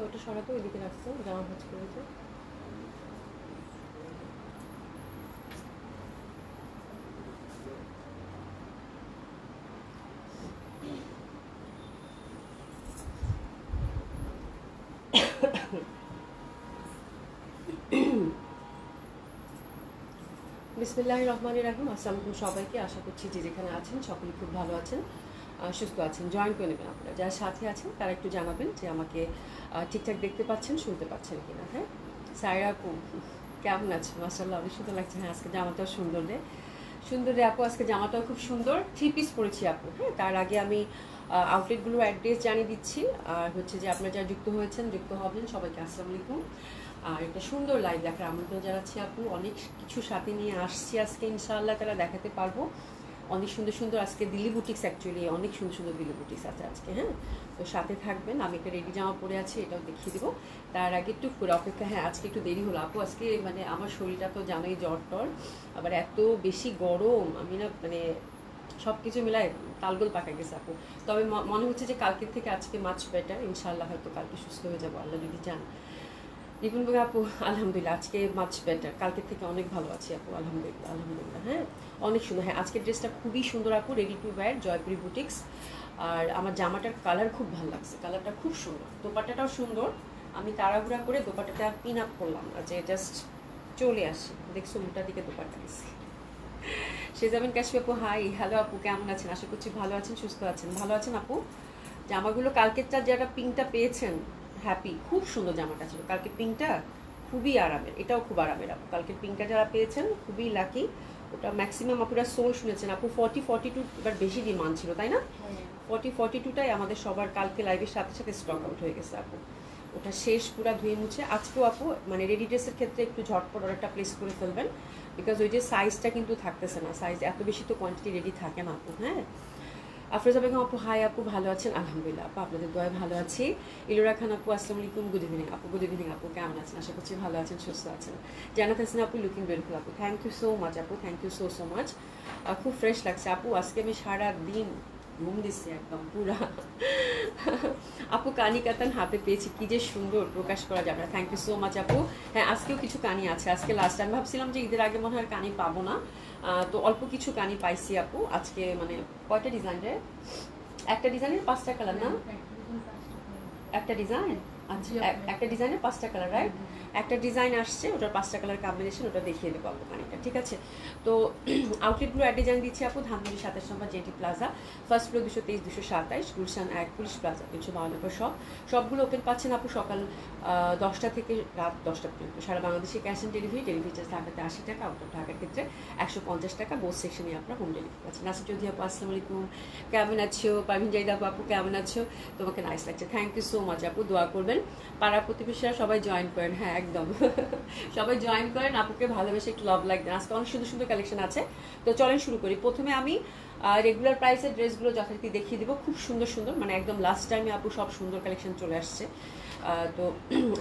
ওটা সরাতে ওইদিকে রাখতো জামা ভাজ করেছে। বিসমিল্লাহির রহমানির রহিম। আসসালামু আলাইকুম সবাইকে। আশা করছি যে যেখানে আছেন সকলে খুব ভালো আছেন, সুস্থ আছেন। জয়েন করে নেবেন আপনারা, যারা সাথে আছেন তারা একটু জানাবেন যে আমাকে ঠিকঠাক দেখতে পাচ্ছেন, শুনতে পাচ্ছেন কিনা। হ্যাঁ, সায়রা আপু কেমন আছেন? মাশাআল্লাহ অনেক সুন্দর লাগছে। হ্যাঁ, আজকে জামাটাও সুন্দর রে, সুন্দর রে আপু, আজকে জামাটাও খুব সুন্দর। 3 পিস পরেছি আপু। হ্যাঁ, তার আগে আমি আউটলেটগুলোর অ্যাড্রেস জানিয়ে দিচ্ছি। আর হচ্ছে যে আপনারা যারা যুক্ত হয়েছেন, যুক্ত হবেন, সবাইকে আসসালামু আলাইকুম। আর একটা সুন্দর লাইভ দেখার আমন্ত্রণ জানাচ্ছি আপু। অনেক কিছু সাথে নিয়ে আসছি আজকে, ইনশাআল্লাহ তারা দেখাতে পারবো। অনেক সুন্দর সুন্দর আজকে দিল্লি বুটিক্স, অ্যাকচুয়ালি অনেক সুন্দর সুন্দর দিল্লি বুটিক্স আছে আজকে। হ্যাঁ, তো সাথে থাকবেন। আমি একটা রেডি জামা পরে আছি, এটাও দেখিয়ে দেবো। তার আগে একটু পুরো অপেক্ষা। হ্যাঁ, আজকে একটু দেরি হলো আপু। আজকে মানে আমার শরীরটা তো জানোই, জ্বর টর, আবার এত বেশি গরম, আমি না মানে সব কিছু মিলায় তালগোল পাকা গেছে আপু। তবে মনে হচ্ছে যে কালকের থেকে আজকে মাছ বেটার, ইনশাআল্লাহ হয়তো কালকে সুস্থ হয়ে যাবো আল্লাহ যদি চান। রিপুন বাবু আপু আলহামদুলিল্লাহ আজকে মাছ বেটার, কালকের থেকে অনেক ভালো আছি আপু, আলহামদুলিল্লাহ আলহামদুলিল্লাহ। হ্যাঁ, অনেক সুন্দর। হ্যাঁ, আজকের ড্রেসটা খুবই সুন্দর আপু, ready to wear, Jaipuri boutiques. আর আমার জামাটার কালার খুব ভালো লাগছে, কালারটা খুব সুন্দর, দোপাট্টাটাও সুন্দর। আমি তাড়াহুড়া করে দোপাট্টাটা পিন আপ করলাম না, যে জাস্ট চলে আসি, দেখছো উল্টা দিকে দোপাট্টা দিচ্ছি। সেজামিন কাশি আপু হাই, হ্যালো আপু, কেমন আছেন? আশা করছি ভালো আছেন, সুস্থ আছেন। ভালো আছেন আপু? জামাগুলো কালকেরটা যারা পিঙ্কটা পেয়েছেন, হ্যাপি, খুব সুন্দর জামাটা ছিল কালকে পিঙ্কটা, খুবই আরামের, এটাও খুব আরামের আপু। কালকে পিঙ্কটা যারা পেয়েছেন খুবই লাকি। ওটা ম্যাক্সিমাম আপুরা সোল শুনেছেন আপু। 40-42 এবার বেশি ডিমান্ড ছিল, তাই না? 40-42টাই আমাদের সবার কালকে লাইভের সাথে সাথে স্টক আউট হয়ে গেছে আপু। ওটা শেষ পুরা ধুয়ে মুছে। আজকেও আপু মানে রেডি ড্রেসের ক্ষেত্রে একটু ঝটপট অর্ডারটা প্লেস করে ফেলবেন, বিকজ ওই যে সাইজটা কিন্তু থাকতেছে না, সাইজ এত বেশি তো কোয়ান্টিটি রেডি থাকে না আপু। হ্যাঁ, আফরোজা বেগম আপু হাই আপু, ভালো আছেন? আলহামদুলিল্লাহ আপু, আপনাদের দয়ায় ভালো আছি। ইলোরা খান আপু আসসালামু আলাইকুম, গুড ইভিনিং আপু। গুড ইভিনিং আপু, কেমন আছেন? আশা করছি ভালো আছেন, সুস্থ আছেন। জানাত হাসিনা আপু লুকিং বিউটিফুল আপু, থ্যাংক ইউ সো মাচ আপু, thank you so so much. খুব ফ্রেশ লাগছে আপু, আজকে আমি সারা দিন ঘুম দিচ্ছি একদম পুরা। আপু কানি কাতান হাতে পেয়েছি, কি যে সুন্দর, প্রকাশ করা যাবে না। থ্যাংক ইউ সো মাচ আপু। হ্যাঁ, আজকেও কিছু কানি আছে, আজকে লাস্ট টাইম ভাবছিলাম যে ঈদের আগে মনে হয় কানি পাবো না, তো অল্প কিছু কানি পাইছি আপু আজকে। মানে কয়টা ডিজাইন রে? একটা ডিজাইনের 5টা কালার না? একটা ডিজাইন, আচ্ছা একটা ডিজাইনের 5টা কালার, রাইট? একটা ডিজাইন আসছে, ওটার 5টা কালার কম্বিনেশন, ওটা দেখিয়ে দেবো আপু কানিটা, ঠিক আছে? তো আউটলেটগুলো অ্যাড ডিজাইন দিচ্ছি আপু। ধানমন্ডি 27 নম্বর JT plaza, first floor 223-227, Gulshan 1 police plaza 352 সব। সবগুলো ওপেন পাচ্ছেন আপু সকাল 10টা থেকে রাত 10টা পর্যন্ত। সারা বাংলাদেশে cash on delivery, delivery charge ঢাকাতে 80 টাকা, আউট অফ ঢাকার ক্ষেত্রে 150 টাকা। বোথ সেকশনে আপনার হোম ডেলিভারি পাচ্ছেন। নাসির চৌধুরী আপু আসসালামু আলাইকুম, কেমন আছো? পারভিন জাইদা আপু কেমন আছো? তোমাকে নাইস লাগছে, থ্যাংক ইউ সো মাচ আপু। দোয়া করবেন, পাড়া প্রতিবেশীরা সবাই জয়েন করেন। হ্যাঁ একদম, সবাই জয়েন করেন, আপুকে ভালোবেসে একটু লাভ লাইক দেন। আজকে অনেক সুন্দর সুন্দর কালেকশন আছে, তো চলেন শুরু করি। প্রথমে আমি রেগুলার প্রাইসের ড্রেসগুলো যথারীতি দেখিয়ে দিব, খুব সুন্দর সুন্দর, মানে একদম লাস্ট টাইমে আপু সব সুন্দর কালেকশন চলে আসছে। তো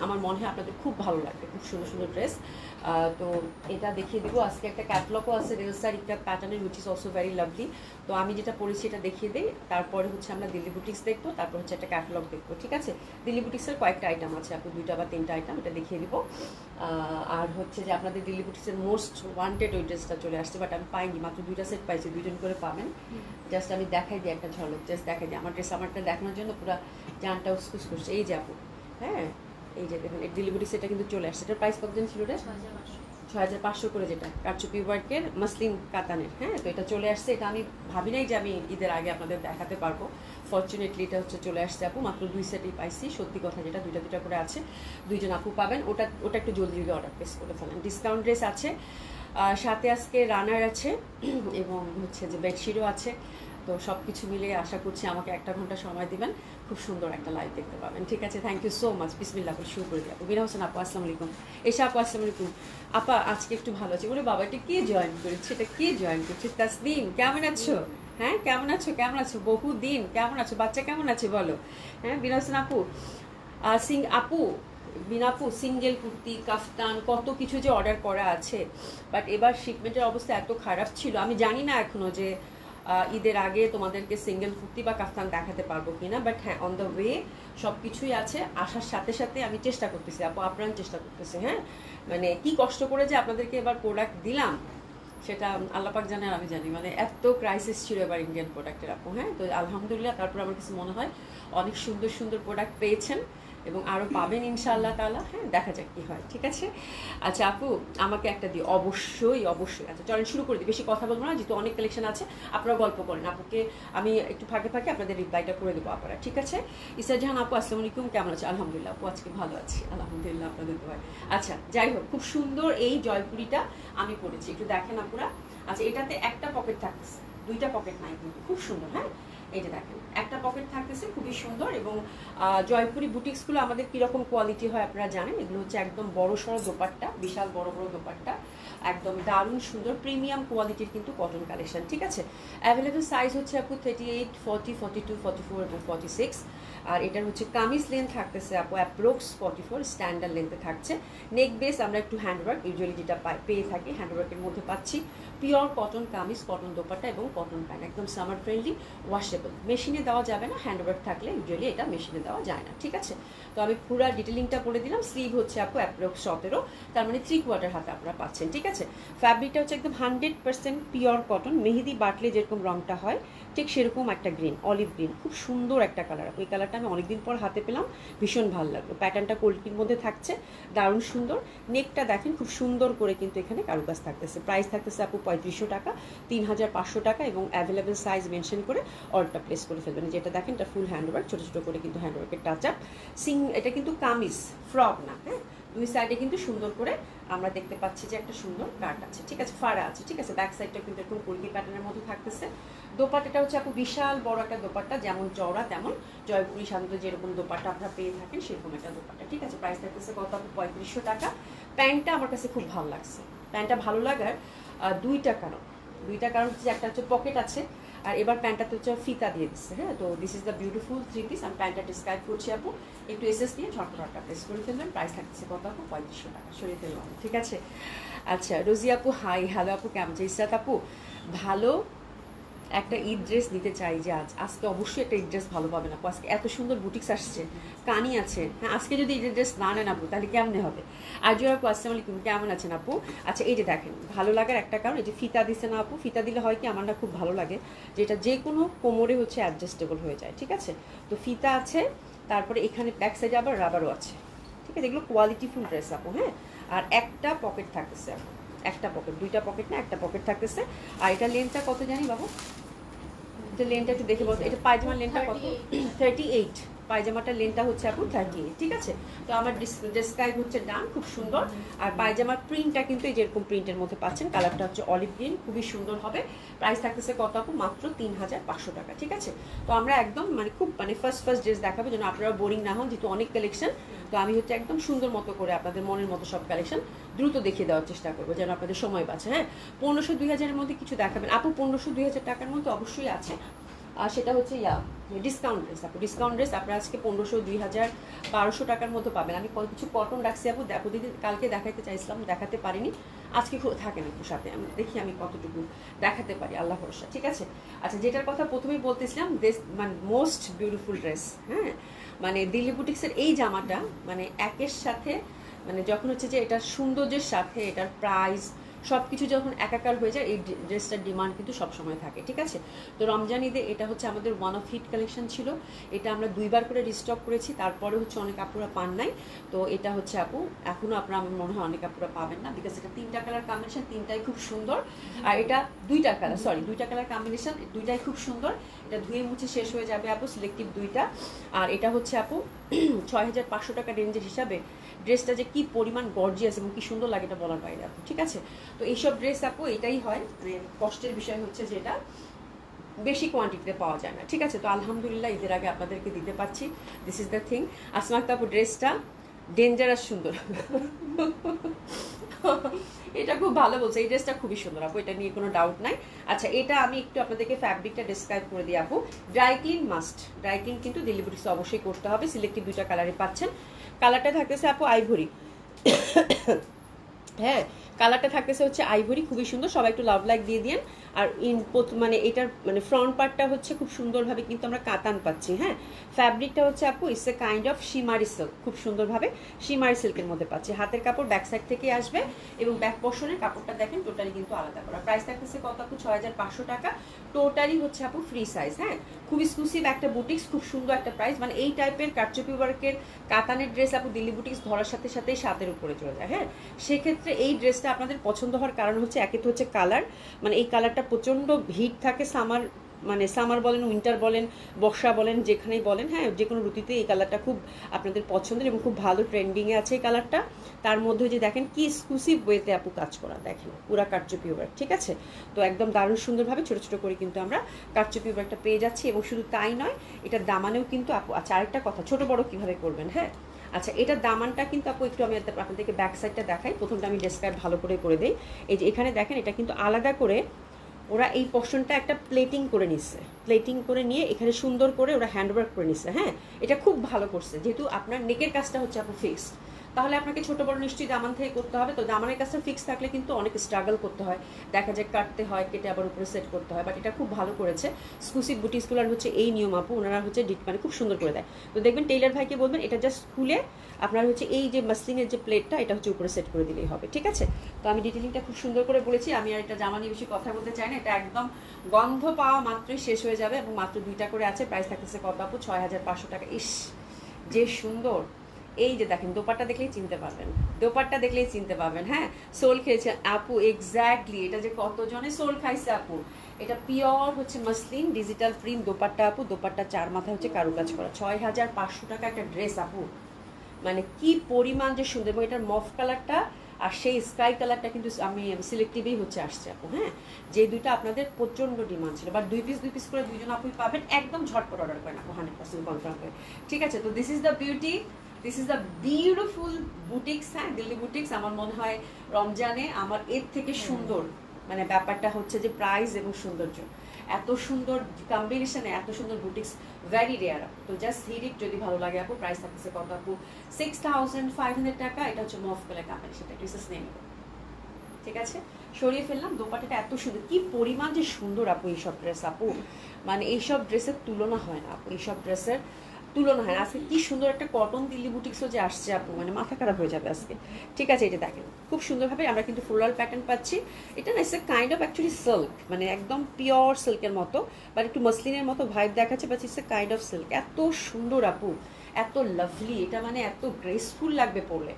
আমার মনে হয় আপনাদের খুব ভালো লাগবে, খুব সুন্দর সুন্দর ড্রেস। তো এটা দেখিয়ে দিব। আজকে একটা ক্যাটলগও আছে রেলসার ইকরাত প্যাটার্নের, which is also very lovely. তো আমি যেটা পরেছি এটা দেখিয়ে দিই, তারপরে হচ্ছে আমরা দিল্লি বুটিক্স দেখবো, তারপর হচ্ছে একটা ক্যাটলগ দেখবো, ঠিক আছে? দিল্লি বুটিক্সের কয়েকটা আইটেম আছে আপু, 2টা বা 3টা আইটেম, এটা দেখিয়ে দিব। আর হচ্ছে যে আপনাদের দিল্লি বুটিক্সের মোস্ট ওয়ান্টেড ওই ড্রেসটা চলে আসছে, বাট আমি পাইনি, মাত্র 2টা সেট পাইছি, 2জন করে পাবেন। জাস্ট আমি দেখাই দিই একটা ঝলক, জাস্ট দেখাই দিই। আমার ড্রেস আমারটা দেখানোর জন্য পুরো জানটা উসকুস করছে। এই যে আপু, হ্যাঁ এই যে দেখুন, এই দিল্লি বুটিক্স এটা কিন্তু চলে আসছে। এটার প্রাইস কতদিন ছিল রে? 6500 করে, যেটা কারচুপি ওয়ার্কের মাসলিন কাতানের। হ্যাঁ, তো এটা চলে আসছে। এটা আমি ভাবি নাই যে আমি ঈদের আগে আপনাদের দেখাতে পারবো, ফরচুনেটলি এটা হচ্ছে চলে আসছে আপু। মাত্র 2 সেটই পাইছি, সত্যি কথা যেটা, 2টা করে আছে, 2জন আপু পাবেন। ওটা ওটা একটু জলদি জলদি অর্ডার প্লেস করে ফেলেন। ডিসকাউন্ট ড্রেস আছে, সাথে আজকে রানার আছে এবং হচ্ছে যে বেডশিটও আছে। তো সব কিছু মিলিয়ে আশা করছি আমাকে 1 ঘন্টা সময় দিবেন, খুব সুন্দর একটা লাইভ দেখতে পাবেন, ঠিক আছে? Thank you so much. বিসমিল্লাহ করে শুরু করে দিই আপু। বিনা হোসেন আপু আসসালামু আলাইকুম। এসা আপু আসসালামু আলাইকুম। আপা আজকে একটু ভালো আছে। ওরে বাবা, এটা কে জয়েন করেছে? এটা কে জয়েন করছে? তাসনিম কেমন আছো? হ্যাঁ কেমন আছো? কেমন আছো? বহুদিন, কেমন আছো? বাচ্চা কেমন আছে বলো? হ্যাঁ বিনা হোসেন আপু, সিং আপু, বিনাপু সিঙ্গেল কুর্তি, কাফতান, কত কিছু যে অর্ডার করা আছে, বাট এবার শিপমেন্টের অবস্থা এত খারাপ ছিল, আমি জানি না এখনো যে ঈদের আগে তোমাদেরকে সিঙ্গেল কুর্তি বা কাফতান দেখাতে পারবো কিনা, বাট হ্যাঁ অন দ্য ওয়ে সব কিছুই আছে। আসার সাথে সাথে আমি চেষ্টা করতেছি আপু, আপ্রাণ চেষ্টা করতেছি। হ্যাঁ মানে কি কষ্ট করে যে আপনাদেরকে এবার প্রোডাক্ট দিলাম সেটা আল্লাহ পাক জানে আর আমি জানি। মানে এত ক্রাইসিস ছিল এবার ইন্ডিয়ান প্রোডাক্টের আপু। হ্যাঁ তো আলহামদুলিল্লাহ, তারপর আমার কাছে মনে হয় অনেক সুন্দর সুন্দর প্রোডাক্ট পেয়েছেন এবং আরও পাবেন ইনশাআল্লাহ তাআলা। হ্যাঁ দেখা যাক কী হয়, ঠিক আছে। আচ্ছা আপু আমাকে একটা দিও, অবশ্যই অবশ্যই। আচ্ছা চলেন শুরু করে দিই, বেশি কথা বলবো না, যেহেতু অনেক কালেকশন আছে। আপনারা গল্প করেন, আপুকে আমি একটু ফাঁকে ফাঁকে আপনাদের রিপ্লাইটা করে দেবো আপনারা, ঠিক আছে। ইসা জাহান আপু আসসালামু আলাইকুম, কেমন আছে? আলহামদুলিল্লাহ আপু, আজকে ভালো আছি আলহামদুলিল্লাহ, আপনাদের দোয়ায়। আচ্ছা যাই হোক, খুব সুন্দর এই জয়পুরিটা আমি পরেছি, একটু দেখেন আপুরা। আচ্ছা এটাতে একটা পকেট থাকতেছে, দুইটা পকেট নাই কিন্তু, খুব সুন্দর। হ্যাঁ এই যে দেখেন একটা পকেট থাকতেছে, খুবই সুন্দর। এবং জয়পুরি বুটিক্সগুলো আমাদের কীরকম কোয়ালিটি হয় আপনারা জানেন। এগুলো হচ্ছে একদম বড় সড়ো দোপাট্টা, বিশাল বড় বড় দোপাট্টা, একদম দারুণ সুন্দর প্রিমিয়াম কোয়ালিটির কিন্তু কটন কালেকশন, ঠিক আছে। অ্যাভেলেবেল সাইজ হচ্ছে আপু 38, 40, 42, 44 এবং 46। আর এটার হচ্ছে কামিজ লেন্থ থাকতেছে আপু অ্যাপ্রক্স 44, স্ট্যান্ডার্ড লেন্থে থাকছে। নেক বেস আমরা একটু হ্যান্ডওয়ার্ক ইউজুয়ালি যেটা পেয়ে থাকি হ্যান্ডওয়ার্কের মধ্যে পাচ্ছি। Pure cotton kameez, cotton dupatta এবং কটন প্যান্ট, একদম সামার ফ্রেন্ডলি, ওয়াশেবল। মেশিনে দেওয়া যাবে না, হ্যান্ডওয়ার্ক থাকলে ইউজুয়ালি এটা মেশিনে দেওয়া যায় না, ঠিক আছে। তো আমি পুরো ডিটেলিংটা বলে দিলাম। স্লিভ হচ্ছে আপু অ্যাপ্রক্স 17, তার মানে 3/4 হাতে আপনারা পাচ্ছেন, ঠিক আছে। ফ্যাব্রিকটা হচ্ছে একদম 100% পিওর কটন, মেহেদি বাটলে যেরকম রঙটা হয় ঠিক সেরকম একটা গ্রিন, অলিভ গ্রিন, খুব সুন্দর একটা কালার। ওই কালারটা আমি অনেকদিন পর হাতে পেলাম, ভীষণ ভালো লাগলো। প্যাটার্নটা কোল্কির মধ্যে থাকছে, দারুণ সুন্দর। নেকটা দেখেন খুব সুন্দর করে কিন্তু এখানে কারুকাজ থাকতেছে। প্রাইস থাকতেছে আপু 3500 টাকা, 3500 টাকা, এবং অ্যাভেলেবেল সাইজ মেনশন করে অর্ডারটা প্লেস করে ফেলবেন। যেটা দেখেন এটা ফুল হ্যান্ডওয়ার্ক, ছোটো ছোটো করে কিন্তু হ্যান্ডওয়ার্কের টাচ আপ। এটা কিন্তু কামিজ, ফ্রক না। হ্যাঁ দুই সাইডে কিন্তু সুন্দর করে আমরা দেখতে পাচ্ছি যে একটা সুন্দর কাট আছে, ঠিক আছে, ফাড়া আছে, ঠিক আছে। ব্যাক সাইডটা কিন্তু এরকম কলকি প্যাটার্নের মধ্যে থাকতেছে। দোপাট্টাটা হচ্ছে আপু বিশাল বড় একটা দোপাট্টা, যেমন চওড়া তেমন জয়পুরি সাধারণত যেরকম দোপাট্টা আপনারা পেয়ে থাকেন সেরকম একটা দোপাট্টা, ঠিক আছে। প্রাইস থাকতেছে কত আপু? 3500 টাকা। প্যান্টটা আমার কাছে খুব ভালো লাগছে। প্যান্টটা ভালো লাগার দুইটা কারণ হচ্ছে, একটা হচ্ছে পকেট আছে, আর এবার প্যান্টটাতে হচ্ছে ফিতা দিয়ে দিচ্ছে। হ্যাঁ তো this is the beautiful 3 piece. আমি প্যান্টটা ডিসক্রাইব করছি আপু, একটু এসএস দিয়ে ঝটপটটা প্রেস করে ফেলবেন। প্রাইস থাকছে কত আপু? 3500 টাকা। সরিয়ে ফেললাম, ঠিক আছে। আচ্ছা রোজি আপু হাই, হ্যালো আপু, কেমন আছে? ইসরাত আপু ভালো, একটা ঈদ ড্রেস নিতে চাই যে আজকে অবশ্যই একটা ঈদ ড্রেস ভালো পাবেন আপু। আজকে এত সুন্দর বুটিক্স আসছে, কানি আছে। হ্যাঁ আজকে যদি ঈদের ড্রেস না নেন আপু তাহলে কেমনে হবে? আর জোর আপু আসসালামু আলাইকুম, কেমন আছেন আপু? আচ্ছা এই যে দেখেন ভালো লাগার একটা কারণ, এই যে ফিতা দিচ্ছে না আপু, ফিতা দিলে হয় কি আমার না খুব ভালো লাগে, যেটা যে কোনো কোমরে হচ্ছে অ্যাডজাস্টেবল হয়ে যায়, ঠিক আছে। তো ফিতা আছে, তারপরে এখানে ব্যাক সাইডে আবার রাবারও আছে, ঠিক আছে। এগুলো কোয়ালিটিফুল ড্রেস আপু। হ্যাঁ আর একটা পকেট থাকতেছে আপু, একটা পকেট, দুইটা পকেট না, একটা পকেট থাকতেছে। আর এটা লেন্থটা কত জানি বাবু? এটা লেনটা একটু দেখে বলতো, এটা পায়জামার লেনটা কত? 38। পায়জামাটার লেনটা হচ্ছে আপু 38, ঠিক আছে। তো আমার ডেসক্রাইব হচ্ছে ডান, খুব সুন্দর। আর পায়জামার প্রিন্টটা কিন্তু এই যেরকম প্রিন্টের মধ্যে পাচ্ছেন, কালারটা হচ্ছে অলিভ গ্রিন, খুবই সুন্দর হবে। প্রাইস থাকতেছে কত আপু? মাত্র 3500 টাকা, ঠিক আছে। তো আমরা একদম মানে খুব মানে ফার্স্ট ড্রেস দেখাবো যেন আপনারা বোরিং না হন, যেহেতু অনেক কালেকশন। তো আমি হচ্ছে একদম সুন্দর মতো করে আপনাদের মনের মতো সব কালেকশন দ্রুত দেখিয়ে দেওয়ার চেষ্টা করবো যেন আপনাদের সময় বাঁচে। হ্যাঁ 1500-2000-এর মধ্যে কিছু দেখাবেন আপু? 1500-2000 টাকার মধ্যে অবশ্যই আছে। আর সেটা হচ্ছে ডিসকাউন্ট ড্রেস আপু, ডিসকাউন্ট ড্রেস আপনারা আজকে 1500, 2000, 1200 টাকার মধ্যে পাবেন। আমি কিছু কটন রাখছি আপু, প্রতিদিন কালকে দেখাতে চাইছিলাম, দেখাতে পারিনি, আজকে থাকেন একটু সাথে, আমি দেখি আমি কতটুকু দেখাতে পারি, আল্লাহ ভরসা, ঠিক আছে। আচ্ছা যেটার কথা প্রথমেই বলতেছিলাম, মানে মোস্ট বিউটিফুল ড্রেস। হ্যাঁ মানে দিল্লি বুটিক্সের এই জামাটা মানে একের সাথে মানে যখন হচ্ছে যে এটার সৌন্দর্যের সাথে এটার প্রাইস সব কিছু যখন একাকার হয়ে যায়, এই ড্রেসটার ডিমান্ড কিন্তু সবসময় থাকে, ঠিক আছে। তো রমজান ঈদে এটা হচ্ছে আমাদের ওয়ান অফ হিট কালেকশন ছিল। এটা আমরা 2বার করে রিস্টক করেছি, তারপরে হচ্ছে অনেক আপুরা পান নাই। তো এটা হচ্ছে আপু এখনও আপনারা আমার মনে হয় অনেক আপুরা পাবেন না, বিকজ এটা 3টা কালার কম্বিনেশন, 3টাই খুব সুন্দর। আর এটা 2টা কালার কম্বিনেশন, 2টাই খুব সুন্দর। এটা ধুয়ে মুছে শেষ হয়ে যাবে আপু, সিলেক্টিভ 2টা। আর এটা হচ্ছে আপু 6500 টাকা রেঞ্জের হিসাবে ড্রেসটা যে কি পরিমাণ গর্জিয়াস এবং কি সুন্দর লাগে এটা বলার বাইরে আপু, ঠিক আছে। তো এইসব ড্রেস আপু এটাই হয় মানে কষ্টের বিষয় হচ্ছে যে এটা বেশি কোয়ান্টিটিতে পাওয়া যায় না, ঠিক আছে। তো আলহামদুলিল্লাহ ঈদের আগে আপনাদেরকে দিতে পারছি, this is the thing. Asma আপু ড্রেসটা ডেঞ্জারাস সুন্দর এটা খুব ভালো বলছে, এই ড্রেসটা খুবই সুন্দর আপু, এটা নিয়ে কোনো ডাউট নাই। আচ্ছা এটা আমি একটু আপনাদেরকে ফ্যাব্রিকটা ডিসক্রাইব করে দিই আপু। Dry clean must, dry clean কিন্তু দিল্লি বুটিক্সে অবশ্যই করতে হবে। সিলেক্টিভ 2টা কালারে পাচ্ছেন। কালারটা থাকতেছে আপু আইভরি, হ্যাঁ, কালারটা থাকতেছে হচ্ছে আইভরি, খুবই সুন্দর, সবাই একটু লাভ লাইক দিয়ে দিন। আর মানে এটার মানে ফ্রন্ট পার্টটা হচ্ছে খুব সুন্দরভাবে কিন্তু আমরা কাতান পাচ্ছি। হ্যাঁ, ফ্যাব্রিকটা হচ্ছে আপু it's a kind of শিমারি silk, খুব সুন্দরভাবে শিমারি সিল্কের মধ্যে পাচ্ছি। হাতের কাপড় ব্যাক সাইড থেকে আসবে এবং ব্যাক পোর্শনের কাপড়টা দেখেন টোটালি কিন্তু আলাদা করা। প্রাইস থাকতেছে কত আপু? 6500 টাকা। টোটালি হচ্ছে আপু ফ্রি সাইজ। হ্যাঁ, খুব এক্সক্লুসিভ একটা বুটিক্স, খুব সুন্দর একটা প্রাইস। মানে এই টাইপের কারচুপি ওয়ার্কের কাতানের ড্রেস আপু দিল্লি বুটিক্স ধরার সাথে সাথেই 7-এর উপরে চলে যায়। হ্যাঁ, সেক্ষেত্রে এই ড্রেসটা আপনাদের পছন্দ হওয়ার কারণ হচ্ছে একে তো হচ্ছে কালার, মানে এই কালারটা প্রচণ্ড হিট থাকে সামার, মানে সামার বলেন, উইন্টার বলেন, বর্ষা বলেন, যেখানেই বলেন। হ্যাঁ, যে কোনো ঋতুতে এই কালারটা খুব আপনাদের পছন্দের এবং খুব ভালো ট্রেন্ডিংয়ে আছে এই কালারটা। তার মধ্যে যে দেখেন কি এক্সক্লুসিভ ওয়েতে আপু কাজ করা, দেখেন পুরা কারচুপি ওয়ার্ক, ঠিক আছে? তো একদম দারুণ সুন্দরভাবে ছোটো ছোটো করে কিন্তু আমরা কারচুপি ওয়ার্কটা পেয়ে যাচ্ছি। এবং শুধু তাই নয়, এটার দামানেও কিন্তু আপু, আচ্ছা আরেকটা কথা, ছোটো বড়ো কীভাবে করবেন। হ্যাঁ, আচ্ছা এটার দামানটা কিন্তু আপু একটু আমি আপনাদেরকে ব্যাক সাইডটা দেখাই। প্রথমটা আমি ডেসক্রাইব ভালো করে দিই। এই যে এখানে দেখেন, এটা কিন্তু আলাদা করে ওরা এই পোর্শনটা একটা প্লেটিং করে নিচ্ছে, প্লেটিং করে নিয়ে এখানে সুন্দর করে ওরা হ্যান্ডওয়ার্ক করে নিচ্ছে। হ্যাঁ, এটা খুব ভালো করছে, যেহেতু আপনার নেকের কাজটা হচ্ছে আপু ফিক্সড, তাহলে আপনাকে ছোটো বড় নিশ্চয়ই দামান থেকে করতে হবে। তো দামানের কাজটা ফিক্স থাকলে কিন্তু অনেক স্ট্রাগল করতে হয়, দেখা যায় কাটতে হয়, কেটে আবার উপরে সেট করতে হয়। বাট এটা খুব ভালো করেছে এক্সক্লুসিভ বুটিক্সগুলোর হচ্ছে এই নিয়ম আপু, ওনারা হচ্ছে মানে খুব সুন্দর করে দেয়। তো দেখবেন টেইলার ভাইকে বলবেন এটা জাস্ট খুলে আপনার হচ্ছে এই যে মাসলিনের যে প্লেটটা, এটা হচ্ছে উপরে সেট করে দিলেই হবে, ঠিক আছে? তো আমি ডিটেলিংটা খুব সুন্দর করে বলেছি। আমি আর এটা জামা নিয়ে বেশি কথা বলতে চাই না, এটা একদম গন্ধ পাওয়া মাত্রই শেষ হয়ে যাবে এবং মাত্র 2টা করে আছে। প্রাইস থাকতেছে কত আপু? 6500 টাকা। ইস যে সুন্দর! এই যে দেখেন, দোপাট্টা দেখলেই চিনতে পারবেন, দোপাট্টা দেখলেই চিনতে পারবেন। হ্যাঁ, সোল খেয়েছে আপু, এক্স্যাক্টলি এটা যে কতজনে সোল খাইছে আপু। এটা পিওর হচ্ছে মাসলিন ডিজিটাল প্রিন্ট দোপাট্টা আপু, দোপাট্টা 4 মাথা হচ্ছে কারুকাজ করা। 6500 টাকা একটা ড্রেস আপু, মানে কি পরিমাণ যে সুন্দর। এবং এটার মফ কালারটা আর সেই স্কাই কালারটা কিন্তু আমি সিলেক্টিভই হচ্ছে আসছে আপু। হ্যাঁ, যে দুইটা আপনাদের প্রচণ্ড ডিমান্ড ছিল, বাট 2 পিস করে দুইজন আপুই পাবেন, একদম ঝটপট অর্ডার করেন আপু, 100% কনফার্ম করে, ঠিক আছে? তো this is the beauty, this is the beautiful boutiques. হ্যাঁ, দিল্লি বুটিক্স আমার মনে হয় রমজানে আমার এর থেকে সুন্দর মানে ব্যাপারটা হচ্ছে যে প্রাইস এবং সৌন্দর্য, এত সুন্দর কম্বিনেশনে এত সুন্দর বুটিক্স ভেরি রেয়ার। তো জাস্ট হিট ইট, যদি ভালো লাগে আপু। প্রাইস থাকতেছে কত আপু? 6500 টাকা। এটা হচ্ছে মফ কালার কম্বিনেশন, এটা ডিসেস নেই, ঠিক আছে? সরিয়ে ফেললাম। দোপাট্টাটা এত সুন্দর, কি পরিমাণ যে সুন্দর আপু এইসব ড্রেস আপু, মানে এইসব ড্রেসের তুলনা হয় না আপু, এইসব ড্রেসের তুলনা হয় না। আজকে কি সুন্দর একটা কটন দিল্লি বুটিক্সও যে আসছে আপু, মানে মাথা খারাপ হয়ে যাবে আজকে, ঠিক আছে? এটা দেখেন খুব সুন্দরভাবে আমরা কিন্তু ফ্লোরাল প্যাটার্ন পাচ্ছি। এটা না it's a kind of actually silk, মানে একদম পিওর সিল্কের মতো, বাট একটু মসলিনের মতো ভাইব দেখাচ্ছে, but it's a kind of silk. এত সুন্দর আপু, এত লাভলি, এটা মানে এত গ্রেসফুল লাগবে পরলে,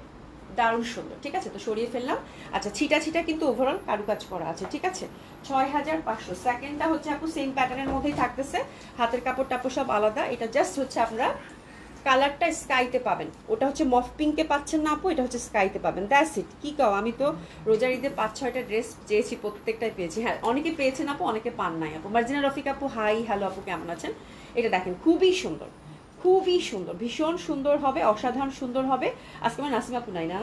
দারুণ সুন্দর, ঠিক আছে? তো সরিয়ে ফেললাম। আচ্ছা, ছিটা ছিটা কিন্তু ওভারঅল কারুকাজ করা আছে, ঠিক আছে? 6500। সেকেন্ডটা হচ্ছে আপু সেম প্যাটার্নের মধ্যেই থাকতেছে, হাতের কাপড় টাপড় সব আলাদা। এটা জাস্ট হচ্ছে আপনারা কালারটা স্কাইতে পাবেন, ওটা হচ্ছে মফ পিঙ্কে পাচ্ছেন না আপু, এটা হচ্ছে স্কাইতে পাবেন। That's it. কি কাও, আমি তো রোজার ঈদে 5-6টা ড্রেস চেয়েছি, প্রত্যেকটাই পেয়েছি। হ্যাঁ, অনেকে পেয়েছেন আপু, অনেকে পান নাই আপু। মার্জিনা রফিক আপু, হাই হ্যালো আপু, কেমন আছেন? এটা দেখেন খুবই সুন্দর, খুবই সুন্দর, ভীষণ সুন্দর হবে, অসাধারণ সুন্দর হবে। আজকে আমার নাসিমা আপু নাই না,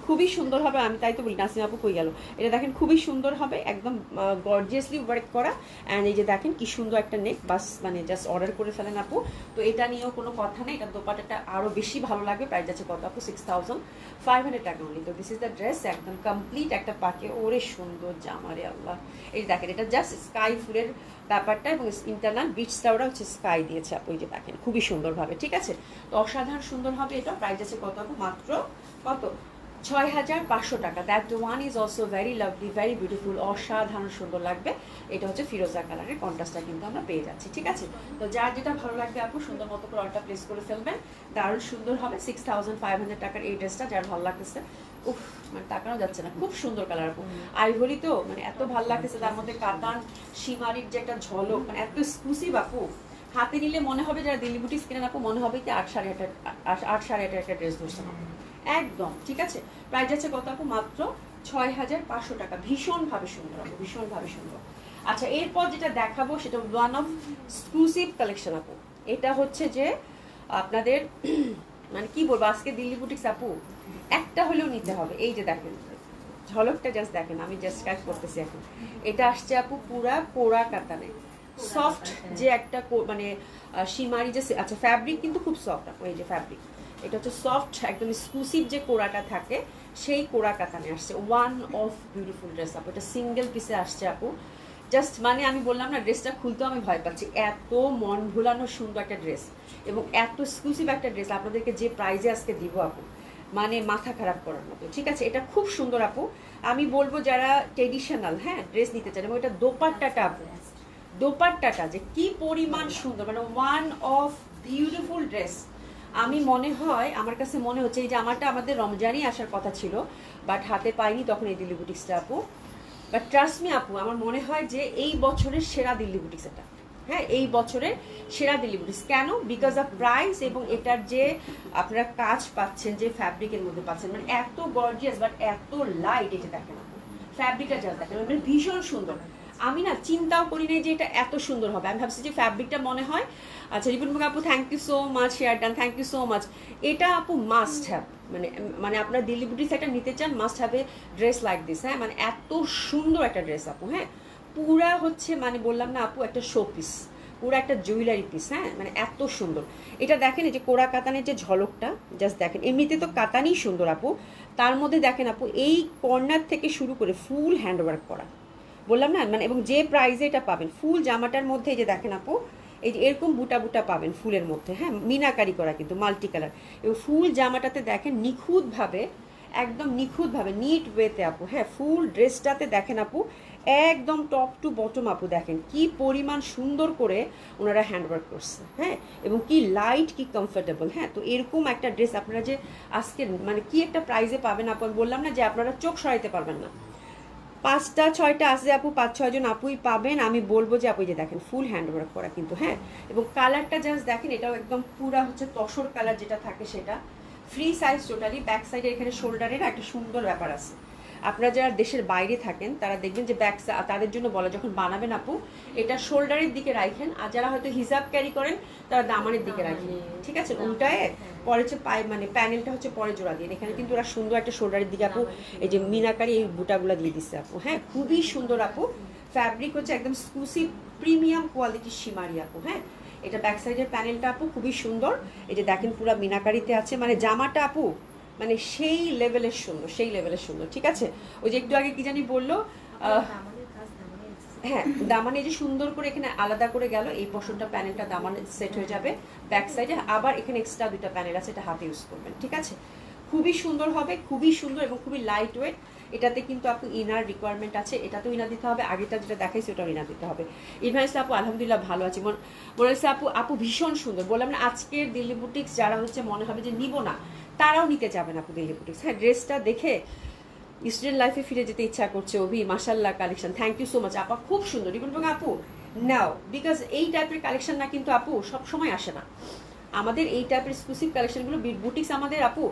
খুবই সুন্দর হবে। আমি তাই তো বলি নাসিমা আপু কই গেল। এটা দেখেন খুবই সুন্দর হবে, একদম গর্জিয়াসলি ওয়ার্ক করা। অ্যান্ড এই যে দেখেন কি সুন্দর একটা নেক, বাস মানে জাস্ট অর্ডার করে ফেলেন আপু। তো এটা নিয়েও কোনো কথা নেই, এটা দোপাট্টাটা আরও বেশি ভালো লাগবে। প্রাইস যাচ্ছে কত আপু? 6500 টাকা অনলি। তো দিস ইজ দ্য ড্রেস, একদম কমপ্লিট একটা পাকে। ওরে সুন্দর জামারে আল্লাহ। এই দেখেন, এটা জাস্ট স্কাই ফুলের ব্যাপারটা এবং ইন্টারনাল বিটসটা ওরা হচ্ছে স্কাই দিয়েছে আপু, এই যে দেখেন খুবই সুন্দরভাবে, ঠিক আছে? তো অসাধারণ সুন্দর হবে এটা। প্রাইস আছে কত আপু? মাত্র কত? 6500 টাকা। That one is also very lovely, very beautiful, অসাধারণ সুন্দর লাগবে। এটা হচ্ছে ফিরোজা কালারের, কন্ট্রাস্টটা কিন্তু আমরা পেয়ে যাচ্ছি, ঠিক আছে? তো যার যেটা ভালো লাগবে আপু সুন্দর মতো করে অর্ডার প্লেস করে ফেলবেন, দারুণ সুন্দর হবে। 6500 টাকার এই ড্রেসটা যার ভালো লাগতেছে, উফ মানে তাকানো যাচ্ছে না, খুব সুন্দর কালার আপু। আইভরি তো মানে এত ভালো লাগতেছে, তার মধ্যে কাতান শিমারির যে একটা ঝলক, মানে এত এক্সক্লুসিভ আপু। হাতে নিলে মনে হবে যারা দিল্লি বুটিক্স কিনেন আপু, মনে হবে কি 8-8.5 একটা ড্রেস ধরছেন একদম, ঠিক আছে? প্রাইস যাচ্ছে কত আপু? মাত্র 6500 টাকা। ভীষণভাবে সুন্দর আপু, ভীষণভাবে সুন্দর। আচ্ছা, এরপর যেটা দেখাবো সেটা ওয়ান অফ এক্সক্লুসিভ কালেকশন আপু। এটা হচ্ছে যে আপনাদের মানে কি বলবো, আজকে দিল্লি বুটিক্স আপু একটা হলেও নিতে হবে। এই যে দেখেন ঝলকটা, জাস্ট দেখেন, আমি জাস্ট কাজ করতেছি এখন। এটা আসছে আপু পুরা কোরা কাতানে, সফট যে একটা মানে শিমারি যে, আচ্ছা ফ্যাব্রিক কিন্তু খুব সফট আপু। এই যে ফ্যাব্রিক, এটা হচ্ছে সফট একদম এক্সক্লুসিভ যে কোরাটা থাকে সেই কোরা কাতানে আসছে, ওয়ান অফ বিউটিফুল ড্রেস আপু। এটা সিঙ্গেল পিসে আসছে আপু, জাস্ট মানে আমি বললাম না, ড্রেসটা খুলতেও আমি ভয় পাচ্ছি, এত মন ভুলানো সুন্দর একটা ড্রেস এবং এত এক্সক্লুসিভ একটা ড্রেস আপনাদেরকে যে প্রাইজে আজকে দিব আপু, মানে মাথা খারাপ করার মতো। ঠিক আছে, এটা খুব সুন্দর আপু। আমি বলবো যারা ট্রেডিশনাল হ্যাঁ ড্রেস নিতে চান, এবং এটা দোপাট্টাটা আপু, দোপাট্টাটা যে কি পরিমাণ সুন্দর, মানে ওয়ান অফ বিউটিফুল ড্রেস। আমি মনে হয়, আমার কাছে মনে হচ্ছে এই যে আমারটা আমাদের রমজানই আসার কথা ছিল, বাট হাতে পাইনি তখন এই দিল্লি বুটিক্সটা আপু। বাট ট্রাস্ট মি আপু, আমার মনে হয় যে এই বছরের সেরা দিল্লি বুটিক্স এটা, হ্যাঁ এই বছরের সেরা দিল্লি বুটিক্স। কেন? বিকজ অফ প্রাইস এবং এটার যে আপনারা কাজ পাচ্ছেন, যে ফ্যাব্রিকের মধ্যে পাচ্ছেন, মানে এত গর্জিয়াস বাট এত লাইট। এটা দেখেন আপু, ফ্যাব্রিকটা যা দেখেন মানে ভীষণ সুন্দর। আমি না চিন্তাও করি নাই যে এটা এত সুন্দর হবে। আমি ভাবছি যে ফ্যাব্রিকটা মনে হয়, আচ্ছা রিপন আপু thank you so much, share done, thank you so much. এটা আপু মাস্ট হ্যাভ, মানে মানে আপনার দিল্লি বুটিক্স একটা নিতে চান, must have a dress like this. হ্যাঁ মানে এত সুন্দর একটা ড্রেস আপু, হ্যাঁ পুরা হচ্ছে মানে বললাম না আপু একটা শো পিস, পুরো একটা জুয়েলারি পিস। হ্যাঁ মানে এত সুন্দর। এটা দেখেন এই যে কোরা কাতানের যে ঝলকটা, জাস্ট দেখেন, এমনিতে তো কাতানই সুন্দর আপু, তার মধ্যে দেখেন আপু এই কর্নার থেকে শুরু করে ফুল হ্যান্ডওয়ার্ক করা, বললাম না মানে, এবং যে প্রাইজে এটা পাবেন ফুল জামাটার মধ্যে, এই যে দেখেন আপু এই যে এরকম বুটা বুটা পাবেন ফুলের মধ্যে, হ্যাঁ মিনাকারি করা কিন্তু মাল্টি কালার, এবং ফুল জামাটাতে দেখেন নিখুঁতভাবে, একদম নিখুঁতভাবে নিট ওয়েতে আপু, হ্যাঁ ফুল ড্রেসটাতে দেখেন আপু একদম টপ টু বটম আপু দেখেন কি পরিমাণ সুন্দর করে ওনারা হ্যান্ডওয়ার্ক করছে, হ্যাঁ এবং কি লাইট কি কমফোর্টেবল। হ্যাঁ তো এরকম একটা ড্রেস আপনারা যে আজকে মানে কি একটা প্রাইজে পাবেন আপু, বললাম না যে আপনারা চোখ সরাইতে পারবেন না। 5টা 6টা আছে আপু, 5-6 জন আপুই পাবেন। আমি বলবো যে আপু যে দেখেন ফুল হ্যান্ডওয়ার্ক করা কিন্তু, হ্যাঁ এবং কালারটা জাস্ট দেখেন, এটাও একদম পুরা হচ্ছে তসর কালার যেটা থাকে সেটা, ফ্রি সাইজ টোটালি। ব্যাক সাইডে এখানে শোল্ডারের একটা সুন্দর ব্যাপার আছে। আপনারা যারা দেশের বাইরে থাকেন তারা দেখবেন যে ব্যাক, তাদের জন্য বলা যখন বানাবেন আপু এটা শোল্ডারের দিকে রাখেন, আর যারা হয়তো হিজাব ক্যারি করেন তারা দামানের দিকে রাখেন, ঠিক আছে উল্টায় পরে হচ্ছে পায়ে মানে প্যানেলটা হচ্ছে পরে জোড়া দিয়ে। এখানে কিন্তু ওরা সুন্দর একটা শোল্ডারের দিকে আপু এই যে মিনাকারি এই বুটাগুলো দিয়ে দিচ্ছে আপু, হ্যাঁ খুবই সুন্দর আপু। ফ্যাব্রিক হচ্ছে একদম এক্সক্লুসিভ প্রিমিয়াম কোয়ালিটির শিমারি আপু, হ্যাঁ এটা ব্যাক সাইডের প্যানেলটা আপু খুবই সুন্দর। এই যে দেখেন পুরো মিনাকারিতে আছে, মানে জামাটা আপু মানে সেই লেভেলের সুন্দর, সেই লেভেলের সুন্দর। ঠিক আছে, ওই যে একটু আগে কি জানি বললো, হ্যাঁ দামানে যে সুন্দর করে এখানে আলাদা করে গেল, এই পোর্শনটা প্যানেলটা দামানে সেট হয়ে যাবে ব্যাক সাইডে, আবার এখানে এক্সট্রা 2টা প্যানেল আছে, এটা হাতে ইউজ করবেন। ঠিক আছে, খুবই সুন্দর হবে, খুবই সুন্দর এবং খুবই লাইট ওয়েট। এটাতে কিন্তু আপু ইনার রিকোয়ারমেন্ট আছে, এটাতেও ইনার দিতে হবে, আগেটা যেটা দেখাইছে ওটাও ইনার দিতে হবে। ইনভাইসে আপু আলহামদুলিল্লাহ ভালো আছে, মনে হচ্ছে আপু আপু ভীষণ সুন্দর। বললাম না আজকের দিল্লি বুটিক্স যারা হচ্ছে মনে হবে যে নিব না, তারাও নিতে যাবেন আপু দিল্লি বুটিক্স। হ্যাঁ ড্রেসটা দেখে স্টুডেন্ট লাইফে ফিরে যেতে ইচ্ছা করছে। অভি মাশাল্লাহ collection, thank you so much আপা, খুব সুন্দর। রিপন আপু নাও, বিকজ এই টাইপের কালেকশন না কিন্তু আপু সব সময় আসে না। আমাদের এই টাইপের এক্সক্লুসিভ কালেকশনগুলো বুটিক্স আমাদের আপু,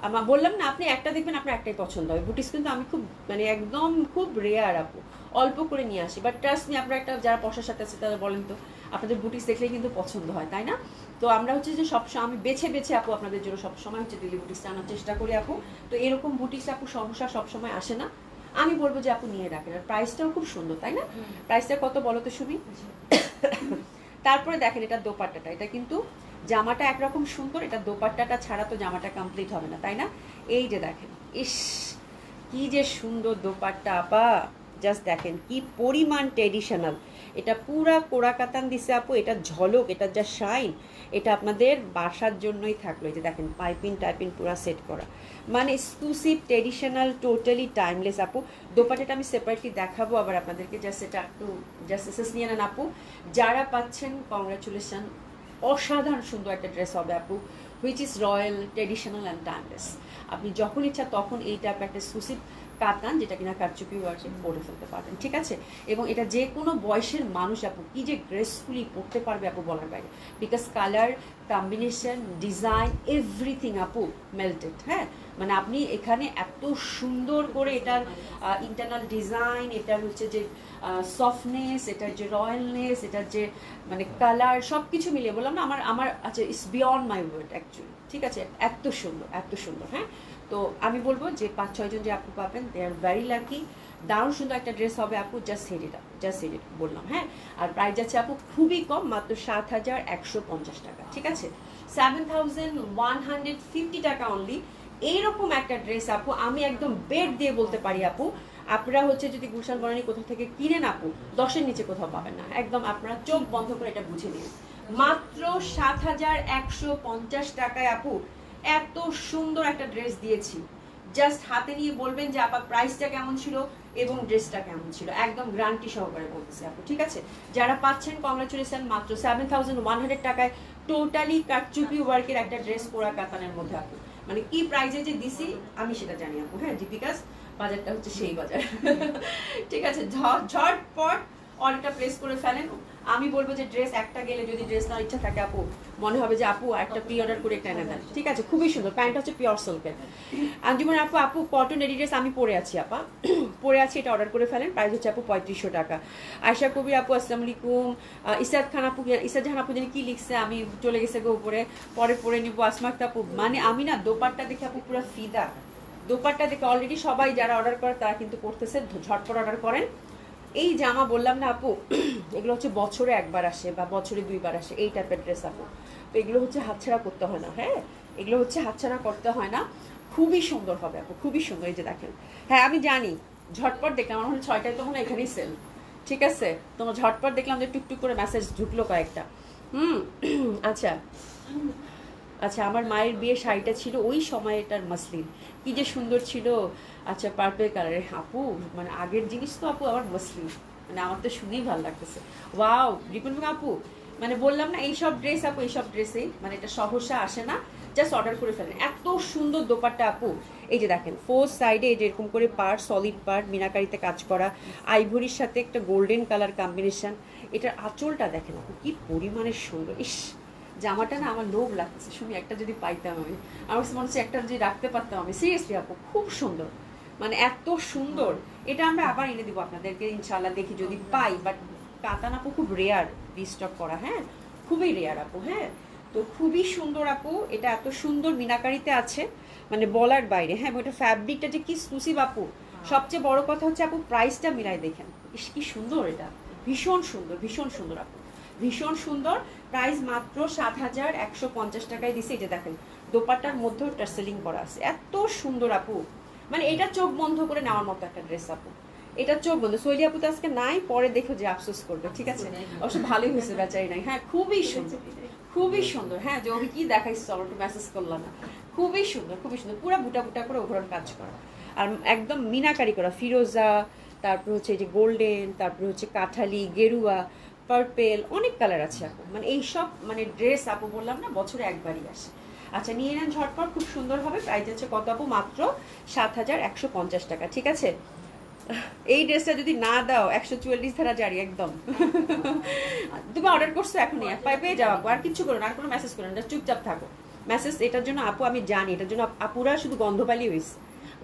আমার বললাম না আপনি একটা দেখবেন আপনার একটাই পছন্দ হবে। বুটিক্স কিন্তু আমি খুব মানে একদম খুব রেয়ার আপু অল্প করে নিয়ে আসি, বাট ট্রাস্ট মি আপনারা একটা যারা পশার সাথে আছে তারা বলেন তো আপনাদের বুটিক্স দেখলেই কিন্তু পছন্দ হয়, তাই না? তো আমরা হচ্ছে যে সবসময় আমি বেছে বেছে আপু আপনাদের জন্য সবসময় হচ্ছে দিল্লি বুটিক্স আনার চেষ্টা করি আপু। তো এরকম বুটিক্স আপু সমস্যা সবসময় আসে না, আমি বলবো যে আপু নিয়ে রাখেন। আর প্রাইসটাও খুব সুন্দর, তাই না? প্রাইসটা কত বলো তো শুনি। তারপরে দেখেন এটা দোপাট্টাটা, এটা কিন্তু জামাটা একরকম সুন্দর, এটা দোপাট্টাটা ছাড়া তো জামাটা কমপ্লিট হবে না, তাই না? এই যে দেখেন, ইস কি যে সুন্দর দোপাট্টা আপা, জাস্ট দেখেন কি পরিমাণ ট্রেডিশনাল। এটা পুরা কোরা কাতান দিছে আপু, এটা ঝলক, এটা যা শাইন, এটা আপনাদের বাসার জন্যই থাকলো। এই যে দেখেন পাইপিং টাইপিং পুরা সেট করা, মানে এক্সক্লুসিভ ট্রেডিশনাল টোটালি টাইমলেস আপু। দোপাট্টাটা আমি সেপারেটলি দেখাবো আবার আপনাদেরকে, জাস্ট এটা একটু জাস্ট এসেস নিয়ে নেন আপু। যারা পাচ্ছেন কংগ্রাচুলেশন, অসাধারণ সুন্দর একটা ড্রেস হবে আপু, which is royal traditional and timeless. আপনি যখন ইচ্ছা তখন এই টাইপের একটা এক্সক্লুসিভ কাতান যেটা কিনা কারচুপি ওয়ার্কে পরে ফেলতে পারবেন, ঠিক আছে? এবং এটা যে কোনো বয়সের মানুষ আপু কি যে গ্রেসফুলি পরতে পারবে আপু বলার বাইরে, because colour combination design everything আপু মেল্টেড। হ্যাঁ মানে আপনি এখানে এত সুন্দর করে এটার ইন্টারনাল ডিজাইন, এটার হচ্ছে যে সফটনেস, এটার যে রয়্যালনেস, এটার যে মানে কালার সব কিছু মিলিয়ে বললাম না আমার আচ্ছা it's beyond my word actually. ঠিক আছে, এত সুন্দর এত সুন্দর। হ্যাঁ তো আমি বলবো যে 5-6 জন যে আপু পাবেন দে আর ভেরি লাকি। দারুণ সুন্দর একটা ড্রেস হবে আপু, জাস্ট হেড ইট, জাস্ট হেড ইট বললাম। হ্যাঁ আর প্রাইস যাচ্ছে আপু খুবই কম, মাত্র 7,150 টাকা। ঠিক আছে, 7,150 টাকা অনলি। এইরকম একটা ড্রেস আপু আমি একদম বেড দিয়ে বলতে পারি আপু, আপনারা হচ্ছে যদি গুলশান বনানী কোথাও থেকে কিনেন আপু 10-এর নিচে কোথাও পাবেন না। একদম আপনারা চোখ বন্ধ করে এটা বুঝে নিন। মাত্র 7,150 টাকায় আপু এত সুন্দর একটা ড্রেস দিয়েছি। জাস্ট হাতে নিয়ে বলবেন যে আপা প্রাইসটা কেমন ছিল এবং ড্রেসটা কেমন ছিল, একদম গ্যারান্টি সহকারে বলতেছি আপু, ঠিক আছে? যারা পাচ্ছেন কংগ্রাচুলেশন, মাত্র 7,100 টাকায় টোটালি কাটচুপি ওয়ার্কের একটা ড্রেস পরা কাতানের মধ্যে আপু। মানে কি প্রাইজে যে দিছি আমি সেটা জানি আপু, হ্যাঁ, বিকজ বাজারটা হচ্ছে সেই বাজার। ঠিক আছে, ঝটপট অর্ডারটা প্লেস করে ফেলেন। আমি বলবো যে ড্রেস একটা গেলে যদি ড্রেস নেওয়ার ইচ্ছা থাকে আপু, মনে হবে যে আপু একটা প্রি অর্ডার করে একটা এনে দেন, ঠিক আছে? খুবই সুন্দর, প্যান্টটা হচ্ছে পিওর সিল্কের। আঞ্জুমান আপু, আপু কটন এডি ড্রেস আমি পরে আছি আপা, পরে আছি, এটা অর্ডার করে ফেলেন। প্রাইস হচ্ছে আপু 3500 টাকা। আয়শা কবির আপু আসসালামু আলাইকুম। ইসাদ খান আপু, ইসাদ জাহান আপু জানি কি লিখছে, আমি চলে গেছে গো উপরে, পরে পরে নিবো। আসমাক আপু, মানে আমি না দোপাট্টা দেখে আপু পুরো ফিদা, দোপাট্টা দেখে অলরেডি সবাই যারা অর্ডার করে তারা কিন্তু করতেছে, ঝটপট অর্ডার করেন। এই জামা বললাম না আপু, এগুলো হচ্ছে বছরে একবার আসে বা বছরে 2বার আসে এই টাইপের ড্রেস আপু। তো এগুলো হচ্ছে হাতছাড়া করতে হয় না, হ্যাঁ, এগুলো হচ্ছে হাতছাড়া করতে হয় না। খুবই সুন্দর হবে আপু, খুবই সুন্দর। এই যে দেখেন, হ্যাঁ আমি জানি, ঝটপট দেখলাম আমার হচ্ছে 6টায় তখন এখানেই সেল, ঠিক আছে? তোমার ঝটপট দেখলাম যে টুকটুক করে মেসেজ ঢুকলো কয়েকটা। আচ্ছা আচ্ছা, আমার মায়ের বিয়ে শাড়িটা ছিল ওই সময়টার মাসলিন, কি যে সুন্দর ছিল। আচ্ছা, পার্পল কালারের আপু, মানে আগের জিনিস তো আপু আমার মাসলিন, মানে আমার তো শুনেই ভালো লাগতেছে। ওয়াও রিপন আপু, মানে বললাম না এইসব ড্রেস আপু, এইসব ড্রেসেই মানে এটা সহসা আসে না, জাস্ট অর্ডার করে ফেলেন। এত সুন্দর দোপাট্টা আপু, এই যে দেখেন ফোর সাইডে এই যে এরকম করে পার, সলিড পার, মিনাকারিতে কাজ করা, আইভরির সাথে একটা গোল্ডেন কালার কম্বিনেশন। এটার আঁচলটা দেখেন আপু কি পরিমাণের সুন্দর। ইস, জামাটা না আমার লোভ লাগতেছে, শুনি একটা যদি পাইতাম আমি, আমার মনে হচ্ছে একটা যদি রাখতে পারতাম আমি। সিরিয়াসলি আপু খুব সুন্দর, মানে এত সুন্দর। এটা আমরা আবার এনে দিব আপনাদেরকে ইনশাল্লাহ, দেখি যদি পাই। বাট কাতান আপু খুব রেয়ার রিস্টক করা, হ্যাঁ, খুবই রেয়ার আপু, হ্যাঁ। তো খুবই সুন্দর আপু, এটা এত সুন্দর মিনাকারিতে আছে, মানে বলার বাইরে, হ্যাঁ। এটা ফ্যাব্রিকটা যে কি এক্সক্লুসিভ আপু, সবচেয়ে বড় কথা হচ্ছে আপু প্রাইসটা মিলাই দেখেন, ইস কি সুন্দর, এটা ভীষণ সুন্দর, ভীষণ সুন্দর আপু, ভীষণ সুন্দর। প্রাইস মাত্র 7,150 টাকায় দিছে। এই যে দেখেন দোপাট্টার মধ্যেও টার্সেলিং করা আছে, এত সুন্দর আপু, মানে এটা চোখ বন্ধ করে নেওয়ার মতো একটা ড্রেস আপু। এটা চোখ বন্ধ। সৈলি আপু তো আজকে নাই, পরে দেখো যে আফসোস করবে, ঠিক আছে? অবশ্য ভালোই হয়েছে, বেচারি নাই, হ্যাঁ খুবই সুন্দর, খুবই সুন্দর। হ্যাঁ যে ওকে কি দেখাইছো, চলো একটু মেসেজ করলাম না, খুবই সুন্দর, খুবই সুন্দর, পুরো বুটা বুটা করে ওভারঅল কাজ করা, আর একদম মিনাকারি করা, ফিরোজা, তারপর হচ্ছে এই যে গোল্ডেন, তারপর হচ্ছে কাঠালি, গেরুয়া, পার্পেল, অনেক কালার আছে আপু। মানে এইসব মানে ড্রেস আপু বললাম না বছরে একবারই আসে। আচ্ছা নিয়ে নেন ঝটপট, খুব সুন্দর হবে। প্রাইস হচ্ছে কত আপু? মাত্র 7,150 টাকা, ঠিক আছে? এই ড্রেসটা যদি না দাও 144 ধারা জারি একদম। তুমি অর্ডার করছো এখনই, পেয়ে যাও আপু, আর কিছু করো না, আর কোনো মেসেজ করো না, চুপচাপ থাকো। মেসেজ এটার জন্য আপু আমি জানি, এটার জন্য আপুরা শুধু গন্ধপালি হয়েছে,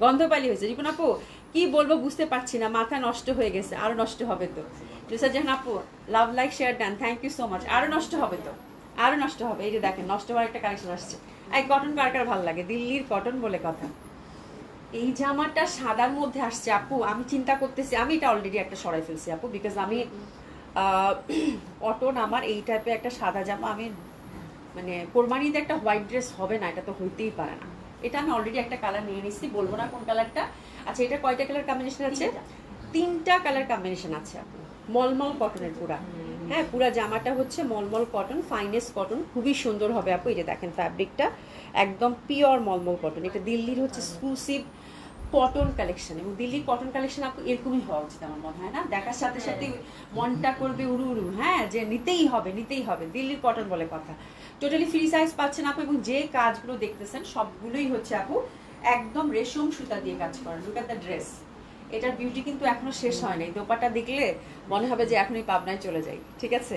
গন্ধপালি হয়েছে। জীবন আপু কি বলবো বুঝতে পারছি না, মাথা নষ্ট হয়ে গেছে, আরো নষ্ট হবে তো। তুষার জাহান আপু love like share done, thank you so much. আরো নষ্ট হবে তো, আরো নষ্ট হবে। এই যে দেখেন নষ্ট হওয়ার একটা কালেকশন আসছে। এই কটন কার কার ভালো লাগে, দিল্লির কটন বলে কথা। এই জামাটা সাদার মধ্যে আসছে আপু, আমি চিন্তা করতেছি, আমি এটা অলরেডি একটা সরাই ফেলছি আপু, বিকজ আমি কটন আমার এই টাইপের একটা সাদা জামা আমি মানে কোরবানিতে একটা হোয়াইট ড্রেস হবে না, এটা তো হইতেই পারে না। এটা আমি অলরেডি একটা কালার নিয়ে নিচ্ছি, বলবো না কোন কালারটা। আচ্ছা এটা কয়টা কালার কম্বিনেশন আছে? 3টা কালার কম্বিনেশন আছে আপু, মলমল কটনের পুরা, হ্যাঁ পুরা জামাটা হচ্ছে মলমল কটন, ফাইনেস্ট কটন, খুবই সুন্দর হবে আপু। এই যে দেখেন ফ্যাব্রিকটা একদম পিওর মলমল কটন, এটা দিল্লির হচ্ছে এক্সক্লুসিভ কটন কালেকশন, এবং দিল্লির কটন কালেকশন আপু এরকমই হওয়া উচিত আমার মনে হয় না, দেখার সাথে সাথে মনটা করবে উড়ু উড়ু, হ্যাঁ যে নিতেই হবে নিতেই হবে, দিল্লির কটন বলে কথা। টোটালি ফ্রি সাইজ পাচ্ছেন আপু, এবং যে কাজগুলো দেখতেছেন সবগুলোই হচ্ছে আপু একদম রেশম সুতা দিয়ে কাজ করা। লুক এট দ্য ড্রেস, এটার বিউটি কিন্তু এখনো শেষ হয় নাই। দোপাটা দেখলে মনে হবে যে এখনই পাবনায় চলে যাই, ঠিক আছে?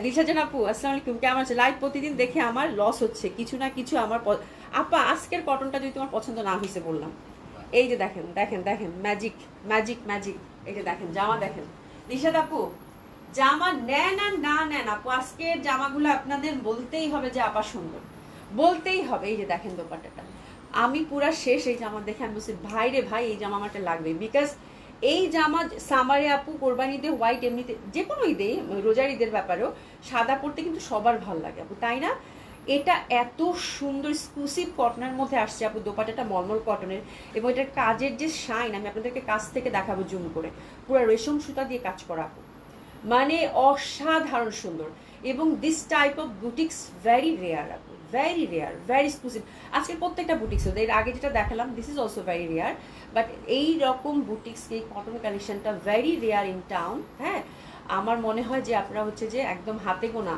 দিশা জান আপু আসসালামু আলাইকুম, কেমন আছে? লাইভ প্রতিদিন দেখে আমার লস হচ্ছে, কিছু না কিছু আমার আপা আজকের কটনটা যদি তোমার পছন্দ না হয়েছে বললাম, এই যে দেখেন দেখেন দেখেন ম্যাজিক ম্যাজিক ম্যাজিক, এই যে দেখেন জামা দেখেন। দিশাদ আপু জামা নেন আর না নেন আপু, আজকের জামাগুলো আপনাদের বলতেই হবে যে আপা সুন্দর, বলতেই হবে। এই যে দেখেন দোপাট্টাটা, আমি পুরা শেষ এই জামা দেখে আমি বলছি ভাই রে ভাই এই জামা আমারটা লাগবে, বিকজ এই জামা সামারে আপু, কোরবানি ঈদে হোয়াইট, এমনিতে যে কোনো ঈদে, রোজার ঈদের ব্যাপারেও সাদা পরতে কিন্তু সবার ভালো লাগে আপু, তাই না? এটা এত সুন্দর এক্সক্লুসিভ কটনের মধ্যে আসছে আপু, দোপাট্টাটা মলমল কটনের, এবং এটার কাজের যে শাইন আমি আপনাদেরকে কাছ থেকে দেখাবো জুম করে, পুরো রেশম সুতা দিয়ে কাজ করা আপু, মানে অসাধারণ সুন্দর। এবং this type of boutiques very rare আপু, ভেরি রেয়ার, ভেরি এক্সক্লুসিভ। আজকের প্রত্যেকটা বুটিক্স, এর আগে যেটা দেখালাম this is also very rare, but এই রকম বুটিক্স, এই কটন কালেকশনটা ভেরি রেয়ার ইন টাউন। হ্যাঁ, আমার মনে হয় যে আপনারা হচ্ছে যে একদম হাতে গোনা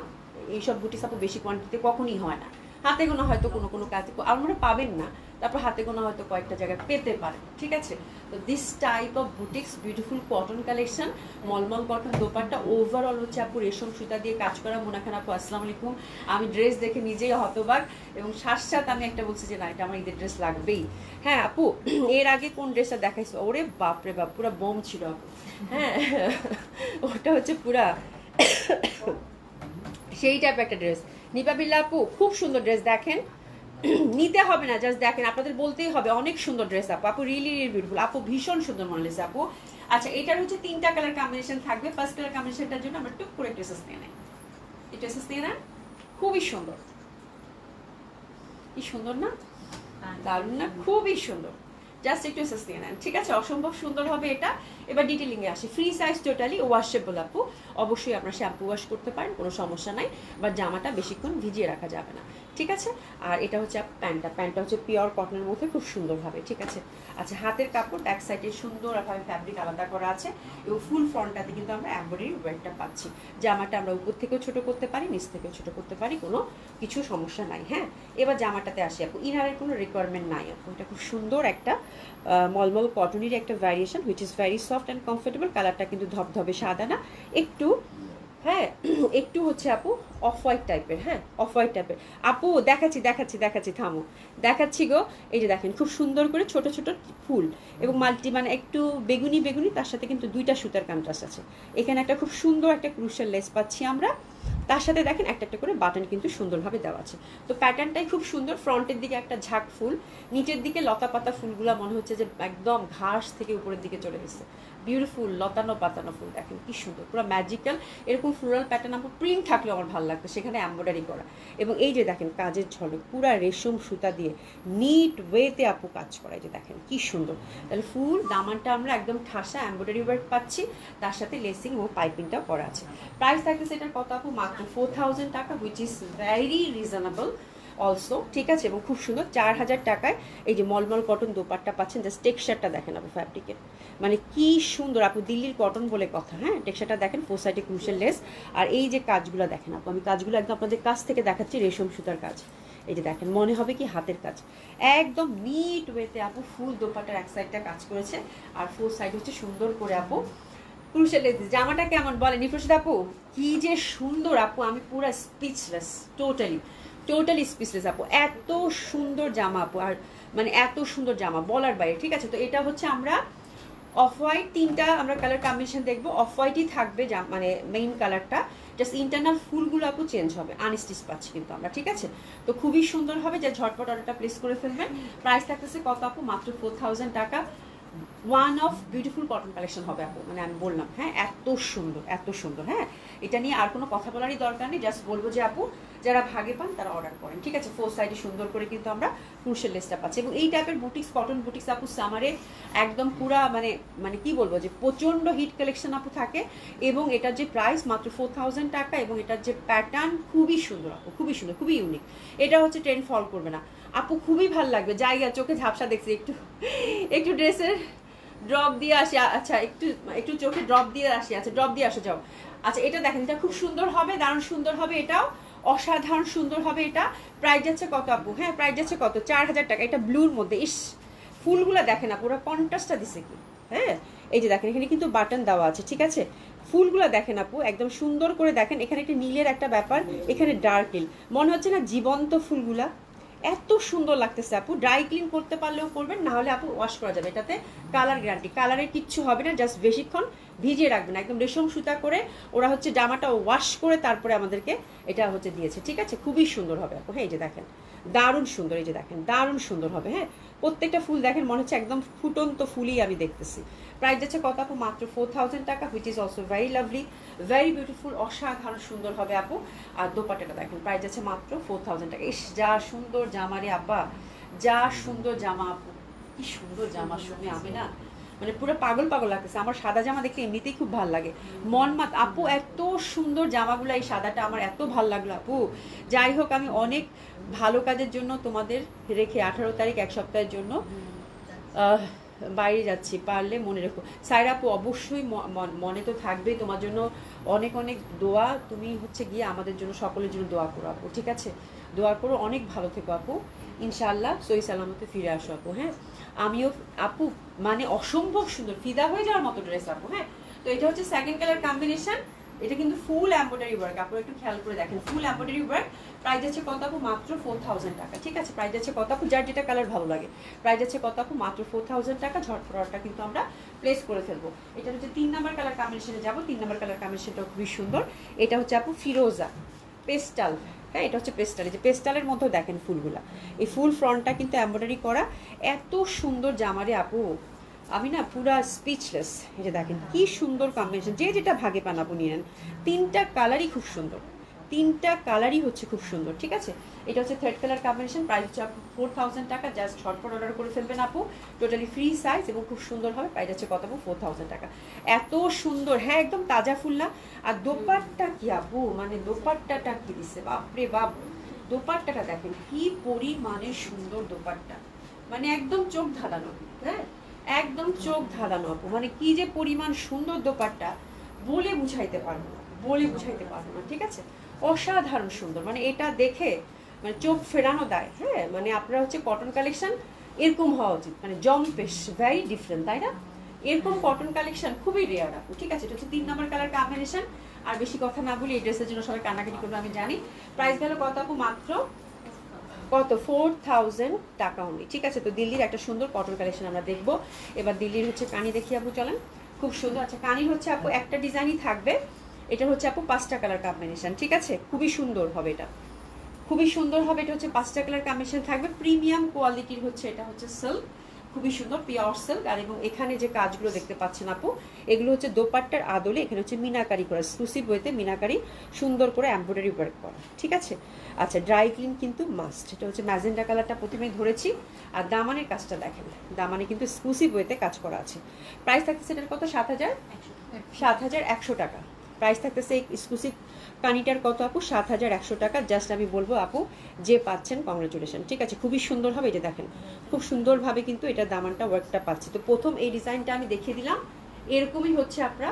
এইসব বুটিক্স আপু বেশি কোয়ান্টিটিতে কখনই হয় না, হাতে গোনা হয়তো কোনো কোনো কাজে আপনারা পাবেন না, তারপর হাতে গোনা হয়তো কয়েকটা জায়গায় পেতে পারেন, ঠিক আছে। তো this type of boutiques, beautiful cotton collection, মলমল কটন দোপাট্টা, ওভারঅল হচ্ছে আপু রেশম সুতা দিয়ে কাজ করা। মোনাখান আপু আসসালামু আলাইকুম, আমি ড্রেস দেখে নিজেই হতবাক, এবং সাথে আমি একটা বলছি যে না এটা আমার ঈদের ড্রেস লাগবেই। হ্যাঁ আপু, এর আগে কোন ড্রেসটা দেখাইছো, ওরে বাপরে বাপ, পুরো বোম ছিল আপু। হ্যাঁ ওটা হচ্ছে পুরা সেই টাইপ একটা ড্রেস। নিপা বিল্লা আপু খুব সুন্দর ড্রেস, দেখেন নিতে হবে না, জাস্ট দেখেন, আপনাদের বলতেই হবে অনেক সুন্দর ড্রেস আপু, আপু রিয়েলি রিয়েলি বিউটিফুল আপু, ভীষণ সুন্দর মনে হয়েছে আপু। আচ্ছা, এটার হচ্ছে 3টা কালার কম্বিনেশন থাকবে, ফার্স্ট কালার কম্বিনেশনটার জন্য আমরা টুক করে ড্রেসেস নিয়ে নেই, এই ড্রেসেস নিয়ে নেন, খুবই সুন্দর, কি সুন্দর না, দারুণ না, খুবই সুন্দর, জাস্ট একটু এসেস দিয়ে নেন, ঠিক আছে, অসম্ভব সুন্দর হবে এটা। এবার ডিটেলিংয়ে আসি, ফ্রি সাইজ টোটালি ওয়াশেবল আপু, অবশ্যই আপনারা শ্যাম্পু ওয়াশ করতে পারেন, কোনো সমস্যা নাই, বা জামাটা বেশিক্ষণ ভিজিয়ে রাখা যাবে না, ঠিক আছে। আর এটা হচ্ছে প্যান্টটা হচ্ছে পিওর কটনের মধ্যে খুব সুন্দরভাবে, ঠিক আছে। আচ্ছা, হাতের কাপড় ব্যাক সাইডে সুন্দরভাবে ফ্যাব্রিক আলাদা করা আছে, এবং ফুল ফ্রন্টটাতে কিন্তু আমরা এমব্রয়ডারি ওয়ার্কটা পাচ্ছি। জামাটা আমরা উপর থেকেও ছোট করতে পারি, নিচ থেকেও ছোট করতে পারি, কোনো কিছু সমস্যা নাই। হ্যাঁ, এবার জামাটাতে আসি আপু, ইনারের কোনো রিকোয়ারমেন্ট নাই আপু, এটা খুব সুন্দর একটা মলমল কটনের একটা variation, which is very soft and comfortable. কালারটা কিন্তু ধবধবে সাদা না, একটু, হ্যাঁ একটু হচ্ছে আপু অফ হোয়াইট টাইপের, হ্যাঁ অফ হোয়াইট টাইপের আপু, দেখাচ্ছি থামো, দেখাচ্ছি গো। এই যে দেখেন খুব সুন্দর করে ছোট ছোট ফুল, এবং মাল্টি মানে একটু বেগুনি বেগুনি, তার সাথে কিন্তু 2টা সুতার কন্ট্রাস্ট আছে। এখানে একটা খুব সুন্দর একটা ক্রুশাল লেস পাচ্ছি আমরা, তার সাথে দেখেন একটা একটা করে বাটন কিন্তু সুন্দরভাবে দেওয়া আছে। তো প্যাটার্নটাই খুব সুন্দর, ফ্রন্টের দিকে একটা ঝাঁক ফুল, নিচের দিকে লতা পাতা ফুলগুলো মনে হচ্ছে যে একদম ঘাস থেকে উপরের দিকে চলে গেছে, বিউটিফুল লতানো পাতানো ফুল, দেখেন কি সুন্দর, পুরো ম্যাজিক্যাল। এরকম ফ্লোরাল প্যাটার্ন আপু প্রিন্ট থাকলে আমার ভালো লাগতো, সেখানে এমব্রয়ডারি করা, এবং এই যে দেখেন কাজের ঝলক, পুরা রেশম সুতা দিয়ে নিট ওয়েতে আপু কাজ করা, এই যে দেখেন কি সুন্দর। তাহলে ফুল দামানটা আমরা একদম ঠাসা এমব্রয়ডারি ওয়ার্ক পাচ্ছি, তার সাথে লেসিং ও পাইপিংটাও করা আছে। প্রাইস থাকতেছে এটার কত আপু, মাত্র 4000 টাকা, which is very reasonable also, ঠিক আছে, এবং খুব সুন্দর 4000 টাকায় এই যে মলমল কটন দোপাট্টা পাচ্ছেন। জাস্ট টেক্সচারটা দেখেন আপু ফ্যাব্রিকের, মানে কি সুন্দর আপু, দিল্লির কটন বলে কথা। হ্যাঁ, টেক্সচারটা দেখেন, ফোর সাইডে ক্রুশাল লেস, আর এই যে কাজগুলো দেখেন আপু, আমি কাজগুলো একদম আপনাদের কাছ থেকে দেখাচ্ছি, রেশম সুতার কাজ, এই যে দেখেন মনে হবে কি হাতের কাজ, একদম নিট ওয়েতে আপু ফুল দোপাট্টার এক সাইডটা কাজ করেছে, আর ফোর সাইড হচ্ছে সুন্দর করে আপু ক্রুশাল লেস। জামাটা কেমন বলেন নিফরশিদ আপু, কি যে সুন্দর আপু, আমি পুরো স্পিচলেস, টোটালি স্পিচলেস আপু, এত সুন্দর জামা আপু, আর মানে এত সুন্দর জামা বলার বাইরে, ঠিক আছে। তো এটা হচ্ছে আমরা অফ হোয়াইট, 3টা আমরা কালার কম্বিনেশন দেখবো, অফ হোয়াইটই থাকবে মানে মেইন কালারটা, জাস্ট ইন্টারনাল ফুলগুলো আপু চেঞ্জ হবে, আনস্টিচ পাচ্ছি কিন্তু আমরা, ঠিক আছে। তো খুবই সুন্দর হবে, যা ঝটপট অর্ডারটা প্লেস করে ফেলবেন। প্রাইস থাকতেছে কত আপু, মাত্র 4000 টাকা। One of beautiful cotton collection হবে আপু, মানে আমি বললাম, হ্যাঁ এত সুন্দর। হ্যাঁ, এটা নিয়ে আর কোনো কথা বলারই দরকার নেই, জাস্ট বলবো যে আপু যারা ভাগে পান তারা অর্ডার করেন, ঠিক আছে। ফোর সাইডে সুন্দর করে কিন্তু আমরা ক্রুশাল লেসটা পাচ্ছি, এবং এই টাইপের বুটিক্স, কটন বুটিক্স আপু সামারে একদম পুরা মানে কি বলবো যে প্রচণ্ড হিট কালেকশন আপু থাকে, এবং এটার যে প্রাইস মাত্র 4000 টাকা, এবং এটার যে প্যাটার্ন খুবই সুন্দর আপু, খুবই সুন্দর, খুবই ইউনিক। এটা হচ্ছে ট্রেন্ড ফল করবে না আপু, খুবই ভালো লাগবে। জায়গা চোখে ঝাপসা দেখছি, একটু ড্রেসের ড্রপ দিয়ে আসি, আচ্ছা একটু চোখে ড্রপ দিয়ে আসি, আচ্ছা ড্রপ দিয়ে আসো যাও। আচ্ছা, এটা দেখেন, এটা খুব সুন্দর হবে, দারুণ সুন্দর হবে, এটাও অসাধারণ সুন্দর হবে। এটা প্রাইস যাচ্ছে কত আপু, হ্যাঁ প্রাইস যাচ্ছে কত, 4000 টাকা। এটা ব্লুর মধ্যে, ইস ফুলগুলো দেখেন না, পুরো কন্ট্রাস্টটা দিছে কি, হ্যাঁ এই যে দেখেন এখানে কিন্তু বাটন দেওয়া আছে, ঠিক আছে। ফুলগুলো দেখেন আপু, একদম সুন্দর করে দেখেন, এখানে একটা নীলের একটা ব্যাপার, এখানে ডার্ক নীল, মনে হচ্ছে না জীবন্ত ফুলগুলা, এত সুন্দর লাগতেছে আপু। ড্রাই ক্লিন করতে পারলেও করবেন, না হলে আপু ওয়াশ করা যাবে, এটাতে কালার গ্যারান্টি, কালারের কিচ্ছু হবে না, জাস্ট বেশিক্ষণ ভিজিয়ে রাখবেন, একদম রেশম সুতা করে ওরা হচ্ছে জামাটা ওয়াশ করে তারপরে আমাদেরকে এটা হচ্ছে দিয়েছে, ঠিক আছে? খুবই সুন্দর হবে আপু। হ্যাঁ, এই যে দেখেন দারুণ সুন্দর, এই যে দেখেন দারুণ সুন্দর হবে। হ্যাঁ, প্রত্যেকটা ফুল দেখেন মনে হচ্ছে একদম ফুটন্ত ফুলই আমি দেখতেছি। প্রাইস যাচ্ছে কত আপু? মাত্র 4000 টাকা, which is also very lovely, very beautiful, অসাধারণ সুন্দর হবে আপু। আর দোপাট্টাটা দেখেন, প্রাইস যাচ্ছে মাত্র 4000 টাকা। ইস, যা সুন্দর জামা রে আপা, যা সুন্দর জামা আপু, কি সুন্দর জামা। শুনে আমি না মানে পুরো পাগল পাগল লাগতেছে। আমার সাদা জামা দেখতে এমনিতেই খুব ভালো লাগে, মন মাত। আপু এত সুন্দর জামাগুলো, এই সাদাটা আমার এত ভালো লাগলো আপু। যাই হোক, আমি অনেক ভালো কাজের জন্য তোমাদের রেখে 18 তারিখ এক সপ্তাহের জন্য বাইরে যাচ্ছি, পারলে মনে রেখো। সাইরা আপু অবশ্যই মনে তো থাকবেই, তোমার জন্য অনেক অনেক দোয়া। তুমি হচ্ছে গিয়ে আমাদের জন্য সকলের জন্য দোয়া করো আপু, ঠিক আছে? দোয়া করো, অনেক ভালো থেকো আপু, ইনশাআল্লাহ সহি সালামতে ফিরে আসো আপু। হ্যাঁ, আমিও আপু মানে অসম্ভব সুন্দর, ফিদা হয়ে যাওয়ার মতো ড্রেস আপু। হ্যাঁ, তো এটা হচ্ছে সেকেন্ড কালার কম্বিনেশন, এটা কিন্তু ফুল এমব্রয়ডারি ওয়ার্ক, আপনারা একটু খেয়াল করে দেখেন, ফুল এমব্রয়ডারি ওয়ার্ক। প্রাইস আছে কত আপু? মাত্র 4000 টাকা, ঠিক আছে? প্রাইস আছে কত আপু? যার যেটা কালার ভালো লাগে। প্রাইস আছে কত আপু? মাত্র 4000 টাকা। ঝটপট অর্ডারটা কিন্তু আমরা প্লেস করে ফেলবো। এটা হচ্ছে 3 নাম্বার কালার কম্বিনেশনে যাবো। 3 নাম্বার কালার কম্বিনেশনটা খুবই সুন্দর। এটা হচ্ছে আপু ফিরোজা পেস্টাল। হ্যাঁ, এটা হচ্ছে পেস্টাল। এই যে পেস্টালের মধ্যেও দেখেন ফুলগুলা, এই ফুল ফ্রন্টটা কিন্তু এমব্রয়ডারি করা, এত সুন্দর জামারে আপু, আমি না পুরা স্পিচলেস। এই যে দেখেন কি সুন্দর কম্বিনেশন, যে যেটা ভাগে পান আপু নিয়ে নেন। 3টা কালারই খুব সুন্দর, 3টা কালারই হচ্ছে খুব সুন্দর, ঠিক আছে? এটা হচ্ছে থার্ড কালার কম্বিনেশন। প্রাইস হচ্ছে আপু 4000 টাকা। জাস্ট ঝটপট অর্ডার করে ফেলবেন আপু, টোটালি ফ্রি সাইজ এবং খুব সুন্দর হবে। প্রাইস হচ্ছে কত আপু? 4000 টাকা। এত সুন্দর, হ্যাঁ একদম তাজা ফুল না। আর দোপাট্টা কি আপু, মানে দোপাট্টাটা কি দিচ্ছে, বাপরে বাপ। দোপাট্টাটা দেখেন কি পরিমাণে সুন্দর দোপাট্টা, মানে একদম চোখ ধাঁধানো। হ্যাঁ, একদম চোখ ধাঁধানো আপু, মানে কি যে পরিমাণ সুন্দর দোপাট্টা, বলে বুঝাইতে পারবো না, বলে বুঝাইতে পারবো না, ঠিক আছে? অসাধারণ সুন্দর, মানে এটা দেখে মানে চোখ ফেরানো দেয়। হ্যাঁ, মানে আপনারা হচ্ছে কটন কালেকশন এরকম হওয়া উচিত, মানে জম্পেশ, ভেরি ডিফারেন্ট, তাই না? এরকম কটন কালেকশন খুবই রেয়ার আপু, ঠিক আছে? এটা হচ্ছে 3 নাম্বার কালার কম্বিনেশন। আর বেশি কথা না বলি, এই ড্রেসের জন্য সবাই কান্নাকাটি করবে আমি জানি। প্রাইস গেল কত আপু? মাত্র কত? 4000 টাকা অনলি, ঠিক আছে? তো দিল্লির একটা সুন্দর কটন কালেকশন আমরা দেখবো এবার। দিল্লির হচ্ছে কানি দেখি আপু, চলেন। খুব সুন্দর। আচ্ছা, কানির হচ্ছে আপু একটা ডিজাইনই থাকবে, এটা হচ্ছে আপু 5টা কালার কম্বিনেশন, ঠিক আছে? খুবই সুন্দর হবে এটা, খুবই সুন্দর হবে। এটা হচ্ছে 5টা কালার কম্বিনেশন থাকবে, প্রিমিয়াম কোয়ালিটির হচ্ছে, এটা হচ্ছে সিল্ক, খুবই সুন্দর পিওর সিল্ক। আর এবং এখানে যে কাজগুলো দেখতে পাচ্ছেন আপু, এগুলো হচ্ছে দোপাট্টার আদলে, এখানে হচ্ছে মিনাকারি করা, এক্সক্লুসিভ ওয়েতে মিনাকারি সুন্দর করে এমব্রয়ডারি ওয়ার্ক করা, ঠিক আছে? আচ্ছা, ড্রাই ক্লিন কিন্তু মাস্ট। এটা হচ্ছে ম্যাজেন্ডা কালারটা প্রথমেই ধরেছি। আর দামানের কাজটা দেখেন, দামানে কিন্তু এক্সক্লুসিভ ওয়েতে কাজ করা আছে। প্রাইস থাকতেছে এটার কত? 7100 টাকা। প্রাইস থাকতেছে এই এক্সক্লুসিভ কানিটার কত আপু? 7100 টাকা। জাস্ট আমি বলবো আপু, যে পাচ্ছেন কংগ্রেচুলেশন, ঠিক আছে? খুবই সুন্দর হবে, এটা দেখেন খুব সুন্দরভাবে কিন্তু এটা দামানটা ওয়ার্কটা পাচ্ছি। তো প্রথম এই ডিজাইনটা আমি দেখিয়ে দিলাম, এরকমই হচ্ছে আপনারা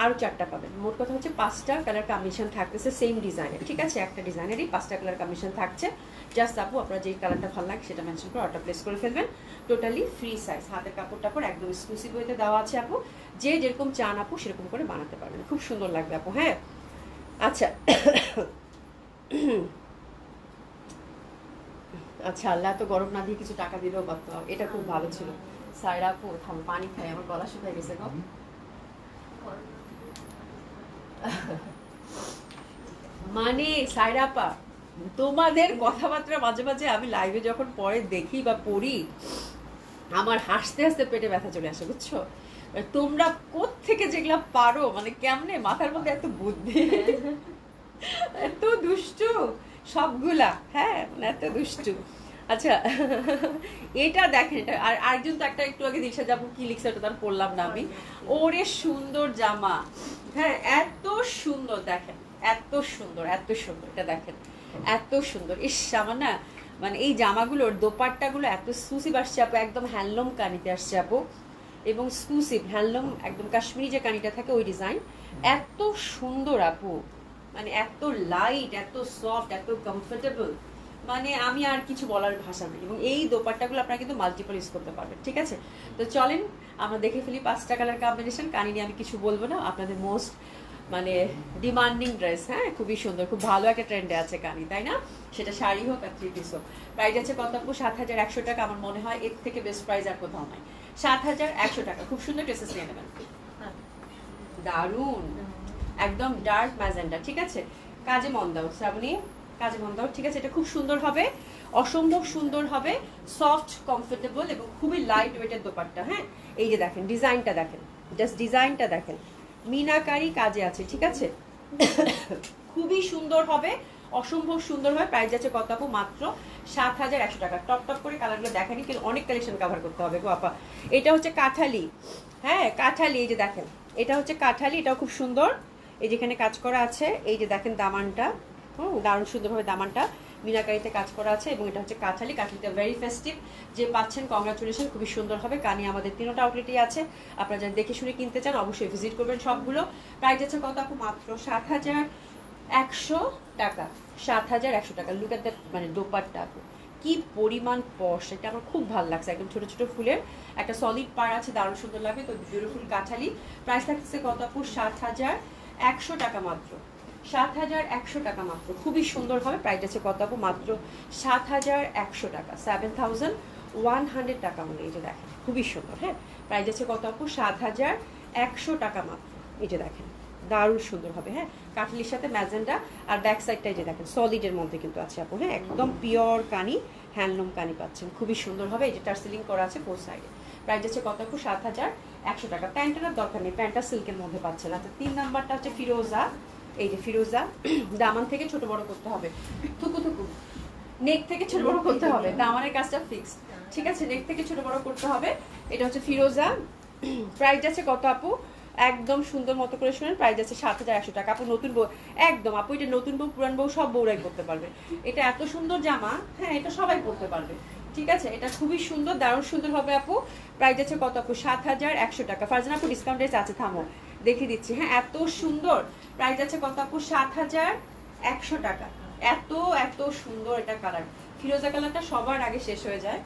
আরও 4টা পাবেন। মোট কথা হচ্ছে 5টা কালার কম্বিনেশন থাকতেছে সেম ডিজাইনের, ঠিক আছে? একটা ডিজাইনেরই 5টা কালার কম্বিনেশন থাকছে। জাস্ট আপু আপনারা যেই কালারটা ভালো লাগে সেটা মেনশন করে অর্ডার প্লেস করে ফেলবেন, টোটালি ফ্রি সাইজ। হাতের কাপড় টাপড় একদম এক্সক্লুসিভ ওয়েতে দেওয়া আছে আপু, যে যেরকম চান আপু সেরকম করে বানাতে পারবেন, খুব সুন্দর লাগবে আপু। হ্যাঁ, আচ্ছা আচ্ছা, আল্লাহ তো গরম না দিয়ে কিছু টাকা দিলেও পারতো, এটা খুব ভালো ছিল। সাইরা আপু থাম, পানি খাই, আমার গলা শুকায় গেছে গো। মানে সাইরা আপা, তোমাদের কথাবার্তা মাঝে মাঝে আমি লাইভে যখন পরে দেখি বা পড়ি, আমার হাসতে হাসতে পেটে ব্যথা চলে আসে, বুঝছো? তোমরা কোত্থেকে যেগুলা পারো, মানে কেমনে মাথার মধ্যে এত বুদ্ধি, এত দুষ্টু সবগুলা। হ্যাঁ, মানে এত দুষ্টু। আচ্ছা, এটা দেখেন, এটা আর আরেকজন তো একটা একটু আগে দিশা যাবো কি লিখছে ওটা তার পড়লাম না আমি। ওরে সুন্দর জামা, হ্যাঁ এত সুন্দর, দেখেন এত সুন্দর, এত সুন্দর, এটা দেখেন এত সুন্দর। ইস, আমার না মানে এই জামাগুলোর দোপাট্টাগুলো এত এক্সক্লুসিভ আসছে আপু, একদম হ্যান্ডলুম কানিতে আসছে আপু, এবং এক্সক্লুসিভ হ্যান্ডলুম, একদম কাশ্মীরি যে কানিটা থাকে ওই ডিজাইন, এত সুন্দর আপু, মানে এত লাইট, এত সফট, এত কমফোর্টেবল, মানে আমি আর কিছু বলার ভাষা নেই। এবং এই দোপাট্টাগুলো আপনারা কিন্তু মাল্টিপল ইউজ করতে পারবেন, ঠিক আছে? তো চলেন আমরা দেখে ফেলি 5টা কালার কম্বিনেশন। কানি নিয়ে আমি কিছু বলবো না, আপনাদের মোস্ট মানে ডিমান্ডিং ড্রেস। হ্যাঁ, খুবই সুন্দর, খুব ভালো একটা ট্রেন্ডে আছে কানি, তাই না? সেটা শাড়ি হোক আর 3 পিস হোক। প্রাইস আছে কত আপু? 7100 টাকা। আমার মনে হয় এর থেকে বেস্ট প্রাইস আর কোথাও নাই। 7100 টাকা, খুব সুন্দর ড্রেসেস নিয়ে নেবেন। দারুন, একদম ডার্ক ম্যাজেন্ডা। ঠিক আছে, কাজে মন দাও শ্রাবণী, কাজে মন দাও। ঠিক আছে, এটা খুব সুন্দর হবে, অসম্ভব সুন্দর হবে, সফট কমফোর্টেবল এবং খুবই লাইট ওয়েটের দোপাট্টা। হ্যাঁ, এই যে দেখেন ডিজাইনটা, দেখেন জাস্ট ডিজাইনটা দেখেন, মিনাকারি কাজে আছে। ঠিক আছে, খুবই সুন্দর হবে, অসম্ভব সুন্দর হবে। প্রাইস যাচ্ছে কত আপু? মাত্র 7,100 টাকা। টপ টপ করে কালারগুলো দেখানি, কিন্তু অনেক কালেকশন কভার করতে হবে গো আপা। এটা হচ্ছে কাঠালি, হ্যাঁ কাঠালি, এই যে দেখেন এটা হচ্ছে কাঠালি, এটাও খুব সুন্দর। এই যেখানে কাজ করা আছে, এই যে দেখেন দামানটা, দারুণ সুন্দরভাবে দামানটা মিনাকারিতে কাজ করা আছে। এবং এটা হচ্ছে কাঠালি, কাঠালিটা ভেরি ফেস্টিভ, যে পাচ্ছেন কংগ্রাচুলেশন, খুবই সুন্দর হবে। কানি আমাদের তিনটা আউটলেটই আছে, আপনারা যারা দেখে শুনে কিনতে চান অবশ্যই ভিজিট করবেন সবগুলো। প্রাইস আছে কত আপু? মাত্র 7,100 টাকা। 7,100 টাকা। লুক এট দ্যাট, মানে দোপাট্টা আপু কি পরিমাণ পশ, এটা আমার খুব ভালো লাগছে। একদম ছোট ছোট ফুলের একটা সলিড পার আছে, দারুণ সুন্দর লাগে। তো বিউটিফুল কাঠালি। প্রাইস থাকছে কত আপু? 7,100 টাকা মাত্র। 7,100 টাকা মাত্র, খুবই সুন্দর হবে। প্রাইস আছে কত আপু? মাত্র 7,100 টাকা, 7,100 টাকা মনে। এই যে দেখেন খুবই সুন্দর। হ্যাঁ, প্রাইস আছে কত আপু? 7,100 টাকা মাত্র। এই যে দেখেন দারুণ সুন্দর হবে। হ্যাঁ, কাটলির সাথে ম্যাজেন্ডা, আর ব্যাক সাইডটাই যে দেখেন সলিডের মধ্যে কিন্তু আছে আপু। হ্যাঁ, একদম পিওর কানি, হ্যান্ডলুম কানি পাচ্ছেন, খুবই সুন্দর হবে। এই যে টার্সেলিং করা আছে ফোর সাইডে। প্রাইস আছে কত আপু? 7,100 টাকা। প্যান্টের দরকার নেই, প্যান্টটা সিল্কের মধ্যে পাচ্ছেন। আচ্ছা, 3 নাম্বারটা হচ্ছে ফিরোজা। এই যে ফিরোজা, দামান থেকে ছোট বড় করতে হবে, থুকু থুকু নেক থেকে ছোট বড় করতে হবে, দামানের কাজটা ফিক্সড। ঠিক আছে, নেক থেকে ছোট বড় করতে হবে। এটা হচ্ছে ফিরোজা। প্রাইস আছে কত আপু? একদম সুন্দর মতো করে শুনেন, প্রাইস আছে 7,100 টাকা। আপু নতুন বউ, একদম আপু এটা নতুন বউ পুরান বউ সব বউরাই করতে পারবে। এটা এত সুন্দর জামা, হ্যাঁ এটা সবাই পরতে পারবে। ঠিক আছে, এটা খুবই সুন্দর, দারুণ সুন্দর হবে আপু। প্রাইস আছে কত আপু? 7,100 টাকা। ফারজানা আপু ডিসকাউন্ট রেট আছে, থামো দেখিয়ে দিচ্ছি। হ্যাঁ, এত সুন্দর। প্রাইস আছে কত আপু? 7,100 টাকা। এত এত সুন্দর এটা কালার। ফিরোজা কালারটা সবার আগে শেষ হয়ে যায়।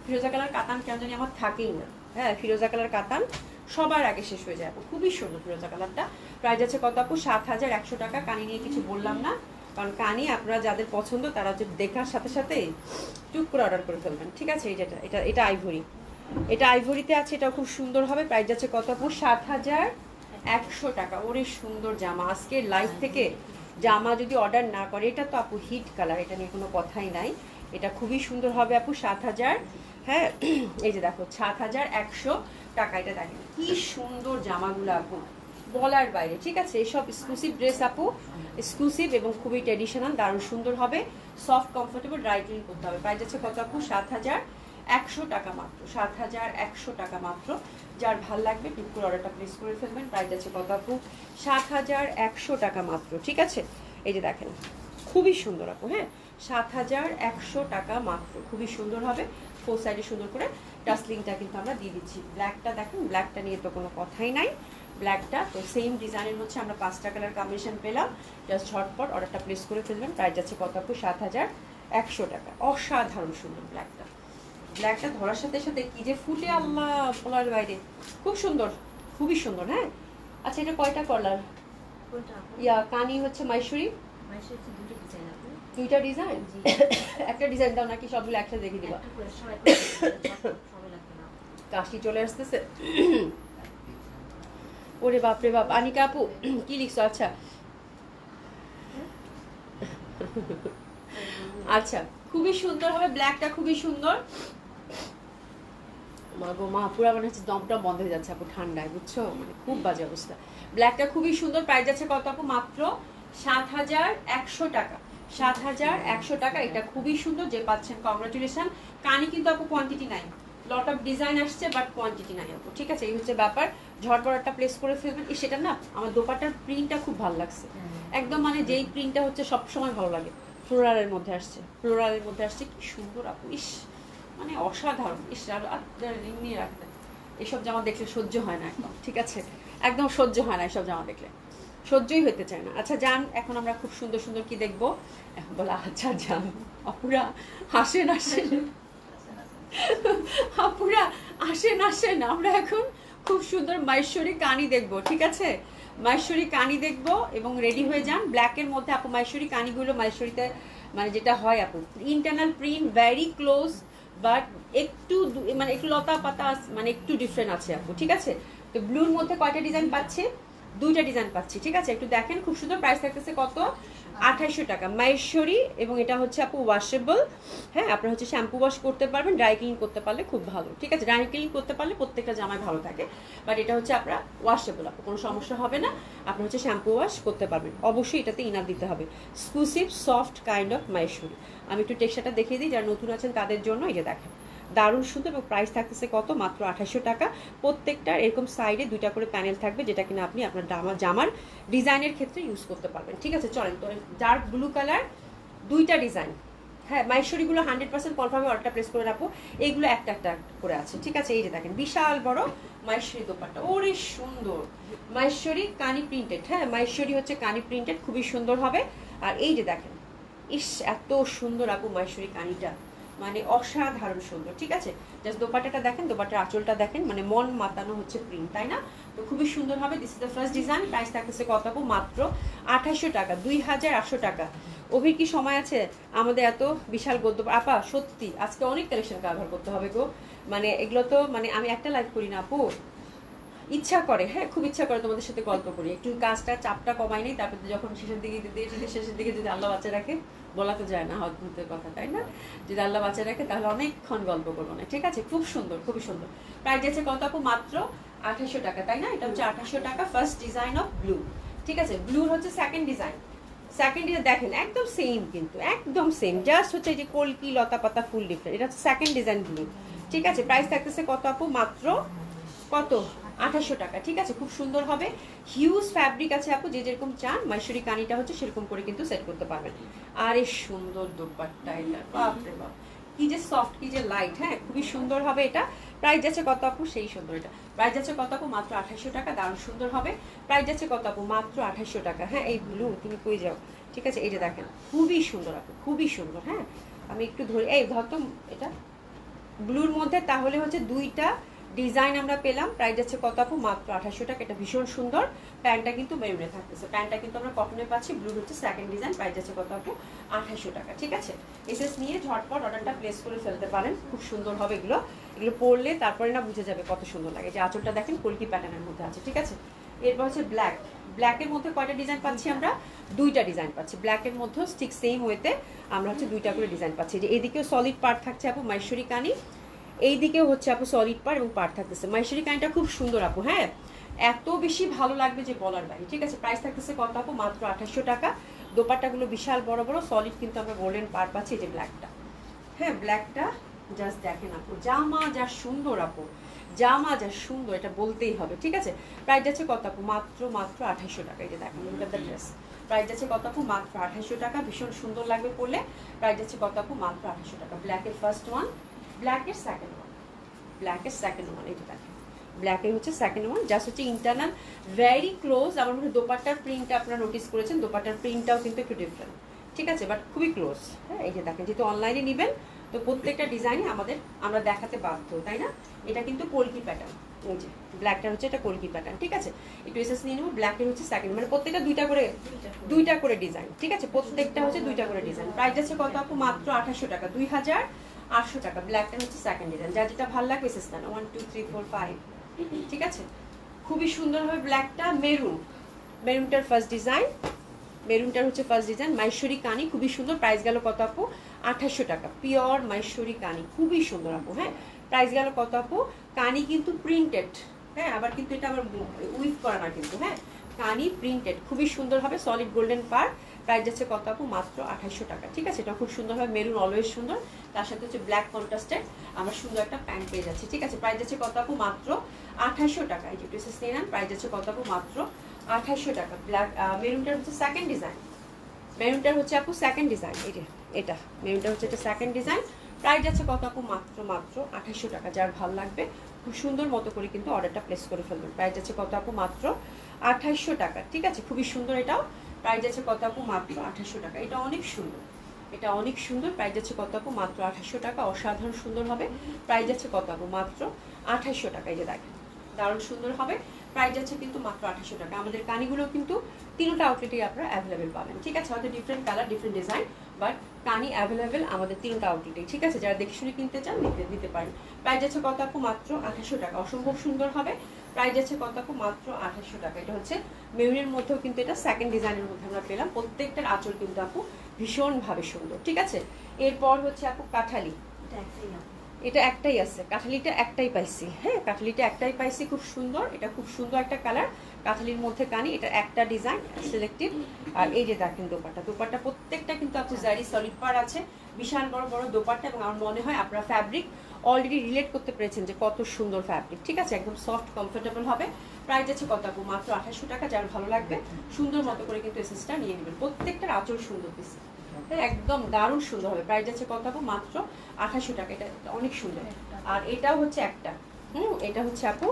ফিরোজা কালার কাতান কেন জানি আমার থাকেই না। হ্যাঁ, ফিরোজা কালার কাতান সবার আগে শেষ হয়ে যায়। খুবই সুন্দর ফিরোজা কালারটা। প্রাইস আছে কত আপু? 7,100 টাকা। কানি নিয়ে কিছু বললাম না, কারণ কানি আপনারা যাদের পছন্দ তারা যে দেখার সাথে সাথে টুক করে অর্ডার করে ফেলবেন। ঠিক আছে, এই যেটা এটা এটা আইভরি, এটা আইভরিতে আছে, এটাও খুব সুন্দর হবে। প্রাইস আছে কত আপু? 7,100 টাকা। ওরে সুন্দর জামা, আজকে লাইভ থেকে জামা যদি অর্ডার না করে, এটা তো আপু হিট কালার, এটা নিয়ে কোনো কথাই নাই। এটা খুবই সুন্দর হবে আপু। 7,000, হ্যাঁ এই যে দেখো 7,100 টাকা। এটা দেখেন কি সুন্দর জামাগুলো আপু, বলার বাইরে। ঠিক আছে, এইসব এক্সক্লুসিভ ড্রেস আপু, এক্সক্লুসিভ এবং খুবই ট্র্যাডিশনাল, দারুণ সুন্দর হবে, সফট কমফোর্টেবল, ড্রাই ক্লিন করতে হবে। প্রাইস আছে কত আপু? 7,100 টাকা মাত্র। 7,100 টাকা মাত্র। যার ভাল লাগবে টুক করে অর্ডারটা প্লেস করে ফেলবেন। প্রাইস আছে কত আপু? 7,100 টাকা মাত্র। ঠিক আছে, এই যে দেখেন খুবই সুন্দর আপু। হ্যাঁ, 7,100 টাকা মাত্র, খুবই সুন্দর হবে। ফোর সাইডে সুন্দর করে টাসলিংটা কিন্তু আমরা দিয়ে দিচ্ছি। ব্ল্যাকটা দেখেন, ব্ল্যাকটা নিয়ে তো কোনো কথাই নাই। ব্ল্যাকটা তো সেম ডিজাইনের হচ্ছে আমরা 5টা কালার কম্বিনেশন পেলাম। জাস্ট ঝটপট অর্ডারটা প্লেস করে ফেলবেন। প্রাইস আছে কত আপু? 7,100 টাকা। অসাধারণ সুন্দর ব্ল্যাকটা। ব্ল্যাকটা ধরার সাথে সাথে কি যে ফুটে, আল্লাহ বলার বাইরে, খুব সুন্দর, খুবই সুন্দর। হ্যাঁ, আচ্ছা এটা কয়টা কলার? ইয়া কানি হচ্ছে মাইশুরি, দুইটা ডিজাইন। একটা ডিজাইন দাও নাকি সবগুলো একসাথে দেখে দিবা? কাশি চলে আসতেছে। ওরে বাপরে বাপ। আনিকা আপু কি লিখছো? আচ্ছা আচ্ছা, খুবই সুন্দর হবে ব্ল্যাকটা, খুবই সুন্দর। মা পুরা মানে হচ্ছে দমটা বন্ধ হয়ে যাচ্ছে আপু ঠান্ডায়, বুঝছো, মানে খুব বাজে অবস্থা। ব্ল্যাকটা খুবই সুন্দর। প্রাইস আছে কত আপু? মাত্র 7,100 টাকা। 7,100 টাকা। এটা খুবই সুন্দর, যে পাচ্ছেন কংগ্রাচুলেশন। কানি কিন্তু আপু কোয়ান্টিটি নাই, লট অফ ডিজাইন আসছে বাট কোয়ান্টিটি নাই আপু। ঠিক আছে, এই হচ্ছে ব্যাপার। ঝটপট একটা প্লেস করে ফেলবেন। সেটা না, আমার দোপাট্টার প্রিন্টটা খুব ভালো লাগছে একদম, মানে যেই প্রিন্টটা হচ্ছে সবসময় ভালো লাগে। ফ্লোরালের মধ্যে আসছে, ফ্লোরালের মধ্যে আসছে, কি সুন্দর আপু, ইস মানে অসাধারণ। ইস রিং নিয়ে রাখতেন, এসব জামা দেখলে সহ্য হয় না একদম। ঠিক আছে, একদম সহ্য হয় না এসব জামা দেখলে, সহ্যই হতে চায় না। আচ্ছা যান, এখন আমরা খুব সুন্দর সুন্দর কি দেখবো এখন বলে? আচ্ছা যান আপুরা, হাসেন আসেন আপুরা, আসেন আসেন, আমরা এখন খুব সুন্দর মাহেশ্বরী কানি দেখবো। ঠিক আছে, মাহেশ্বরী কানি দেখবো এবং রেডি হয়ে যান। ব্ল্যাকের মধ্যে আপু মাহেশ্বরী কানিগুলো, মাহেশ্বরীতে মানে যেটা হয় আপু internal print very close, but একটু মানে একটু লতা পাতা, মানে একটু ডিফারেন্ট আছে আপু। ঠিক আছে, তো ব্লুর মধ্যে কয়টা ডিজাইন পাচ্ছে? দুইটা ডিজাইন পাচ্ছি, ঠিক আছে? একটু দেখেন, খুব সুন্দর। প্রাইস থাকতেছে কত? 2800 টাকা। মাহেশ্বরী, এবং এটা হচ্ছে আপু ওয়াশেবল। হ্যাঁ, আপনারা হচ্ছে শ্যাম্পু ওয়াশ করতে পারবেন, ড্রাই ক্লিন করতে পারলে খুব ভালো, ঠিক আছে? ড্রাই ক্লিন করতে পারলে প্রত্যেকটা জামায় ভালো থাকে, বাট এটা হচ্ছে আপনারা ওয়াশেবল, আপু কোনো সমস্যা হবে না। আপনি হচ্ছে শ্যাম্পু ওয়াশ করতে পারবেন। অবশ্যই এটাতে ইনার দিতে হবে। Exclusive soft kind of Maheshwari. আমি একটু টেক্সচারটা দেখিয়ে দিই যারা নতুন আছেন তাদের জন্য। এই যে দেখেন, দারুণ সুন্দর, এবং প্রাইস থাকতেছে কত? মাত্র 2800 টাকা। প্রত্যেকটার এরকম সাইডে দুইটা করে প্যানেল থাকবে, যেটা কিনা আপনি আপনার জামার ডিজাইনের ক্ষেত্রে ইউজ করতে পারবেন, ঠিক আছে? চলেন তো, ডার্ক ব্লু কালার, দুইটা ডিজাইন। হ্যাঁ, মাহেশ্বরীগুলো 100% কনফার্মে অর্ডারটা প্লেস করে রাখবো। এইগুলো একটা একটা করে আছে, ঠিক আছে? এই যে দেখেন, বিশাল বড় মাহেশ্বরী দোপাট্টা, ওরে সুন্দর। মাহেশ্বরী কানি প্রিন্টেড, হ্যাঁ মাহেশ্বরী হচ্ছে কানি প্রিন্টেড, খুবই সুন্দর হবে। আর এই যে দেখেন, ইস এত সুন্দর আপু মাহেশ্বরী কানিটা, মানে অসাধারণ সুন্দর, ঠিক আছে? জাস্ট দোপাট্টাটা দেখেন, দোপাট্টার আঁচলটা দেখেন, মানে মন মাতানো হচ্ছে প্রিন্ট, তাই না? তো খুবই সুন্দর হবে। This is the first design. Price থাকতেছে কত আপু? মাত্র 2800 টাকা, 2800 টাকা। অভির কি সময় আছে আমাদের এত বিশাল গদ্য? আপা সত্যি আজকে অনেক কালেকশন কাভার করতে হবে গো, মানে এগুলো তো মানে আমি একটা লাইভ করি না আপু, ইচ্ছা করে, হ্যাঁ খুব ইচ্ছা করে তোমাদের সাথে গল্প করি, একটু কাজটা চাপটা কমাই নেই, তারপরে যখন শেষের দিকে শেষের দিকে যদি আল্লাহ বাচ্চা রাখে, বলা তো যায় না অদ্ভুতের কথা, তাই না? যদি আল্লাহ বাচ্চা রাখে তাহলে অনেকক্ষণ গল্প করবো না, ঠিক আছে? খুব সুন্দর, খুবই সুন্দর। প্রাইস আছে কত আপু? মাত্র 2800 টাকা, তাই না? এটা হচ্ছে 2800 টাকা। ফার্স্ট ডিজাইন অফ ব্লু, ঠিক আছে? ব্লুর হচ্ছে সেকেন্ড ডিজাইন। সেকেন্ড ডিজাইন দেখেন, একদম সেম, কিন্তু একদম সেম, জাস্ট হচ্ছে এই যে কলকি লতা পাতা ফুল ডিফারেন্ট। এটা হচ্ছে সেকেন্ড ডিজাইন ব্লু, ঠিক আছে? প্রাইস থাকতেছে কত আপু? মাত্র কত? 2800 টাকা, ঠিক আছে? খুব সুন্দর হবে, হিউজ ফ্যাব্রিক আছে আপু, যে যেরকম চান মাহেশ্বরী কানিটা হচ্ছে সেরকম করে কিন্তু সেট করতে পারবেন। আর এই সুন্দর দোপাট্টা, এটা বাপরে বাপ, কি যে সফট, কি যে লাইট, হ্যাঁ খুবই সুন্দর হবে এটা। প্রাইস যাচ্ছে কত আপু? সেই সুন্দর এটা। প্রাইস যাচ্ছে কত আপু? মাত্র 2800 টাকা, দারুণ সুন্দর হবে। প্রাইস যাচ্ছে কত আপু? মাত্র 2800 টাকা। হ্যাঁ, এই ব্লু তুমি কই যাও, ঠিক আছে? এই যে দেখেন, খুবই সুন্দর আপু, খুবই সুন্দর। হ্যাঁ, আমি একটু ধরে, এই ধর তো এটা ব্লুর মধ্যে, তাহলে হচ্ছে দুইটা ডিজাইন আমরা পেলাম। প্রাইস যাচ্ছে কত আপু? মাত্র 2800 টাকা। এটা ভীষণ সুন্দর। প্যান্টটা কিন্তু মেরুনে থাকতেছে, প্যান্টটা কিন্তু আমরা কটনে পাচ্ছি। ব্লুর হচ্ছে সেকেন্ড ডিজাইন। প্রাইস যাচ্ছে কত আপু? 2800 টাকা, ঠিক আছে? এসএস নিয়ে ঝটপট অর্ডারটা প্লেস করে ফেলতে পারেন, খুব সুন্দর হবে এগুলো। এগুলো পরলে তারপরে না বুঝে যাবে কত সুন্দর লাগে। যে আঁচলটা দেখেন কলকি প্যাটার্নের মধ্যে আছে, ঠিক আছে? এরপর হচ্ছে ব্ল্যাক। ব্ল্যাকের মধ্যে কয়টা ডিজাইন পাচ্ছি আমরা? দুইটা ডিজাইন পাচ্ছি। ব্ল্যাকের মধ্যেও ঠিক সেম ওয়েতে আমরা হচ্ছে দুইটা করে ডিজাইন পাচ্ছি। যে এদিকেও সলিড পার্ট থাকছে আপু মাহেশ্বরী কানি, এই দিকেও হচ্ছে আপু সলিড পার এবং পার থাকতেছে। মাহেশ্বরী কানিটা খুব সুন্দর আপু, হ্যাঁ এত বেশি ভালো লাগবে যে বলার বাইরে, ঠিক আছে? প্রাইস থাকতেছে কত আপু? মাত্র 2800 টাকা। দোপাট্টাগুলো বিশাল বড় বড়, সলিড কিন্তু আমরা গোল্ডেন পার পাচ্ছি। এই যে ব্ল্যাকটা, হ্যাঁ ব্ল্যাকটা জাস্ট দেখেন আপু, জামা যা সুন্দর আপু, জামা যা সুন্দর, এটা বলতেই হবে, ঠিক আছে? প্রাইস যাচ্ছে কত আপু? মাত্র 2800 টাকা। এই যে দেখেন, look at the dress. Price যাচ্ছে কত আপু? মাত্র 2800 টাকা। ভীষণ সুন্দর লাগবে পরলে। প্রাইস যাচ্ছে কত আপু? মাত্র 2800 টাকা। ব্ল্যাকের ফার্স্ট ওয়ান, ব্ল্যাকের সেকেন্ড ওয়ান, ব্ল্যাকের সেকেন্ড ওয়ান, এটা দেখেন ব্ল্যাকের হচ্ছে সেকেন্ড ওয়ান। জাস্ট হচ্ছে ইন্টারনাল ভেরি ক্লোজ। আমার মনে হয় দোপাট্টার প্রিন্টটা আপনারা নোটিস করেছেন, দোপাট্টার প্রিন্টটাও কিন্তু একটু ডিফারেন্ট, ঠিক আছে? বাট খুবই ক্লোজ। হ্যাঁ, এই যে দেখেন, যেহেতু অনলাইনে নেবেন তো প্রত্যেকটা ডিজাইনই আমরা দেখাতে বাধ্য, তাই না? এটা কিন্তু কলকি প্যাটার্ন, এই যে ব্ল্যাকটা হচ্ছে এটা কলকি প্যাটার্ন, ঠিক আছে? একটু এসএস নিয়ে নেবো। ব্ল্যাকের হচ্ছে সেকেন্ড, মানে প্রত্যেকটা দুইটা করে ডিজাইন, ঠিক আছে? প্রত্যেকটা হচ্ছে দুইটা করে ডিজাইন। প্রাইস যাচ্ছে কত আপু? মাত্র 2800 টাকা, 2800 টাকা। ব্ল্যাকটা হচ্ছে সেকেন্ড ডিজাইন। যা যেটা ভালো লাগবে এসএস নেন। 1 2 3 4 5, ঠিক আছে? খুবই সুন্দর হবে ব্ল্যাকটা। মেরুন, মেরুনটার ফার্স্ট ডিজাইন, মেরুনটার হচ্ছে ফার্স্ট ডিজাইন। মাহেশ্বরী কানি খুবই সুন্দর। প্রাইস গেল কত আপু? 2800 টাকা। পিওর মাহেশ্বরী কানি, খুবই সুন্দর আপু। হ্যাঁ, প্রাইস গেল কত আপু? কানি কিন্তু প্রিন্টেড, হ্যাঁ আবার কিন্তু এটা আবার উইভ করা না কিন্তু, হ্যাঁ কানি প্রিন্টেড, খুবই সুন্দর হবে। সলিড গোল্ডেন পার। প্রাইস যাচ্ছে কত আপু? মাত্র 2800 টাকা, ঠিক আছে? এটা খুব সুন্দর হবে। মেরুন অলওয়েজ সুন্দর, তার সাথে হচ্ছে ব্ল্যাক কন্ট্রাস্টেড আমরা সুন্দর একটা প্যান্ট পেয়ে যাচ্ছি, ঠিক আছে? প্রাইস যাচ্ছে কত আপু? মাত্র 2800 টাকা। এই যে ড্রেসেস নিয়ে নেন। প্রাইস যাচ্ছে কত আপু? মাত্র 2800 টাকা। ব্ল্যাক মেরুনটার হচ্ছে সেকেন্ড ডিজাইন, মেরুনটার হচ্ছে আপু সেকেন্ড ডিজাইন। এই যে এটা মেরুনটা হচ্ছে এটা সেকেন্ড ডিজাইন। প্রাইস যাচ্ছে কত আপু? মাত্র 2800 টাকা। যার ভালো লাগবে খুব সুন্দর মতো করে কিন্তু অর্ডারটা প্লেস করে ফেলবেন। প্রাইস যাচ্ছে কত আপু? মাত্র 2800 টাকা, ঠিক আছে? খুবই সুন্দর এটাও। প্রাইস যাচ্ছে কত আপু? মাত্র 2800 টাকা। এটা অনেক সুন্দর, এটা অনেক সুন্দর। প্রাইস যাচ্ছে কত আপু? মাত্র 2800 টাকা। অসাধারণ সুন্দর হবে। প্রাইস যাচ্ছে কত আপু? মাত্র 2800 টাকা। এই যে দেখেন, দারুণ সুন্দর হবে। প্রাইস যাচ্ছে কিন্তু মাত্র 2800 টাকা। আমাদের কানিগুলো কিন্তু তিনটা আউটলেটেই আপনারা অ্যাভেলেবেল পাবেন, ঠিক আছে? হয়তো different colour, different design, but কানি অ্যাভেলেবেল আমাদের তিনটা আউটলেটেই, ঠিক আছে? যারা দেখে শুনে কিনতে চান নিতে পারেন। প্রাইস যাচ্ছে কত আপু? মাত্র 2800 টাকা। অসম্ভব সুন্দর হবে। প্রাইস যাচ্ছে কত আপু? মাত্র 2800 টাকা। এটা হচ্ছে মেরুনের মধ্যেও কিন্তু এটা সেকেন্ড ডিজাইনের মধ্যে আমরা পেলাম। প্রত্যেকটার আঁচল কিন্তু আপু ভীষণভাবে সুন্দর। ঠিক আছে, এরপর হচ্ছে আপু কাঠালি। এটা একটাই আছে, কাঠালিটা একটাই পাইছি। হ্যাঁ, কাঠালিটা একটাই পাইছি, খুব সুন্দর। এটা খুব সুন্দর একটা কালার, কাঠালির মধ্যে কানি। এটা একটা ডিজাইন সিলেক্টিভ। আর এই যে দেখেন দোপাট্টা, দোপাট্টা প্রত্যেকটা কিন্তু আপু জারি সলিড পার আছে, বিশাল বড় বড় দোপাট্টা। এবং আমার মনে হয় আপনারা ফ্যাব্রিক অলরেডি রিলেট করতে পেরেছেন যে কত সুন্দর ফ্যাব্রিক। ঠিক আছে, একদম সফট কমফোর্টেবল হবে। প্রাইস আছে কত আপু? মাত্র 2800 টাকা। যার ভালো লাগবে সুন্দর মতো করে কিন্তু এসেসটা নিয়ে নেবেন। প্রত্যেকটার আঁচল সুন্দর পিস, একদম দারুণ সুন্দর হবে। প্রাইস আছে কত আপু? মাত্র 2800 টাকা। এটা অনেক সুন্দর। আর এটাও হচ্ছে একটা, এটা হচ্ছে আপু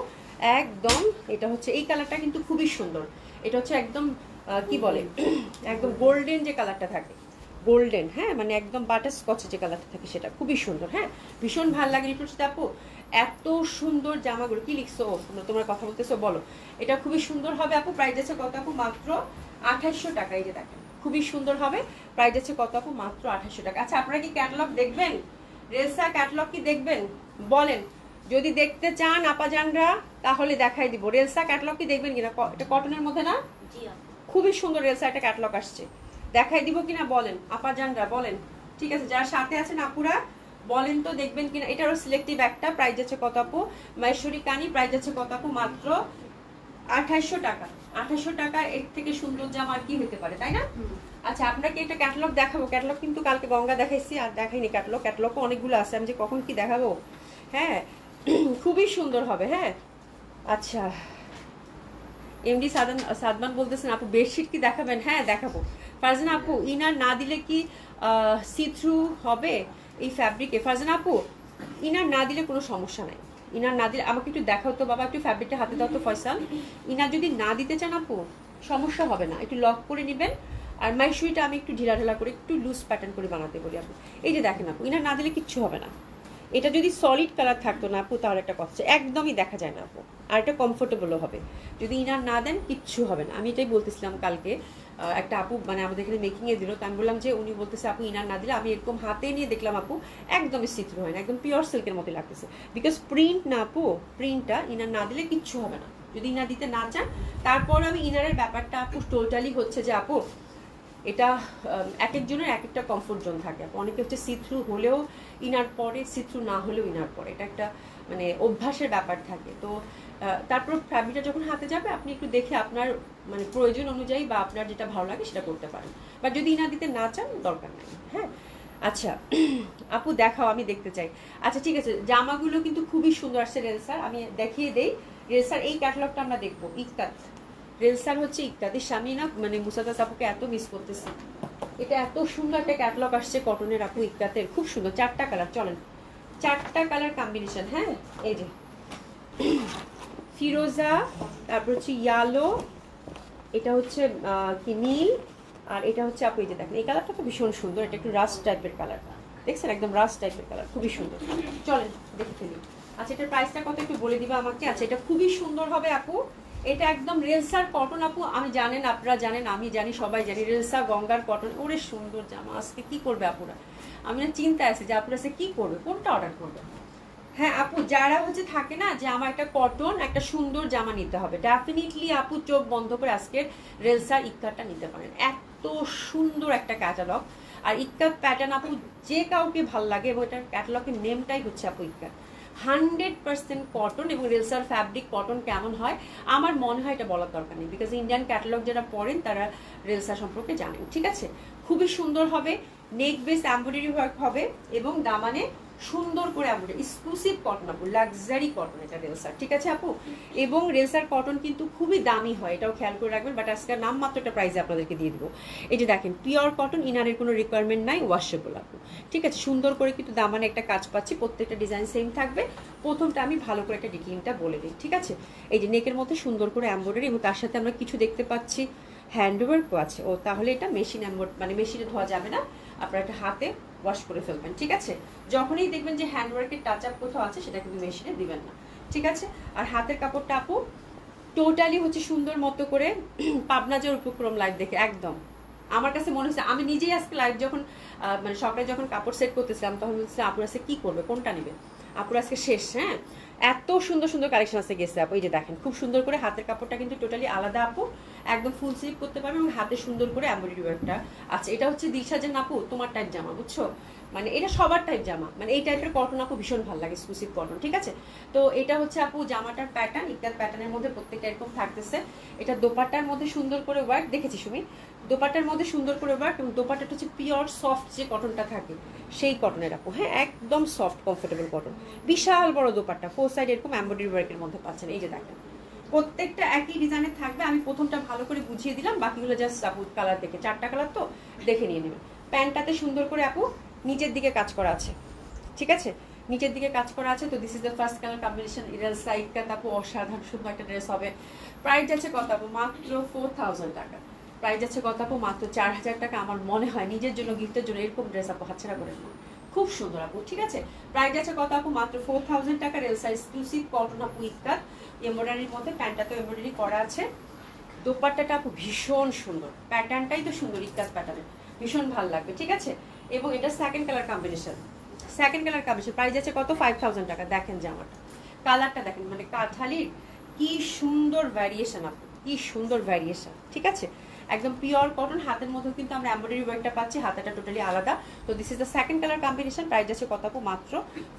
একদম, এটা হচ্ছে এই কালারটা কিন্তু খুবই সুন্দর। এটা হচ্ছে একদম কি বলে, একদম গোল্ডেন যে কালারটা থাকে, গোল্ডেন, হ্যাঁ, মানে একদম বাটার স্কচে যে কালারটা থাকে সেটা খুবই সুন্দর। হ্যাঁ, ভীষণ ভালো লাগে রিপোর্টটা আপু। এত সুন্দর জামাগুলো, কি লিখছো তোমরা কথা বলতেছো বলো। এটা খুবই সুন্দর হবে আপু। প্রাইস আছে কত আপু? মাত্র 2800 টাকা। এই যে দেখেন খুবই সুন্দর হবে। প্রাইস আছে কত আপু? মাত্র 2800 টাকা। আচ্ছা, আপনারা কি ক্যাটালগ দেখবেন? রেলসা ক্যাটালগ কি দেখবেন বলেন? যদি দেখতে চান আপাজানরা তাহলে দেখাই দিব। রেলসা ক্যাটালগ কি দেখবেন কিনা? এটা কটনের মধ্যে না? খুবই সুন্দর রেলসা একটা ক্যাটালগ আসছে, দেখাই দিব কিনা বলেন আপাজানরা, বলেন। ঠিক আছে, যারা সাথে আছেন আপুরা বলেন তো দেখবেন কিনা। এটারও সিলেক্টিভ একটা। প্রাইস আছে কত আপু? মাহেশ্বরী কানি। প্রাইস আছে কত আপু? মাত্র 2800 টাকা। 2800 টাকা এর থেকে সুন্দর জামা আর কি হতে পারে, তাই না? আচ্ছা, আপনাকে একটা ক্যাটালগ দেখাবো। ক্যাটালগ কিন্তু কালকে গঙ্গা দেখাইছি, আর দেখাইনি ক্যাটালগ। ক্যাটালগও অনেকগুলো আছে, আমি যে কখন কি দেখাবো। হ্যাঁ, খুবই সুন্দর হবে। হ্যাঁ, আচ্ছা, এমডি সাদমান বলতেছেন আপু বেডশিট কি দেখাবেন? হ্যাঁ দেখাবো। ফারজানা আপু, ইনার না দিলে কি সি থ্রু হবে এই ফ্যাব্রিকে? ফারজানা আপু, ইনার না দিলে কোনো সমস্যা নাই। ইনার না দিলে আমাকে একটু দেখাও তো বাবা, একটু ফ্যাব্রিকটা হাতে দাও তো ফয়সাল। ইনার যদি না দিতে চান আপু সমস্যা হবে না, একটু লক করে নেবেন। আর মাইশুইটা আমি একটু ঢিলা ঢিলা করে একটু লুজ প্যাটার্ন করে বানাতে বলি আপু। এই যে দেখেন আপু, ইনার না দিলে কিচ্ছু হবে না। এটা যদি সলিড কালার থাকতো না আপু তাহলে একটা কথা, একদমই দেখা যায় না আপু। আর এটা কমফোর্টেবলও হবে। যদি ইনার না দেন কিচ্ছু হবে না। আমি এটাই বলতেছিলাম কালকে, একটা আপু মানে আমাদের এখানে মেকিংয়ে দিল, তো আমি বললাম যে উনি বলতেছে আপু ইনার না দিলে, আমি এরকম হাতে নিয়ে দেখলাম আপু একদমই সিথ্রু হয় না, একদম পিওর সিল্কের মতো লাগতেছে। বিকজ প্রিন্ট না আপু, প্রিন্টটা ইনার না দিলে কিচ্ছু হবে না যদি ইনার দিতে না চান। তারপর আমি ইনারের ব্যাপারটা আপু টোটালি হচ্ছে যে আপু এটা এক একজনের এক একটা কমফোর্ট জোন থাকে। অনেকে হচ্ছে সিথ্রু হলেও ইনার পরে, সিথ্রু না হলেও ইনার পরে, এটা একটা মানে অভ্যাসের ব্যাপার থাকে। তো তারপর ফ্যাব্রিকটা যখন হাতে যাবে আপনি একটু দেখে আপনার মানে প্রয়োজন অনুযায়ী বা আপনার যেটা ভালো লাগে সেটা করতে পারেন। বা যদি ইনার দিতে না চান দরকার নেই। হ্যাঁ, আচ্ছা আপু দেখাও, আমি দেখতে চাই। আচ্ছা ঠিক আছে, জামাগুলো কিন্তু খুবই সুন্দর আসছে রেলসার, আমি দেখিয়ে দেই। রেলসার এই ক্যাটালগটা আমরা দেখবো। ইক্কাত রেলসার হচ্ছে ইক্কাতের স্বামী না, মানে মুসাদাস আপুকে এত মিস করতেছি। এটা এত সুন্দর একটা ক্যাটালগ আসছে কটনের আপু ইক্কাতের, খুব সুন্দর। 4টা কালার, চলেন 4টা কালার কম্বিনেশন। হ্যাঁ, এই যে ফিরোজা, তারপর হচ্ছে ইয়ালো, এটা হচ্ছে কি নীল, আর এটা হচ্ছে আপু এই যে দেখেন এই কালারটা তো ভীষণ সুন্দর। এটা একটু রাস্ট টাইপের কালার, দেখছেন একদম রাস্ট টাইপের কালার, খুবই সুন্দর। চলেন দেখে ফেলি। আচ্ছা, এটার প্রাইসটা কত একটু বলে দিবা আমাকে? আচ্ছা, এটা খুবই সুন্দর হবে আপু। এটা একদম রেলসার কটন আপু। আমি জানেন, আপনারা জানেন, আমি জানি, সবাই জানি রেলসা গঙ্গার কটন। ওরে সুন্দর জামা, আজকে কি করবে আপুরা? আমি না চিন্তায় আছি যে আপুরা আজকে কি করবে, কোনটা অর্ডার করবে। হ্যাঁ আপু, যারা হচ্ছে থাকে না যে আমার একটা কটন একটা সুন্দর জামা নিতে হবে, ডেফিনেটলি আপু চোখ বন্ধ করে আজকের রেলসার ইক্কাতটা নিতে পারেন। এত সুন্দর একটা ক্যাটালগ। আর ইক্কাত প্যাটার্ন আপু যে কাউকে ভাল লাগে, এবং এটার ক্যাটালগের নেমটাই হচ্ছে আপু ইক্কাত। 100% কটন, এবং রেলসার ফ্যাব্রিক কটন কেমন হয় আমার মনে হয় এটা বলার দরকার নেই, বিকজ ইন্ডিয়ান ক্যাটালগ যারা পড়েন তারা রেলসা সম্পর্কে জানেন। ঠিক আছে, খুবই সুন্দর হবে। নেক বেস এমব্রয়ডারি ওয়ার্ক হবে, এবং দামানে সুন্দর করে এমব্রয়ডারি, এক্সক্লুসিভ কটন আপু, লাক্সারি কটন এটা রেলসার। ঠিক আছে আপু, এবং রেলসার কটন কিন্তু খুবই দামি হয়, এটাও খেয়াল করে রাখবেন। বাট আজকের নাম মাত্র একটা প্রাইসে আপনাদেরকে দিয়ে দেবো। এই যে দেখেন পিওর কটন, ইনারের কোনো রিকোয়ারমেন্ট নাই, ওয়াশেবল আপু। ঠিক আছে, সুন্দর করে কিন্তু দামানে একটা কাজ পাচ্ছি, প্রত্যেকটা ডিজাইন সেম থাকবে। প্রথমটা আমি ভালো করে একটা ডিটেইলটা বলে দিই। ঠিক আছে, এই যে নেকের মধ্যে সুন্দর করে এমব্রয়ডারি, এবং তার সাথে আমরা কিছু দেখতে পাচ্ছি হ্যান্ডওয়ার্কও আছে। ও তাহলে এটা মেশিন মানে মেশিনে ধোয়া যাবে না, আপনারা একটা হাতে ওয়াশ করে ফেলবেন। ঠিক আছে, যখনই দেখবেন যে হ্যান্ডওয়ার্কের টাচ আপ কোথাও আছে সেটা কিন্তু মেশিনে দিবেন না। ঠিক আছে, আর হাতের কাপড়টা আপু টোটালি হচ্ছে সুন্দর মতো করে পাবনাজের উপক্রম লাইভ দেখে একদম আমার কাছে মনে হচ্ছে, আমি নিজেই আজকে লাইভ যখন মানে সকালে যখন কাপড় সেট করতেছিলাম তখন বলছিলাম আপুর আজকে কী করবে, কোনটা নেবে, আপুর আজকে শেষ। হ্যাঁ, এত সুন্দর সুন্দর কালেকশন আছে গেছে আপু, এই যে দেখেন খুব সুন্দর করে হাতের কাপড়টা কিন্তু টোটালি আলাদা আপু, একদম ফুল স্লিভ করতে পারবে এবং হাতে সুন্দর করে এমব্রয়ডারি ওয়ার্কটা আছে। এটা হচ্ছে দিশাজেন আপু তোমার টাইপ জামা, বুঝছো, মানে এটা সবার টাইপ জামা, মানে এই টাইপের কটন আপু ভীষণ ভালো লাগে, এক্সক্লুসিভ কটন, ঠিক আছে। তো এটা হচ্ছে আপু জামাটার প্যাটার্ন, ইকতার প্যাটার্নের মধ্যে প্রত্যেকটা এরকম থাকতেছে। এটা দোপাট্টার মধ্যে সুন্দর করে ওয়ার্ক দেখেছি সুমি, দোপাট্টার মধ্যে সুন্দর করে ওয়ার্ক, এবং দোপাট্টাটা হচ্ছে পিওর সফট যে কটনটা থাকে সেই কটনের আপু, হ্যাঁ একদম সফট কমফোর্টেবল কটন, বিশাল বড় দোপাট্টা, ফোর সাইড এরকম এমব্রয়ডারি ওয়ার্কের মধ্যে পাচ্ছেন। এই যে দেখেন প্রত্যেকটা একই ডিজাইনের থাকবে, আমি প্রথমটা ভালো করে বুঝিয়ে দিলাম, বাকিগুলো জাস্ট আপু কালার দেখে, 4টা কালার তো দেখে নিয়ে নেবেন। প্যান্টটাতে সুন্দর করে আপু নিচের দিকে কাজ করা আছে, ঠিক আছে, নিচের দিকে কাজ করা আছে। তো this is the first colour combination, ইরাল সাইডটা আপু অসাধারণ সুন্দর একটা ড্রেস হবে। প্রাইস যাচ্ছে কত আপু? মাত্র 4000 টাকা। প্রাইস যাচ্ছে কত আপু? মাত্র 4000 টাকা। আমার মনে হয় নিজের জন্য, গিফটের জন্য এরকম ড্রেস আপু হাতছাড়া করেন না, খুব সুন্দর আপু, ঠিক আছে। প্রাইস যাচ্ছে কত আপু? মাত্র 4000 টাকা। রেল সাইজ এক্সক্লুসিভ কটন আপু, ইকতার এমব্রয়ডারির মধ্যে, প্যান্টটাতেও এমব্রয়ডারি করা আছে। দোপাট্টাটা আপু ভীষণ সুন্দর, প্যাটার্নটাই তো সুন্দর, ইকতার প্যাটার্নের, ভীষণ ভালো লাগবে, ঠিক আছে। এবং এটা second colour combination, second colour combination. Price আছে কত? 5000 টাকা। দেখেন জামাটা, কালারটা দেখেন, মানে কাঠালির কি সুন্দর ভ্যারিয়েশন আপু, কি সুন্দর ভ্যারিয়েশন, ঠিক আছে। একদম পিওর কটন, হাতের মধ্যেও কিন্তু আমরা এমব্রয়ডারি ওয়ার্কটা পাচ্ছি, হাতাটা টোটালি আলাদা। তো this is the second colour combination. Price আছে কত আপু? মাত্র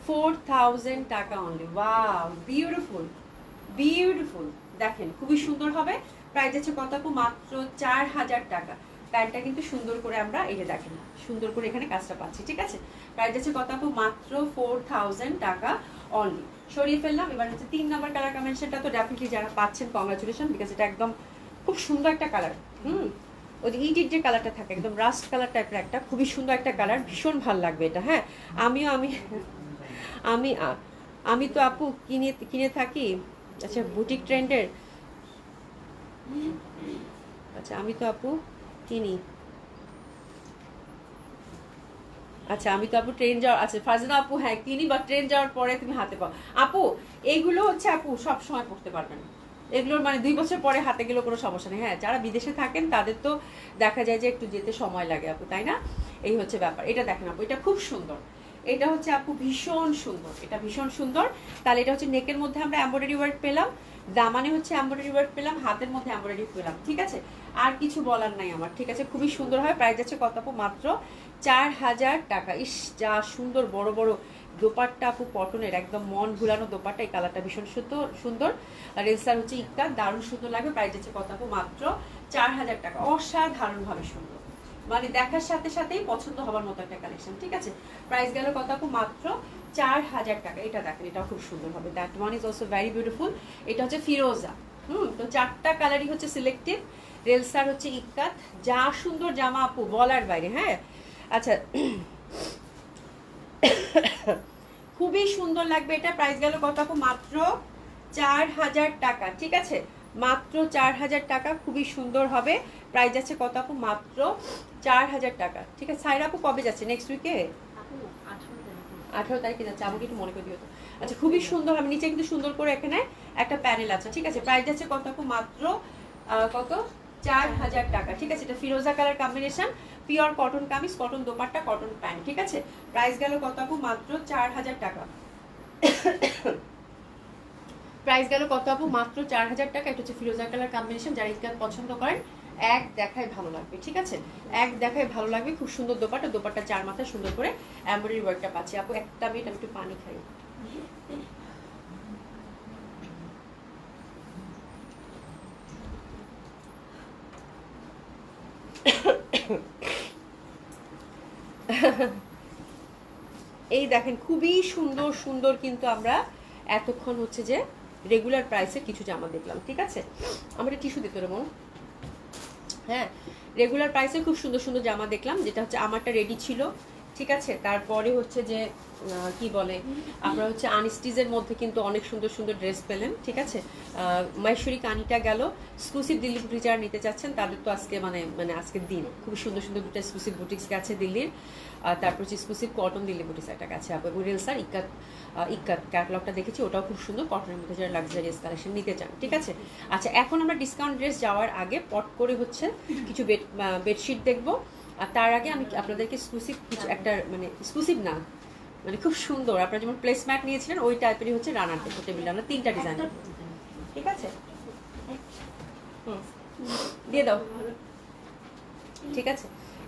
4000 টাকা অনলি। ওয়াও, বিউটিফুল বিউটিফুল, দেখেন খুবই সুন্দর হবে। প্রাইস আছে কত আপু? মাত্র 4000 টাকা। প্যান্টটা কিন্তু সুন্দর করে আমরা এই যে দেখেন সুন্দর করে এখানে কাজটা পাচ্ছি, ঠিক আছে। প্রাইস আছে কত আপু? মাত্র 4000 টাকা অনলি। সরিয়ে ফেললাম। এবার হচ্ছে 3 নাম্বার কালার কম্বিনেশনটা, তো ডেফিনেটলি যারা পাচ্ছেন কংগ্রাচুলেশন, বিকজ এটা একদম খুব সুন্দর একটা কালার। ওই যে ইডির যে কালারটা থাকে একদম রাস্ট কালার টাইপের, একটা খুবই সুন্দর একটা কালার, ভীষণ ভালো লাগবে এটা। হ্যাঁ আমিও আমি আমি আমি তো আপু কিনে কিনে থাকি, আচ্ছা বুটিক ট্রেন্ডের, আচ্ছা আমি তো আপু কিনি, আচ্ছা আমি তো আপু ট্রেন যাওয়ার, আচ্ছা ফারজানা আপু হ্যাঁ কিনি, বা ট্রেন যাওয়ার পরে তুমি হাতে পাও আপু। এইগুলো হচ্ছে আপু সব সময় পড়তে পারবেন, এগুলোর মানে 2 বছর পরে হাতে গেলেও কোনো সমস্যা নেই। হ্যাঁ যারা বিদেশে থাকেন তাদের তো দেখা যায় যে একটু যেতে সময় লাগে আপু, তাই না? এই হচ্ছে ব্যাপার। এটা দেখেন আপু, এটা খুব সুন্দর, এটা হচ্ছে আপু ভীষণ সুন্দর, এটা ভীষণ সুন্দর। তাহলে এটা হচ্ছে নেকের মধ্যে আমরা এমব্রয়ডারি ওয়ার্ক পেলাম, দামানে হচ্ছে এমব্রয়ডারি ওয়ার্ক পেলাম, হাতের মধ্যে এমব্রয়ডারি পেলাম, ঠিক আছে। আর কিছু বলার নাই আমার, ঠিক আছে, খুবই সুন্দর হয়। প্রাইস আছে কত আপু? মাত্র 4000 টাকা। ইস যা সুন্দর বড় বড় দোপাট্টা আপু, কটনের একদম মন ভুলানো দোপাট্টা, এই কালারটা ভীষণ সুন্দর। আর রেলসার হচ্ছে ইকটা, দারুণ সুন্দর লাগবে। প্রাইস আছে কত আপু? মাত্র 4000 টাকা। অসাধারণভাবে সুন্দর, মানে দেখার সাথে সাথেই পছন্দ হবার মতো একটা কালেকশন, ঠিক আছে। প্রাইস গেল কত আপু? মাত্র 4000 টাকা। এটা দেখেন, এটাও খুব সুন্দর হবে, that one is also very beautiful. এটা হচ্ছে ফিরোজা। তো 4টা কালারই হচ্ছে সিলেক্টিভ। রেলসার হচ্ছে ইক্কাত, যা সুন্দর জামা আপু বলার বাইরে। হ্যাঁ আচ্ছা খুবই সুন্দর লাগবে এটা। প্রাইস গেল কত আপু? মাত্র 4000 টাকা, ঠিক আছে, মাত্র 4000 টাকা, খুবই সুন্দর হবে। প্রাইস আছে কত আপু? মাত্র 4000 টাকা, ঠিক আছে। সাইরা আপু কবে যাচ্ছে? নেক্সট উইকে 18 তারিখে যাচ্ছে, আমাকে একটু মনে করে দিও তো। আচ্ছা খুবই সুন্দর, আমি নিচে কিন্তু সুন্দর করে এখানে একটা প্যানেল আছে, ঠিক আছে। প্রাইস যাচ্ছে কত আপু? মাত্র কত? 4000 টাকা, ঠিক আছে। এটা ফিরোজা colour combination, pure cotton kameez, cotton dupatta, cotton pant, ঠিক আছে। প্রাইস গেল কত আপু? মাত্র 4000 টাকা। প্রাইস গেল কত আপু? মাত্র 4000 টাকা। এটা হচ্ছে ফিরোজা কালার কম্বিনেশন, যারা ইস্কাত পছন্দ করেন এক দেখায় ভালো লাগবে, ঠিক আছে, এক দেখায় ভালো লাগবে। খুব সুন্দর দোপাট্টা, দোপাট্টা 4 মাথায় সুন্দর করে এমব্রয়ডারি ওয়ার্কটা পাচ্ছি আপু। একটা মিনিট আমি একটু পানি খাই। এই দেখেন খুবই সুন্দর সুন্দর, কিন্তু আমরা এতক্ষণ হচ্ছে যে রেগুলার প্রাইসের কিছু জামা দেখলাম, ঠিক আছে। আমরা টিস্যু দিতে রে মন, হ্যাঁ রেগুলার প্রাইসে খুব সুন্দর সুন্দর জামা দেখলাম, যেটা হচ্ছে আমারটা রেডি ছিল, ঠিক আছে। তারপরে হচ্ছে যে কি বলে, আপনারা হচ্ছে আনস্টিজের মধ্যে কিন্তু অনেক সুন্দর সুন্দর ড্রেস পেলেন, ঠিক আছে। মাইশরি কানিটা গেল। এক্সক্লুসিভ দিল্লি বুটিক যারা নিতে চাচ্ছেন তাদের তো আজকে মানে মানে আজকের দিন খুব সুন্দর সুন্দর দুটো এক্সক্লুসিভ বুটিক্স গেছে দিল্লির। তারপর হচ্ছে এক্সক্লুসিভ কটন দিল্লি বুটিক্স একটা গেছে আপু, এবং রেলসার ইক্কাত ইক্কাত ক্যাটালগটা দেখেছি, ওটাও খুব সুন্দর, কটনের মধ্যে যারা লাক্সারিয়াস কালেকশন নিতে চান, ঠিক আছে। আচ্ছা এখন আমরা ডিসকাউন্ট ড্রেস যাওয়ার আগে পট করে হচ্ছে কিছু বেডশিট দেখবো। আর তার আগে আমি আপনাদেরকে এক্সক্লুসিভ কিছু একটা, মানে এক্সক্লুসিভ না, মানে খুব সুন্দর। আপনারা যেমন প্লেসম্যাট নিয়েছিলেন ওই টাইপেরই হচ্ছে রানার, দেখো টেবিল রানার 3টা ডিজাইন, ঠিক আছে। দিয়ে দাও, ঠিক আছে।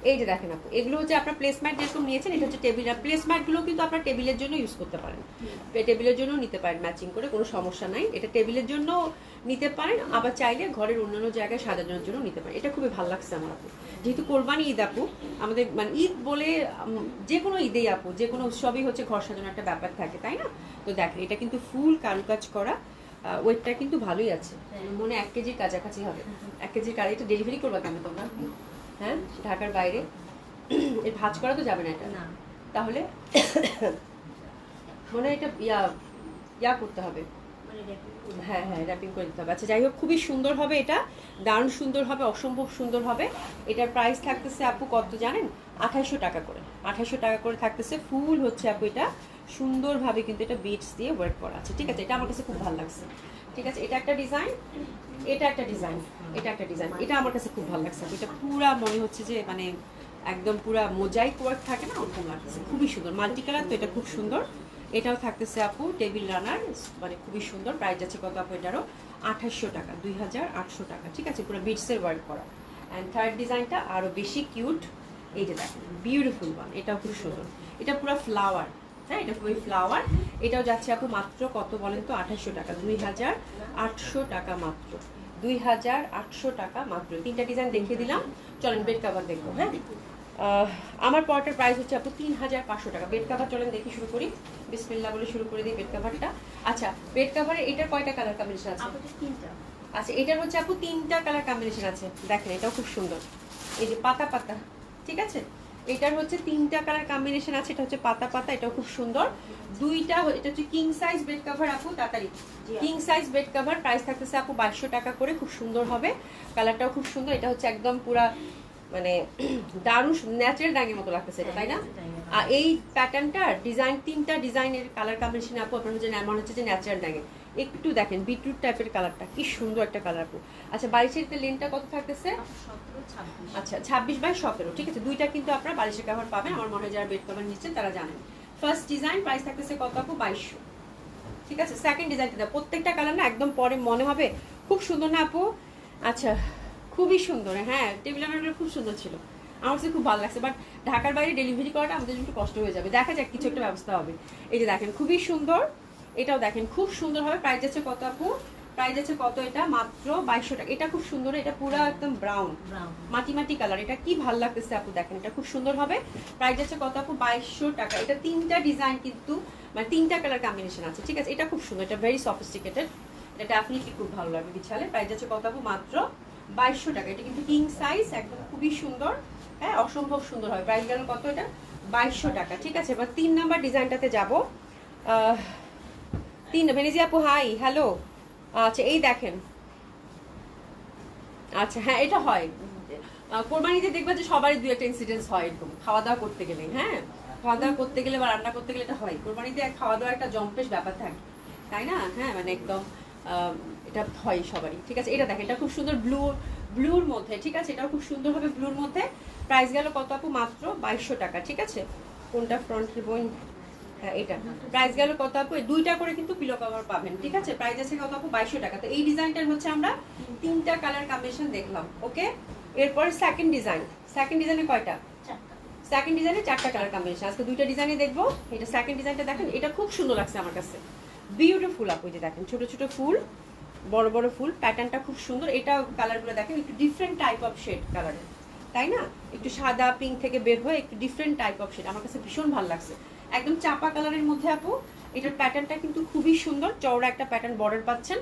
এই যে দেখেন আপু, এগুলো হচ্ছে আপনার প্লেসম্যাট যেরকম নিয়েছেন, এটা হচ্ছে টেবিল। প্লেসম্যাটগুলো কিন্তু আপনার টেবিলের জন্য ইউজ করতে পারেন, টেবিলের জন্য নিতে পারেন ম্যাচিং করে, কোনো সমস্যা নাই। এটা টেবিলের জন্য নিতে পারেন, আবার চাইলে ঘরের অন্যান্য জায়গায় সাজানোর জন্য নিতে পারেন। এটা খুবই ভালো লাগছে আমার আপু, যেহেতু কোরবানি ঈদ আপু, আমাদের মানে ঈদ বলে যে কোনো ঈদেই আপু, যে কোনো উৎসবই হচ্ছে ঘর সাজানোর একটা ব্যাপার থাকে, তাই না? তো দেখেন এটা কিন্তু ফুল কারুকাজ করা, ওয়েটটা কিন্তু ভালোই আছে, মনে 1 কেজির কাছাকাছি হবে। 1 কেজির কাজ। এটা ডেলিভারি করবা কেন তোমরা? হ্যাঁ, ঢাকার বাইরে এর ভাঁজ করা তো যাবে না এটা, তাহলে মনে হয় এটা ইয়া করতে হবে। হ্যাঁ হ্যাঁ, র্যাপিং করে দিতে হবে। আচ্ছা যাই হোক, খুবই সুন্দর হবে এটা, দারুণ সুন্দর হবে, অসম্ভব সুন্দর হবে। এটার প্রাইস থাকতেছে আপু কত জানেন? 2800 টাকা করে। 2800 টাকা করে থাকতেছে। ফুল হচ্ছে আপু এটা সুন্দরভাবে কিন্তু এটা বিটস দিয়ে ওয়ার্ক করা আছে, ঠিক আছে। এটা আমার কাছে খুব ভালো লাগছে, ঠিক আছে। এটা একটা ডিজাইন, এটা একটা ডিজাইন, এটা একটা ডিজাইন, এটা আমার কাছে খুব ভালো লাগছে। এটা পুরা মনে হচ্ছে যে মানে একদম পুরা মোজাইক ওয়ার্ক থাকে না, ওরকম লাগছে, খুবই সুন্দর। মাল্টি কালার তো, এটা খুব সুন্দর। এটাও থাকতেছে আপু টেবিল রানার, মানে খুবই সুন্দর। প্রাইস আছে কত আপু এটারও? 2800 টাকা, 2800 টাকা, ঠিক আছে। পুরো বিটসের ওয়ার্ক করা। অ্যান্ড থার্ড ডিজাইনটা আরও বেশি কিউট, এই যে দেখেন বিউটিফুল ওয়ান, এটাও খুব সুন্দর। এটা পুরো ফ্লাওয়ার, হ্যাঁ এটা খুবই ফ্লাওয়ার। এটাও যাচ্ছে আপু মাত্র কত বলেন তো? 2800 টাকা, 2800 টাকা মাত্র, 2800 টাকা মাত্র। 3টা ডিজাইন দেখিয়ে দিলাম, চলেন বেড কাভার দেখবো। হ্যাঁ, আমার পরটার প্রাইস হচ্ছে আপু 3500 টাকা। বেড কাভার চলেন দেখি, শুরু করি, বিসমিল্লাহ বলে শুরু করে দিই বেড কাভারটা। আচ্ছা, বেড কাভারে এটার কয়টা কালার কম্বিনেশন আছে? আচ্ছা, এটার হচ্ছে আপু 3টা কালার কম্বিনেশন আছে, দেখেন এটাও খুব সুন্দর। এই যে পাতা পাতা, ঠিক আছে। এটার হচ্ছে 3টা কালার কম্বিনেশন আছে, এটা হচ্ছে পাতা পাতা, এটাও খুব সুন্দর। দুইটা, এটা হচ্ছে কিং সাইজ বেড কাভার আপু, তাড়াতাড়ি। King size bed cover, price থাকতেছে আপু 2200 টাকা করে, খুব সুন্দর হবে, কালারটাও খুব সুন্দর। এটা হচ্ছে একদম পুরা মানে দারুণ ন্যাচারাল ডাঙের মতো লাগতেছে এটা, তাই না? আর এই প্যাটার্নটার ডিজাইন, 3টা ডিজাইনের কালার কম্বিনেশন আপু আপনার হচ্ছে মনে হচ্ছে যে ন্যাচারাল ডাঙে। একটু দেখেন বিটরুট টাইপের কালারটা, কি সুন্দর একটা কালার আপু। আচ্ছা, 22-এর লেনটা কত থাকতেছে? আচ্ছা 26/17, ঠিক আছে। দুইটা কিন্তু আপনারা বালিশের কাভার পাবেন, আমার মনে হয় যারা বেড কাভার নিচ্ছেন তারা জানেন। ফার্স্ট ডিজাইন প্রাইস থাকতেছে কত আপু? 2200, ঠিক আছে। সেকেন্ড ডিজাইনটা, প্রত্যেকটা কালার না একদম পরে মনে হবে খুব সুন্দর না আপু? আচ্ছা, খুবই সুন্দর। হ্যাঁ, টেবিল ল্যাম্পগুলো খুব সুন্দর ছিল, আমার কাছে খুব ভালো লাগছে। বাট ঢাকার বাইরে ডেলিভারি করাটা আমাদের জন্য একটু কষ্ট হয়ে যাবে, দেখা যাক কিছু একটা ব্যবস্থা হবে। এই যে দেখেন খুবই সুন্দর, এটাও দেখেন খুব সুন্দর হবে। প্রাইস আছে কত আপু? প্রাইস আছে কত? এটা মাত্র 2200 টাকা। এটা খুব সুন্দর, এটা পুরো একদম ব্রাউন মাটি মাটি কালার, এটা কি ভালো লাগতেছে আপু, দেখেন এটা খুব সুন্দর হবে। প্রাইস আছে কত আপু? 2200 টাকা। এটা 3টা ডিজাইন কিন্তু, মানে 3টা কালার কম্বিনেশন আছে, ঠিক আছে। এটা খুব সুন্দর, এটা ভেরি সফিস্টিকেটেড, এটা ডেফিনেটলি খুব ভালো লাগবে বিছালে। প্রাইস আছে কত আপু? মাত্র 2200 টাকা। এটা কিন্তু কিং সাইজ, একদম খুবই সুন্দর, হ্যাঁ অসম্ভব সুন্দর হবে। প্রাইস গেল কত? এটা 2200 টাকা, ঠিক আছে। এবার 3 নাম্বার ডিজাইনটাতে যাব। 3 ভেনিজি আপু হাই, হ্যালো। আচ্ছা এই দেখেন, আচ্ছা হ্যাঁ এটা হয় কোরবানিতে, দেখবা যে সবারই 2-একটা ইনসিডেন্স হয় এরকম, খাওয়া দাওয়া করতে গেলে। হ্যাঁ, খাওয়া দাওয়া করতে গেলে বা রান্না করতে গেলে এটা হয়। কোরবানিতে খাওয়া দাওয়া একটা জম্পেশ ব্যাপার থাকে, তাই না? হ্যাঁ, মানে একদম এটা হয় সবারই, ঠিক আছে। এটা দেখেন, এটা খুব সুন্দর ব্লুর মধ্যে, ঠিক আছে। এটাও খুব সুন্দর হবে ব্লুর মধ্যে। প্রাইস গেল কত আপু? মাত্র 2200 টাকা, ঠিক আছে। কোনটা ফ্রন্টের বোন? হ্যাঁ এটা। প্রাইস গেল কত আপু? 2টা করে কিন্তু পিলো কভার পাবেন, ঠিক আছে। প্রাইস আছে কত আপু? 2200 টাকা। তো এই ডিজাইনটার হচ্ছে আমরা 3টা কালার কম্বিনেশন দেখলাম, ওকে। এরপর সেকেন্ড ডিজাইন, সেকেন্ড ডিজাইনে কয়টা? সেকেন্ড ডিজাইনে 4টা কালার কম্বিনেশন। আজকে 2টা ডিজাইনে দেখবো। এটা সেকেন্ড ডিজাইনটা দেখেন, এটা খুব সুন্দর লাগছে আমার কাছে, বিউটিফুল আপু। যে দেখেন ছোট ছোট ফুল, বড় বড় ফুল, প্যাটার্নটা খুব সুন্দর। এটা কালারগুলো দেখেন একটু ডিফারেন্ট টাইপ অফ শেড কালারের, তাই না? একটু সাদা পিঙ্ক থেকে বের হয়ে একটু ডিফারেন্ট টাইপ অফ শেড, আমার কাছে ভীষণ ভালো লাগছে। একদম চাপা কালারের মধ্যে আপু। এটার প্যাটার্নটা কিন্তু খুবই সুন্দর, চওড়া একটা প্যাটার্ন বর্ডার পাচ্ছেন।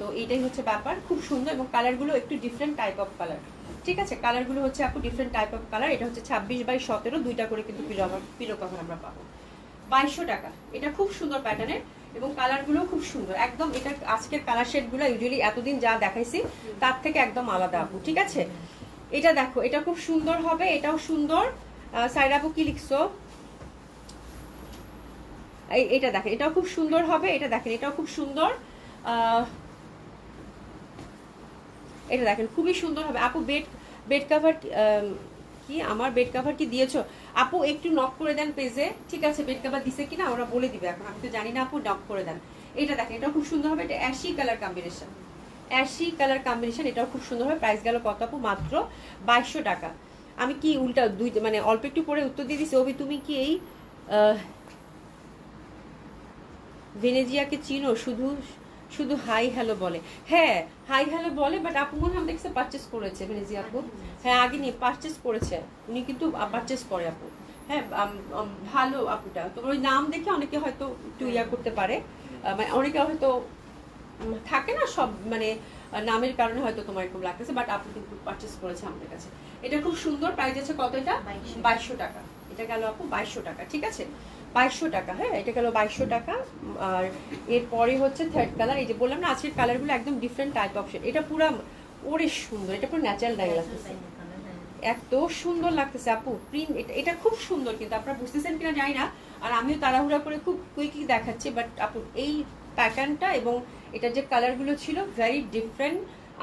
তো এইটাই হচ্ছে ব্যাপার, খুব সুন্দর। এবং কালারগুলো একটু ডিফারেন্ট টাইপ অফ কালার, ঠিক আছে। কালারগুলো হচ্ছে আপু ডিফারেন্ট টাইপ অফ কালার। এটা হচ্ছে 26/17, 2টা করে কিন্তু পিলো কভার আমরা পাবো। 2200 টাকা। এটা খুব সুন্দর প্যাটার্নের এবং কালারগুলো খুব সুন্দর একদম। এটা আজকের কালার শেডগুলো ইউজুয়ালি এতদিন যা দেখাইছি তার থেকে একদম আলাদা আপু, ঠিক আছে। এটা দেখো, এটা খুব সুন্দর হবে, এটাও সুন্দর। সাইরা আপু কি লিখছো? এটা দেখেন, এটাও খুব সুন্দর হবে। এটা দেখেন, এটাও খুব সুন্দর। এটা দেখেন খুবই সুন্দর হবে আপু। বেড কাভার কি আমার বেড কাভার কি দিয়েছো আপু? একটু নক করে দেন পেজে, ঠিক আছে? বেড কাভার দিছে কিনা ওরা বলে দিবে, এখন আমি তো জানি না আপু, নক করে দেন। এটা দেখেন, এটা খুব সুন্দর হবে, এটা ashy colour combination, ashy colour combination, এটাও খুব সুন্দর হবে। প্রাইস গেল কত আপু? মাত্র 2200 টাকা। আমি কি উল্টা দুই মানে অল্প একটু পরে উত্তর দিয়ে দিছি। অভি তুমি কি এই ভেনেজিয়াকে চিনো? শুধু শুধু হাই হ্যালো বলে। হ্যাঁ হাই হ্যালো বলে, বাট আপু মনে হয় দেখছে পারচেস করেছে ভেনেজিয়া আপু। হ্যাঁ আগে নিয়ে পারচেস করেছে উনি, কিন্তু পারচেস করে আপু। হ্যাঁ ভালো আপুটা, তোমার ওই নাম দেখে অনেকে হয়তো একটু ইয়া করতে পারে, মানে অনেকে হয়তো থাকে না সব মানে নামের কারণে হয়তো তোমার এরকম লাগতেছে, বাট আপু কিন্তু পারচেস করেছে আমাদের কাছে। এটা খুব সুন্দর, প্রাইস আছে কত? এটা 2200 টাকা। এটা গেল আপু 2200 টাকা, ঠিক আছে? 2200 টাকা। হ্যাঁ এটা গেল 2200 টাকা। আর এরপরে হচ্ছে থার্ড কালার, এই যে বললাম না আজকের কালারগুলো একদম ডিফারেন্ট টাইপ অপশন। এটা পুরা ওরে সুন্দর, এটা পুরো ন্যাচারাল ডাই লাগতেছে, এত সুন্দর লাগতেছে আপু। প্রিন্ট এটা খুব সুন্দর, কিন্তু আপনারা বুঝতেছেন কিনা জানি না, আর আমিও তাড়াহুড়া করে খুব কুইকলি দেখাচ্ছি, বাট আপু এই প্যাটার্নটা এবং এটা যে কালারগুলো ছিল ভেরি ডিফারেন্ট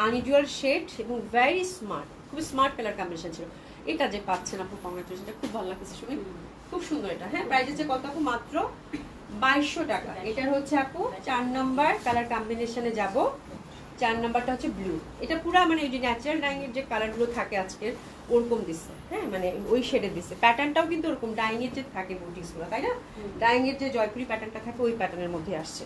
আনইউজুয়াল শেড এবং ভেরি স্মার্ট, খুব স্মার্ট কালার কম্বিনেশন ছিল। এটা যে পাচ্ছেন আপু, কংগ্রেচুলেশন, এটা খুব ভালো লাগতেছে শুনে, খুব সুন্দর এটা। হ্যাঁ প্রাইস হচ্ছে কত আপু? মাত্র 2200 টাকা। এটার হচ্ছে আপু 4 নাম্বার কালার কম্বিনেশনে যাব। 4 নাম্বারটা হচ্ছে ব্লু। এটা পুরো মানে ওই যে ন্যাচারাল ডাইংয়ের যে কালারগুলো থাকে আজকের ওরকম দিচ্ছে। হ্যাঁ মানে ওই শেডে দিচ্ছে, প্যাটার্নটাও কিন্তু ওরকম ডাইংয়ের যে থাকে বুটিক্সগুলো, তাই না? ডাইংয়ের যে জয়পুরি প্যাটার্নটা থাকে ওই প্যাটার্নের মধ্যে আসছে।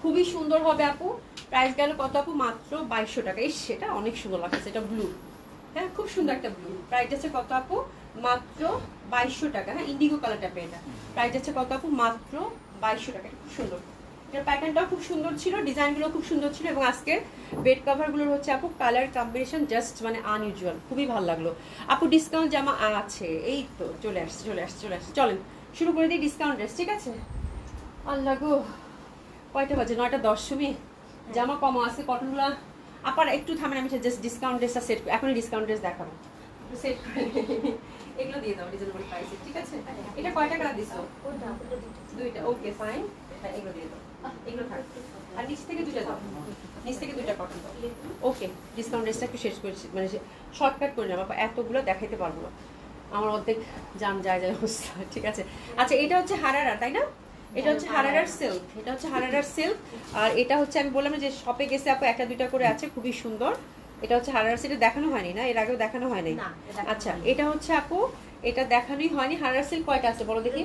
খুবই সুন্দর হবে আপু। প্রাইস গেল কত আপু? মাত্র 2200 টাকা। এই সেটা অনেক সুন্দর লাগছে, এটা ব্লু। হ্যাঁ খুব সুন্দর একটা ব্লু। প্রাইস আছে কত আপু? মাত্র 2200 টাকা। হ্যাঁ ইন্ডিগো কালারটা পেয়ে, এটা প্রাইস আছে কত আপু? মাত্র 2200 টাকা। খুব সুন্দর, এটার প্যাটার্নটাও খুব সুন্দর ছিল, ডিজাইনগুলো খুব সুন্দর ছিল, এবং আজকের বেড কাভারগুলোর হচ্ছে আপু কালার কম্বিনেশন জাস্ট মানে আনইউজুয়াল, খুবই ভালো লাগলো আপু। ডিসকাউন্ট জামা আছে, এই তো চলে আসছে চলে আসছে চলে আসছে। চলেন শুরু করে দিই ডিসকাউন্ট ড্রেস, ঠিক আছে? আল্লাহ গো, কয়টা বাজে? 9:10 সুমি। জামা কম আছে কটনগুলো। আপার একটু থামেন, আমি জাস্ট ডিসকাউন্ট ড্রেসটা সেট করি, এখনই ডিসকাউন্ট ড্রেস দেখাবো, সেট এগুলো দিয়ে দাও রিজনেবল প্রাইসে, ঠিক আছে? এটা কয় টাকা দিছো? দুইটা, ওকে ফাইন। এগুলো দিয়ে দাও, এগুলো থাক। আর নিচ থেকে দুইটা দাও, নিচ থেকে দুইটা কটন দাও। ওকে ডিসকাউন্ট ড্রেসটা একটু শেষ করেছি, মানে শর্টকাট করে নেবো, এতগুলো দেখাইতে পারবো না, আমার অর্ধেক জান যায় যায় অবস্থা, ঠিক আছে? আচ্ছা এটা হচ্ছে হারারা, তাই না? এটা হচ্ছে হারারার সিল্ক, এটা হচ্ছে হারারার সিল্ক। আর এটা হচ্ছে আমি বললাম যে শপে গেছে আপু একটা দুইটা করে আছে, খুবই সুন্দর। এটা হচ্ছে হারারার সিল্ক, দেখানো হয়নি না? এর আগেও দেখানো হয়নি? আচ্ছা এটা হচ্ছে আপু, এটা দেখানোই হয়নি। হারারার সিল্ক কয়টা আছে বলো দেখি?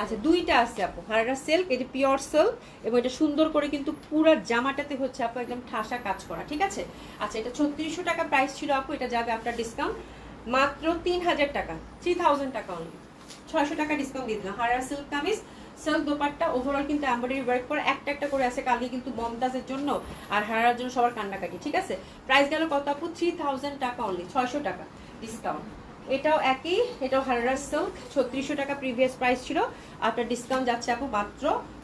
আচ্ছা দুইটা আছে আপু হারারার সিল্ক, এটা পিওর সিল্ক, এবং এটা সুন্দর করে কিন্তু পুরো জামাটাতে হচ্ছে আপু একদম ঠাসা কাজ করা, ঠিক আছে? আচ্ছা এটা 3600 টাকা প্রাইস ছিল আপু, এটা যাবে আপনার ডিসকাউন্ট মাত্র 3000 টাকা, 3000 টাকা অনলি। 600 টাকা ডিসকাউন্ট দিয়ে দিলাম। হারারার silk kameez, silk dupatta, overall কিন্তু এমব্রয়ডারি ওয়ার্ক করে একটা একটা করে আছে, কালকে কিন্তু মমতাজের জন্য আর হারার জন্য সবার কান্নাকাটি, ঠিক আছে? প্রাইস গেল কত আপু? 3000 টাকা অনলি, 600 টাকা ডিসকাউন্ট। এটাও একই, এটাও হারার সিল্ক, 3600 টাকা প্রিভিয়াস প্রাইস ছিল, আপনার ডিসকাউন্ট যাচ্ছে আপু মাত্র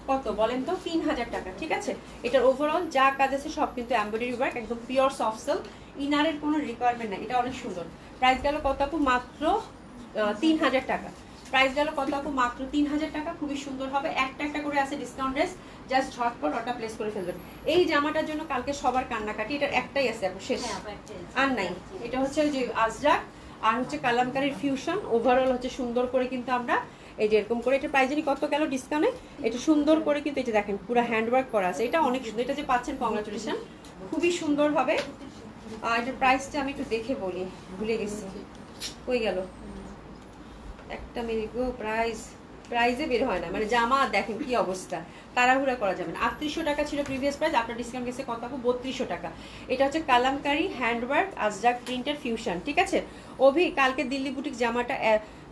কত বলেন তো? 3000 টাকা, ঠিক আছে? এটার ওভারঅল যা কাজ আছে সব কিন্তু এমব্রয়ডারি ওয়ার্ক, একদম পিওর সফট সিল্ক, ইনারের কোনো রিকোয়ারমেন্ট নাই, এটা অনেক সুন্দর। প্রাইস গেল কত আপু? মাত্র 3000 টাকা। প্রাইস গেল কত আপু? মাত্র 3000 টাকা। খুবই সুন্দর হবে, একটা একটা করে আছে ডিসকাউন্ট ড্রেস, জাস্ট ঝটপট অর্ডার প্লেস করে ফেলবেন। এই জামাটার জন্য কালকে সবার কান্নাকাটি, এটার একটাই আছে আপু, শেষ আর নাই। এটা হচ্ছে ওই যে আজরাক আর হচ্ছে কালামকারীর ফিউশন, ওভারঅল হচ্ছে সুন্দর করে কিন্তু আমরা এই যে এরকম করে, এটা প্রাইস জানি কত গেল ডিসকাউন্টে? এটা সুন্দর করে কিন্তু এটা দেখেন পুরো হ্যান্ডওয়ার্ক করা আছে, এটা অনেক সুন্দর। এটা যে পাচ্ছেন কংগ্রাচুলেশন, খুবই সুন্দর হবে। আর এটার প্রাইসটা আমি একটু দেখে বলি, ভুলে গেছি, কই গেল একটা মিনিট গো। প্রাইজে বের হয় না, মানে জামা দেখেন কি অবস্থা, তাড়াহুড়া করা যাবে না। 3800 টাকা ছিল প্রিভিয়াস প্রাইস, আপনার ডিসকাউন্ট গেছে কত আপু? 3200 টাকা। এটা হচ্ছে কালামকারী হ্যান্ডওয়ার্ক আজরাক প্রিন্টের ফিউশন, ঠিক আছে? অভি কালকে দিল্লি বুটিক জামাটা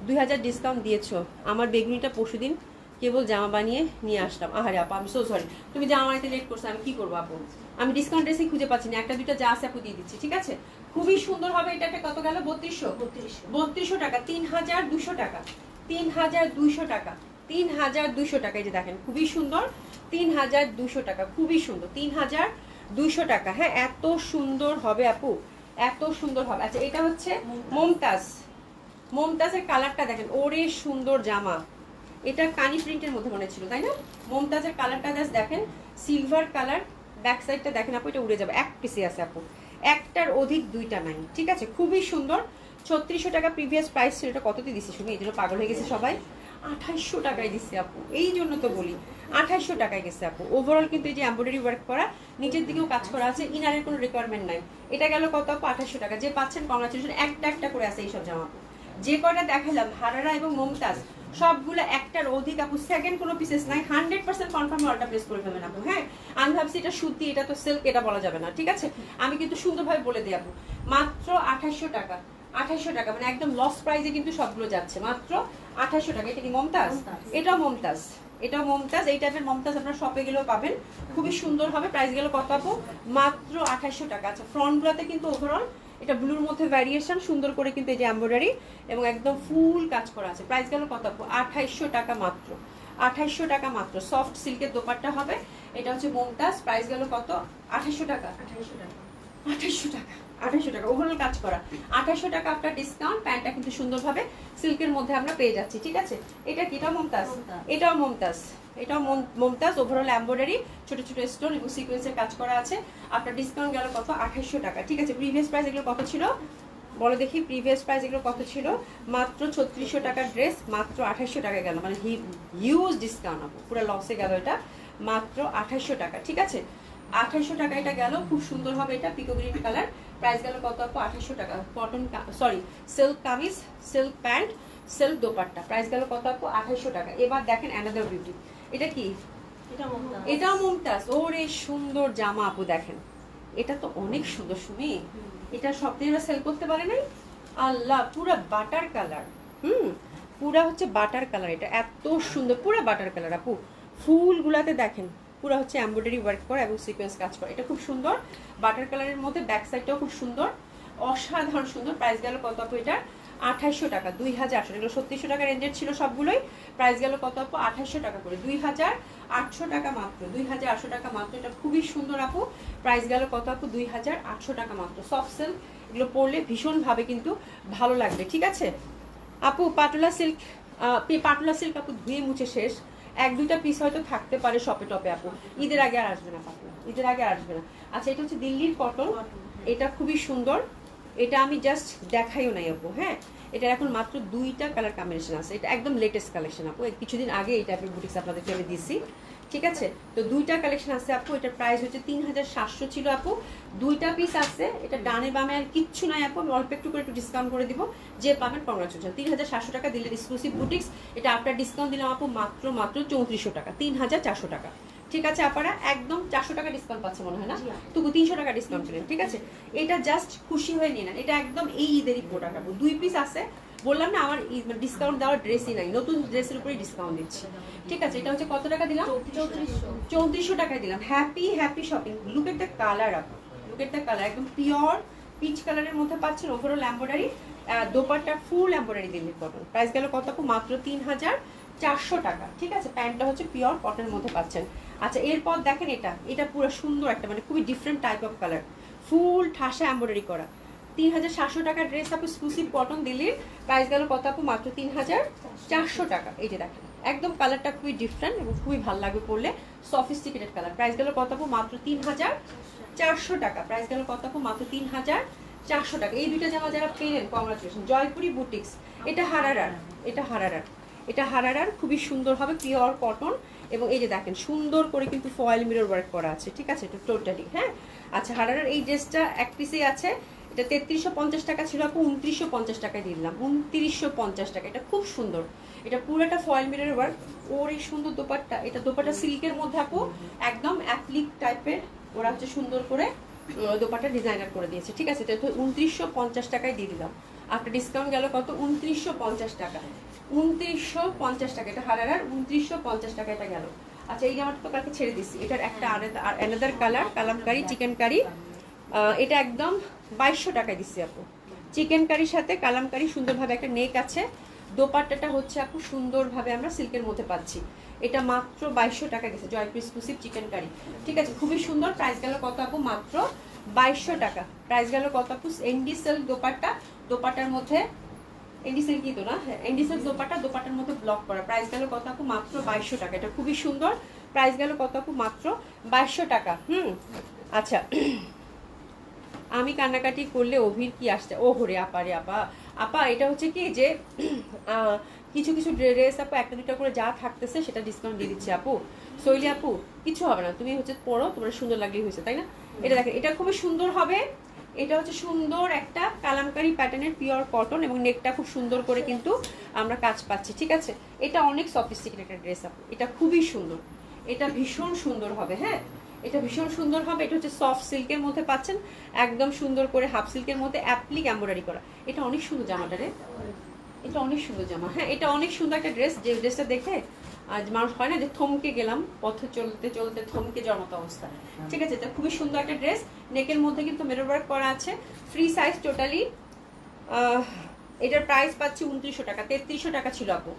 2000 ডিসকাউন্ট দিয়েছো, আমার বেগুনিটা পরশুদিন কেবল জামা বানিয়ে নিয়ে আসলাম। আহারে আপু আমি সো সরি, তুমি জামা বানাইতে লেট করছো, আমি কি করবো আপু? আমি ডিসকাউন্ট ড্রেসই খুঁজে পাচ্ছি না, একটা দুইটা যা আছে আপু দিয়ে দিচ্ছি, ঠিক আছে? খুবই সুন্দর হবে। এটাকে কত গেল? 3200 টাকা, 3200 টাকা, 3200 টাকা, 3200 টাকা। এই যে দেখেন খুবই সুন্দর, 3200 টাকা, খুবই সুন্দর, 3200 টাকা। হ্যাঁ এত সুন্দর হবে আপু, এত সুন্দর হবে। আচ্ছা এটা হচ্ছে মমতাজের কালারটা দেখেন, ওরে সুন্দর জামা, এটা কানি প্রিন্টের মধ্যে মনে ছিল, তাই না? মমতাজের কালারটা জাস্ট দেখেন, সিলভার কালার, ব্যাক সাইডটা দেখেন আপু, এটা উড়ে যাবে, এক পিসে আছে আপু, একটার অধিক দুইটা নাই, ঠিক আছে? খুবই সুন্দর। 3600 টাকা প্রিভিয়াস প্রাইস ছিল। এটা কততে দিছি শুনি, এই জন্য পাগল হয়ে গেছে সবাই। 2800 টাকায় দিচ্ছে আপু, এই জন্য তো বলি 2800 টাকায় গেছে আপু। ওভারঅল কিন্তু এই যে এমব্রয়ডারি ওয়ার্ক করা, নিচের দিকেও কাজ করা আছে, ইনারের কোনো রিকোয়ারমেন্ট নাই। এটা গেল কত আপু? 2800 টাকা। যে পাচ্ছেন কংগ্রাচুলেশন। একটা একটা করে আছে এইসব জামা আপু, যে কয়টা দেখালাম হারারা এবং মমতাজ সবগুলো একটার অধিক আপু, সেকেন্ড কোনো পিসেস নাই। 100% কনফার্ম অর্ডার প্লেস করে ফেলবেন আপু। হ্যাঁ, আমি ভাবছি এটা সুতি, এটা তো সিল্ক, এটা বলা যাবে না, ঠিক আছে? আমি কিন্তু সুন্দরভাবে বলে দিই আপু, মাত্র 2800 টাকা। 2800 টাকা মানে একদম লস প্রাইসে কিন্তু সবগুলো যাচ্ছে, মাত্র 2800 টাকা। এটা কি মমতাজ? এটাও মমতাজ, এটাও মমতাজ। এই টাইপের মমতাজ আপনারা শপে গেলেও পাবেন, খুবই সুন্দর হবে। প্রাইস গেল কত আপু? মাত্র 2800 টাকা। আচ্ছা, ফ্রন্টগুলোতে কিন্তু ওভারঅল এটা ব্লুর মধ্যে ভ্যারিয়েশন, সুন্দর করে কিন্তু এই যে এমব্রয়ডারি এবং একদম ফুল কাজ করা আছে। প্রাইস গেল কত আপু? 2800 টাকা মাত্র। 2800 টাকা মাত্র। সফট সিল্কের দোপাট্টা হবে, এটা হচ্ছে মমতাজ। প্রাইস গেল কত? 2800 টাকা। 2800 টাকা, 2800 টাকা, 2800 টাকা ওভারঅল কাজ করা। 2800 টাকা আপনার ডিসকাউন্ট। প্যান্টটা কিন্তু সুন্দরভাবে সিল্কের মধ্যে আমরা পেয়ে যাচ্ছি, ঠিক আছে? এটা কি? এটাও মমতাজ, এটাও মমতাজ, এটাও মমতাজ। ওভারঅল এমব্রয়ডারি, ছোট ছোট স্টোন এবং সিকোয়েন্সের কাজ করা আছে। আপনার ডিসকাউন্ট গেল কত? 2800 টাকা, ঠিক আছে? প্রিভিয়াস প্রাইস এগুলো কত ছিল বলো দেখি? প্রিভিয়াস প্রাইস এগুলো কত ছিল? মাত্র 3600 টাকার ড্রেস মাত্র 2800 টাকা গেল, মানে হিউজ ডিসকাউন্ট আপু, পুরো লসে গেল এটা। মাত্র 2800 টাকা, ঠিক আছে? 2800 টাকা এটা গেল, খুব সুন্দর হবে এটা, পিকো গ্রিন কালার। প্রাইস গেল কত আপু? 2800 টাকা। Cotton, sorry, silk kameez, silk pant, silk dupatta. Price গেল কত আপু? 2800 টাকা। এবার দেখেন অ্যানাদার বিউটি, এটা কি? এটাও মমতাজ। ওরে সুন্দর জামা আপু, দেখেন এটা তো অনেক সুন্দর। শুনি এটা সব দিন সেল করতে পারে নাই। আল্লাহ, পুরা বাটার কালার, পুরা হচ্ছে বাটার কালার। এটা এত সুন্দর, পুরা বাটার কালার আপু। ফুলগুলাতে দেখেন পুরো হচ্ছে এমব্রয়ডারি ওয়ার্ক করা এবং সিকোয়েন্স কাজ করা। এটা খুব সুন্দর বাটার কালারের মধ্যে, ব্যাক সাইডটাও খুব সুন্দর, অসাধারণ সুন্দর। প্রাইস গেল কত আপু? এটা 2800 টাকা। 2800, এগুলো 3600 টাকা রেঞ্জের ছিল সবগুলোই। প্রাইস গেল কত আপু? 2800 টাকা করে। 2800 টাকা মাত্র, 2800 টাকা মাত্র। এটা খুবই সুন্দর আপু। প্রাইস গেল কত আপু? 2800 টাকা মাত্র। সফট সিল্ক, এগুলো পরলে ভীষণভাবে কিন্তু ভালো লাগবে, ঠিক আছে আপু? পাটুলা সিল্ক, পাটুলা সিল্ক আপু ধুয়ে মুছে শেষ। এক দুইটা পিস হয়তো থাকতে পারে শপে টপে আপু, ঈদের আগে আর আসবে না পাতলা, ঈদের আগে আর আসবে না। আচ্ছা, এটা হচ্ছে দিল্লির কটন, এটা খুবই সুন্দর। এটা আমি জাস্ট দেখাইও নাই আপু। হ্যাঁ, এটা এখন মাত্র 2টা কালার কম্বিনেশন আছে। এটা একদম লেটেস্ট কালেকশন আপু, কিছুদিন আগে এই টাইপের বুটিক্স আপনাদেরকে আমি দিছি, ঠিক আছে? তো 2টা কালেকশন আছে আপু। এটার প্রাইস হচ্ছে 3700 ছিল আপু। 2টা পিস আছে। এটা ডানে বামে আর কিচ্ছু নাই আপু, আমি অল্প একটু করে একটু ডিসকাউন্ট করে দিব, যে পাবেন কংগ্রাচুলেশন। 3700 টাকা দিল্লির এক্সক্লুসিভ বুটিক্স। এটা আপনার ডিসকাউন্ট দিলাম আপু মাত্র 3400 টাকা, 3400 টাকা, ঠিক আছে? আপনারা একদম 400 টাকা ডিসকাউন্ট পাচ্ছে মনে হয় না, তবু 300 টাকা ডিসকাউন্ট পেলেন, ঠিক আছে? এটা জাস্ট খুশি হয়ে নিয়ে নেন। এটা একদম এই ঈদেরই প্রোডাক্ট আপু। 2 পিস আছে, বললাম না আমার ডিসকাউন্ট দেওয়ার ড্রেসই নাই, নতুন ড্রেসের উপরেই ডিসকাউন্ট দিচ্ছি, ঠিক আছে? এটা হচ্ছে কত টাকা দিলাম? 3400 টাকায় দিলাম। Happy happy shopping. Look at the colour আপু, লুক এট দ্য কালার, একদম পিওর পিচ কালারের মধ্যে পাচ্ছেন। ওভারঅল এমব্রয়ডারি, দোপাট্টা ফুল এমব্রয়ডারি দিল্লির কটন। প্রাইস গেল কত আপু? মাত্র 3400 টাকা, ঠিক আছে? প্যান্টটা হচ্ছে পিওর কটনের মধ্যে পাচ্ছেন। আচ্ছা, এরপর দেখেন এটা, এটা পুরো সুন্দর একটা, মানে খুবই ডিফারেন্ট টাইপ অফ কালার, ফুল ঠাসা এমব্রয়ডারি করা। 3700 টাকার ড্রেস আপু, এক্সক্লুসিভ কটন দিল্লির। প্রাইস গেল কত আপু? মাত্র 3400 টাকা। এই যে দেখেন একদম কালারটা খুবই ডিফারেন্ট এবং খুবই ভালো লাগবে পরলে, সফিস্টিকেটেড কালার। প্রাইস গেল কত আপু? মাত্র 3400 টাকা। প্রাইস গেল কত আপু? মাত্র 3400 টাকা। এই দুইটা জামা যারা পেলেন কংগ্রাচুলেশন। জয়পুরি বুটিক্স, এটা হারারার, এটা হারারার, এটা হারারার, খুবই সুন্দর হবে, পিওর কটন। এবং এই যে দেখেন সুন্দর করে কিন্তু ফয়েল মিরর ওয়ার্ক করা আছে, ঠিক আছে? এটা টোটালি, হ্যাঁ। আচ্ছা, হারারার এই ড্রেসটা এক পিসেই আছে। এটা 3350 টাকা ছিল আপু, 2950 টাকায় দিয়ে দিলাম, 2950 টাকা। এটা খুব সুন্দর, এটা পুরোটা ফয়েল মিরর ওয়ার্ক। ওর এই সুন্দর দোপাট্টা, এটা দোপাট্টা সিল্কের মধ্যে আপু, একদম অ্যাপ্লিক টাইপের। ওরা হচ্ছে সুন্দর করে দোপাট্টা ডিজাইনার করে দিয়েছে, ঠিক আছে? এটা তো 2950 টাকায় দিয়ে দিলাম। আপনার ডিসকাউন্ট গেল কত? 2950 টাকা, 2950 টাকা। এটা হারারার 2950 টাকা এটা গেল। আচ্ছা, এই জামাটা তো কালকে ছেড়ে দিচ্ছি। এটার একটা another colour, kalamkari chicken curry. এটা একদম 2200 টাকায় দিচ্ছি আপু। চিকেন কারির সাথে কালামকারি, সুন্দরভাবে একটা নেক আছে। দোপাট্টাটা হচ্ছে আপু সুন্দরভাবে আমরা সিল্কের মধ্যে পাচ্ছি। এটা মাত্র 2200 টাকা গেছে, জয়পুর এক্সক্লুসিভ চিকেন কারি, ঠিক আছে? খুবই সুন্দর। প্রাইস গেল কত আপু? মাত্র 2200 টাকা। প্রাইস গেল কত আপু? এনডি সিল্ক দোপাট্টা, দোপাট্টার মধ্যে এনডি সিল্ক কি তো না, এনডি সিল্ক দোপাট্টা, দোপাট্টার মধ্যে ব্লক করা। প্রাইস গেল কত আপু? মাত্র 2200 টাকা। এটা খুবই সুন্দর। প্রাইস গেল কত আপু? মাত্র 2200 টাকা। আচ্ছা, আমি কান্নাকাটি করলে অভির কি আসছে, ও হরে আপা রে আপা। আপা এটা হচ্ছে কি যে কিছু কিছু ড্রেস আপু একটা দুটা করে যা থাকতেছে সেটা ডিসকাউন্ট দিয়ে দিচ্ছি আপু। শৈলী আপু কিছু হবে না, তুমি হচ্ছে পড়ো, তোমার সুন্দর লাগলেই হয়েছে, তাই না? এটা দেখেন, এটা খুবই সুন্দর হবে। এটা হচ্ছে সুন্দর একটা কালামকারী প্যাটার্নের পিওর কটন এবং নেকটা খুব সুন্দর করে কিন্তু আমরা কাজ পাচ্ছি, ঠিক আছে? এটা অনেক সফিস্টিকেটেড একটা ড্রেস আপু, এটা খুবই সুন্দর, এটা ভীষণ সুন্দর হবে। হ্যাঁ, এটা ভীষণ সুন্দর হবে। এটা হচ্ছে সফট সিল্কের মধ্যে পাচ্ছেন, একদম সুন্দর করে হাফ সিল্কের মধ্যে অ্যাপ্লিক এমব্রয়ডারি করা। এটা অনেক সুন্দর জামাটা রে, এটা অনেক সুন্দর জামা। হ্যাঁ, এটা অনেক সুন্দর একটা ড্রেস, যে ড্রেসটা দেখে আজ মানুষ হয় না যে থমকে গেলাম, পথে চলতে চলতে থমকে যাওয়ার মতো অবস্থা, ঠিক আছে? এটা খুবই সুন্দর একটা ড্রেস, নেকের মধ্যে কিন্তু মিরর ওয়ার্ক করা আছে, ফ্রি সাইজ টোটালি। এটার প্রাইস পাচ্ছি 2900 টাকা, 3300 টাকা ছিল আপু,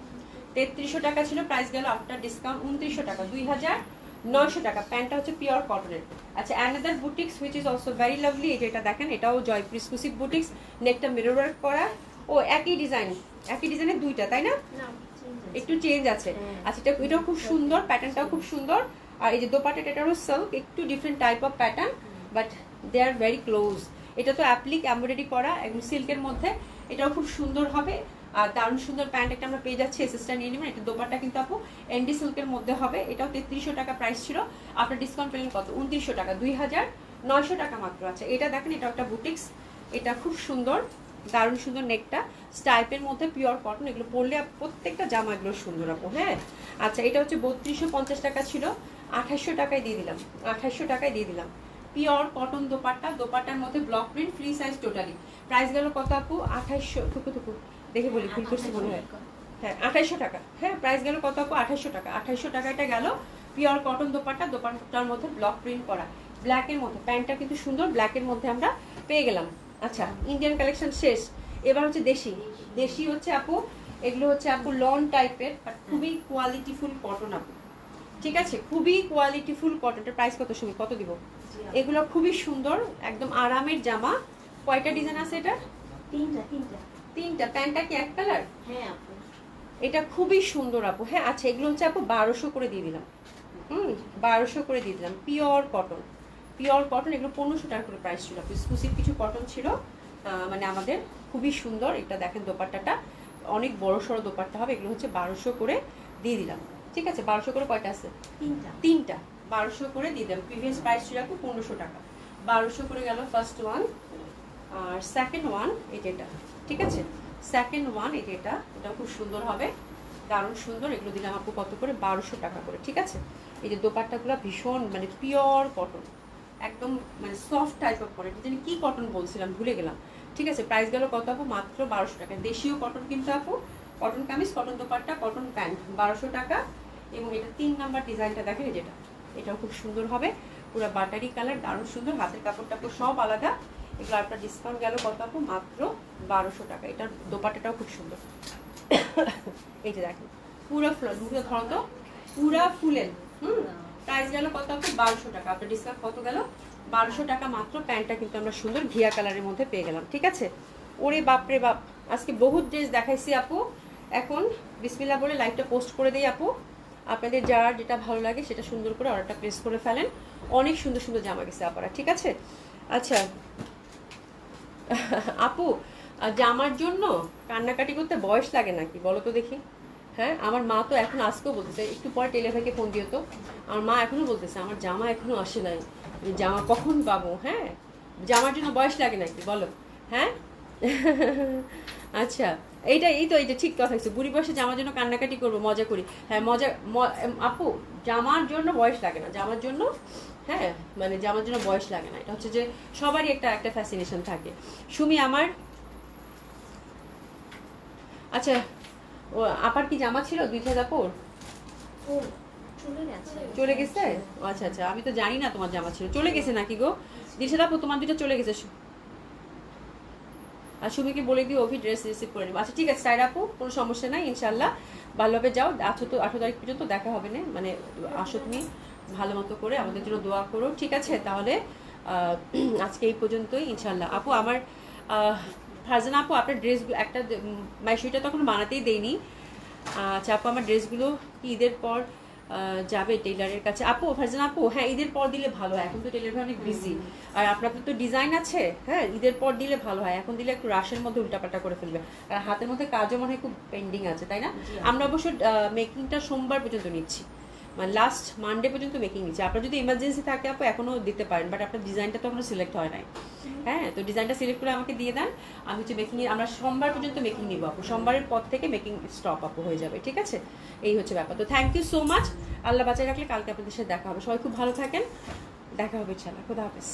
3300 টাকা ছিল, প্রাইস গেল আফটার ডিসকাউন্ট 2900 টাকা, 2900 টাকা। প্যান্টটা হচ্ছে পিওর কটনের। আচ্ছা, another boutiques which is also very lovely, এটা দেখেন, এটাও জয়পুর এক্সক্লুসিভ বুটিক্স, নেকটা মিরর ওয়ার্ক করা। ও একই ডিজাইন, একই ডিজাইনের দুইটা, তাই না? একটু চেঞ্জ আছে। আচ্ছা, এটাও খুব সুন্দর, প্যাটার্নটাও খুব সুন্দর। আর এই যে দোপাট্টাটা, এটারও সিল্ক, একটু different type of pattern, but they are very close. এটা তো অ্যাপ্লিক এমব্রয়ডারি করা এবং সিল্কের মধ্যে, এটাও খুব সুন্দর হবে। আর দারুণ সুন্দর প্যান্ট একটা আমরা পেয়ে যাচ্ছি, এসএসটা নিয়ে নেবেন। এটা দোপাট্টা কিন্তু আপু এনডি সিল্কের মধ্যে হবে, এটাও 3300 টাকা প্রাইস ছিল, আপনার ডিসকাউন্ট পেলেন কত? 2900 টাকা, 2900 টাকা মাত্র। আছে এটা দেখেন, এটা একটা বুটিক্স, এটা খুব সুন্দর, দারুণ সুন্দর, নেকটা স্টাইপের মধ্যে পিওর কটন, এগুলো পরলে প্রত্যেকটা জামা এগুলো সুন্দর আপু। হ্যাঁ, আচ্ছা, এটা হচ্ছে 3250 টাকা ছিল, 2800 টাকায় দিয়ে দিলাম, 2800 টাকায় দিয়ে দিলাম। পিওর কটন দোপাট্টা, দোপাট্টার মধ্যে block print, free size totally. Price গেল কত আপু? 2800, টুকু দেখে বলি, ভুল করছি মনে হয়। হ্যাঁ, 2800 টাকা। হ্যাঁ, প্রাইস গেল কত আপু? 2800 টাকা। 2800 টাকাটা গেল পিওর কটন দোপাট্টা, দোপাট্টার মধ্যে ব্লক প্রিন্ট করা, ব্ল্যাকের মধ্যে, প্যান্টটা কিন্তু সুন্দর, ব্ল্যাকের মধ্যে আমরা পেয়ে গেলাম। আচ্ছা, ইন্ডিয়ান কালেকশন শেষ, এবার হচ্ছে দেশি। দেশি হচ্ছে আপু, এগুলো হচ্ছে আপু লন টাইপের, বাট খুবই কোয়ালিটিফুল কটন আপু, ঠিক আছে? খুবই কোয়ালিটিফুল কটনটার প্রাইস কত সময় কত দিব? এগুলো খুবই সুন্দর, একদম আরামের জামা। কয়টা ডিজাইন আছে এটা? তিনটা। প্যান্টটা কি এক কালার? হ্যাঁ আপু, এটা খুবই সুন্দর আপু। হ্যাঁ, আচ্ছা, এগুলো হচ্ছে আপু 1200 করে দিয়ে দিলাম। 1200 করে দিয়ে দিলাম, পিওর কটন, পিওর কটন। এগুলো 1500 টাকা করে প্রাইস ছিল, এক্সক্লুসিভ কিছু কটন ছিল, মানে আমাদের খুবই সুন্দর। এটা দেখেন, দোপাট্টাটা অনেক বড় সড়ো দোপাট্টা হবে। এগুলো হচ্ছে 1200 করে দিয়ে দিলাম, ঠিক আছে? 1200 করে কয়টা আছে? তিনটা। 1200 করে দিয়ে দিলাম, প্রিভিয়াস প্রাইস ছিল আপু 1500 টাকা, 1200 করে গেল ফার্স্ট ওয়ান। আর সেকেন্ড ওয়ান এটা, ঠিক আছে? সেকেন্ড ওয়ান এটা, এটাও খুব সুন্দর হবে, দারুণ সুন্দর। এগুলো দিলাম আপু কত করে? 1200 টাকা করে, ঠিক আছে? এই যে দোপাট্টাগুলো ভীষণ মানে পিওর কটন, একদম মানে সফট টাইপ অফ কটন, এটা কি কটন বলছিলাম ভুলে গেলাম, ঠিক আছে? প্রাইস গেল কত আপু? মাত্র 1200 টাকা। দেশীয় কটন কিন্তু আপু, cotton kameez, cotton dupatta, cotton pant, 1200 টাকা। এবং এটা 3 নাম্বার ডিজাইনটা দেখেন, যেটা এটাও খুব সুন্দর হবে, পুরো বাটারি কালার, দারুণ সুন্দর, হাতের কাপড় টাপড় সব আলাদা। এগুলো আপনার ডিসকাউন্ট গেল কত আপু? মাত্র 1200 টাকা। এটার দোপাট্টাটাও খুব সুন্দর, এই যে দেখেন, পুরো ফুল, মুখে ধরো তো, পুরা ফুলের। প্রাইস গেল কত আপু? 1200 টাকা। আপনার ডিসকাউন্ট কত গেল? 1200 টাকা মাত্র। প্যান্টটা কিন্তু আমরা সুন্দর ঘিয়া কালারের মধ্যে পেয়ে গেলাম, ঠিক আছে? ওরে বাপরে বাপ, আজকে বহুত ড্রেস দেখাইছি আপু। এখন বিসমিল্লাহ বলে লাইভটা পোস্ট করে দিই আপু। আপনাদের যার যেটা ভালো লাগে সেটা সুন্দর করে অর্ডারটা প্লেস করে ফেলেন। অনেক সুন্দর সুন্দর জামা গেছে আপনারা, ঠিক আছে? আচ্ছা আপু, জামার জন্য কান্নাকাটি করতে বয়স লাগে নাকি বলো তো দেখি? হ্যাঁ, আমার মা তো এখন আজকেও বলতেছে, একটু পরে টেলে ভাইকে ফোন দিও তো, আমার মা এখনো বলতেছে আমার জামা এখনো আসে নাই, জামা কখন পাবো? হ্যাঁ, জামার জন্য বয়স লাগে নাকি বলো? হ্যাঁ আচ্ছা, এইটা ঠিক কথা হচ্ছে, বুড়ি বয়সে জামার জন্য কান্নাকাটি করবো, মজা করি। হ্যাঁ, আপু, জামার জন্য বয়স লাগে না, জামার জন্য, হ্যাঁ, মানে জামার জন্য বয়স লাগে না। এটা হচ্ছে যে সবারই একটা একটা ফ্যাসিনেশন থাকে। সুমি আমার, আচ্ছা, ও আপার কি জামা ছিল 2000 আপুর? চলে গেছে? আচ্ছা আচ্ছা, আমি তো জানি না তোমার জামা ছিল, চলে গেছে নাকি গো? দিশা আপু, তোমার দুটো চলে গেছে। আর সুমিকে বলে দিও অভি ড্রেস রিসিভ করে নেবো। আচ্ছা ঠিক আছে সাইড আপু, কোনো সমস্যা নাই, ইনশাল্লাহ ভালোভাবে যাও। 18 তারিখ পর্যন্ত দেখা হবে না, মানে আসো তুমি ভালো মতো করে, আমাদের জন্য দোয়া করো, ঠিক আছে? তাহলে আজকে এই পর্যন্তই ইনশাল্লাহ। আপু আমার ফারজানা আপু, আপনার ড্রেসগুলো একটা মাইশুইটা তখন বানাতেই দেয়নি। আচ্ছা আপু, আমার ড্রেসগুলো ঈদের পর যাবে টেইলারের কাছে। আপু ফারজান আপু, হ্যাঁ ঈদের পর দিলে ভালো হয়, এখন তো টেইলার ভাই অনেক বিজি। আর আপনাদের তো ডিজাইন আছে, হ্যাঁ ঈদের পর দিলে ভালো হয়, এখন দিলে একটু রাশের মধ্যে উল্টাপাল্টা করে ফেলবে, আর হাতের মধ্যে কাজও মনে হয় খুব পেন্ডিং আছে, তাই না? আমরা অবশ্য মেকিংটা সোমবার পর্যন্ত নিচ্ছি, মানে লাস্ট মানডে পর্যন্ত মেকিং নিচ্ছি। আপনার যদি ইমার্জেন্সি থাকে আপু এখনও দিতে পারেন, বাট আপনার ডিজাইনটা তো এখনো সিলেক্ট হয় নাই। হ্যাঁ, তো ডিজাইনটা সিলেক্ট করে আমাকে দিয়ে দেন, আমি হচ্ছে মেকিং আমরা সোমবার পর্যন্ত মেকিং নিব আপু, সোমবারের পর থেকে মেকিং স্টপ আপু হয়ে যাবে, ঠিক আছে? এই হচ্ছে ব্যাপার। তো থ্যাংক ইউ সো মাচ, আল্লাহ বাঁচায় রাখলে কালকে আপনাদের সাথে দেখা হবে। সবাই খুব ভালো থাকেন, দেখা হবে ইনশাআল্লাহ, খোদা হাফেজ।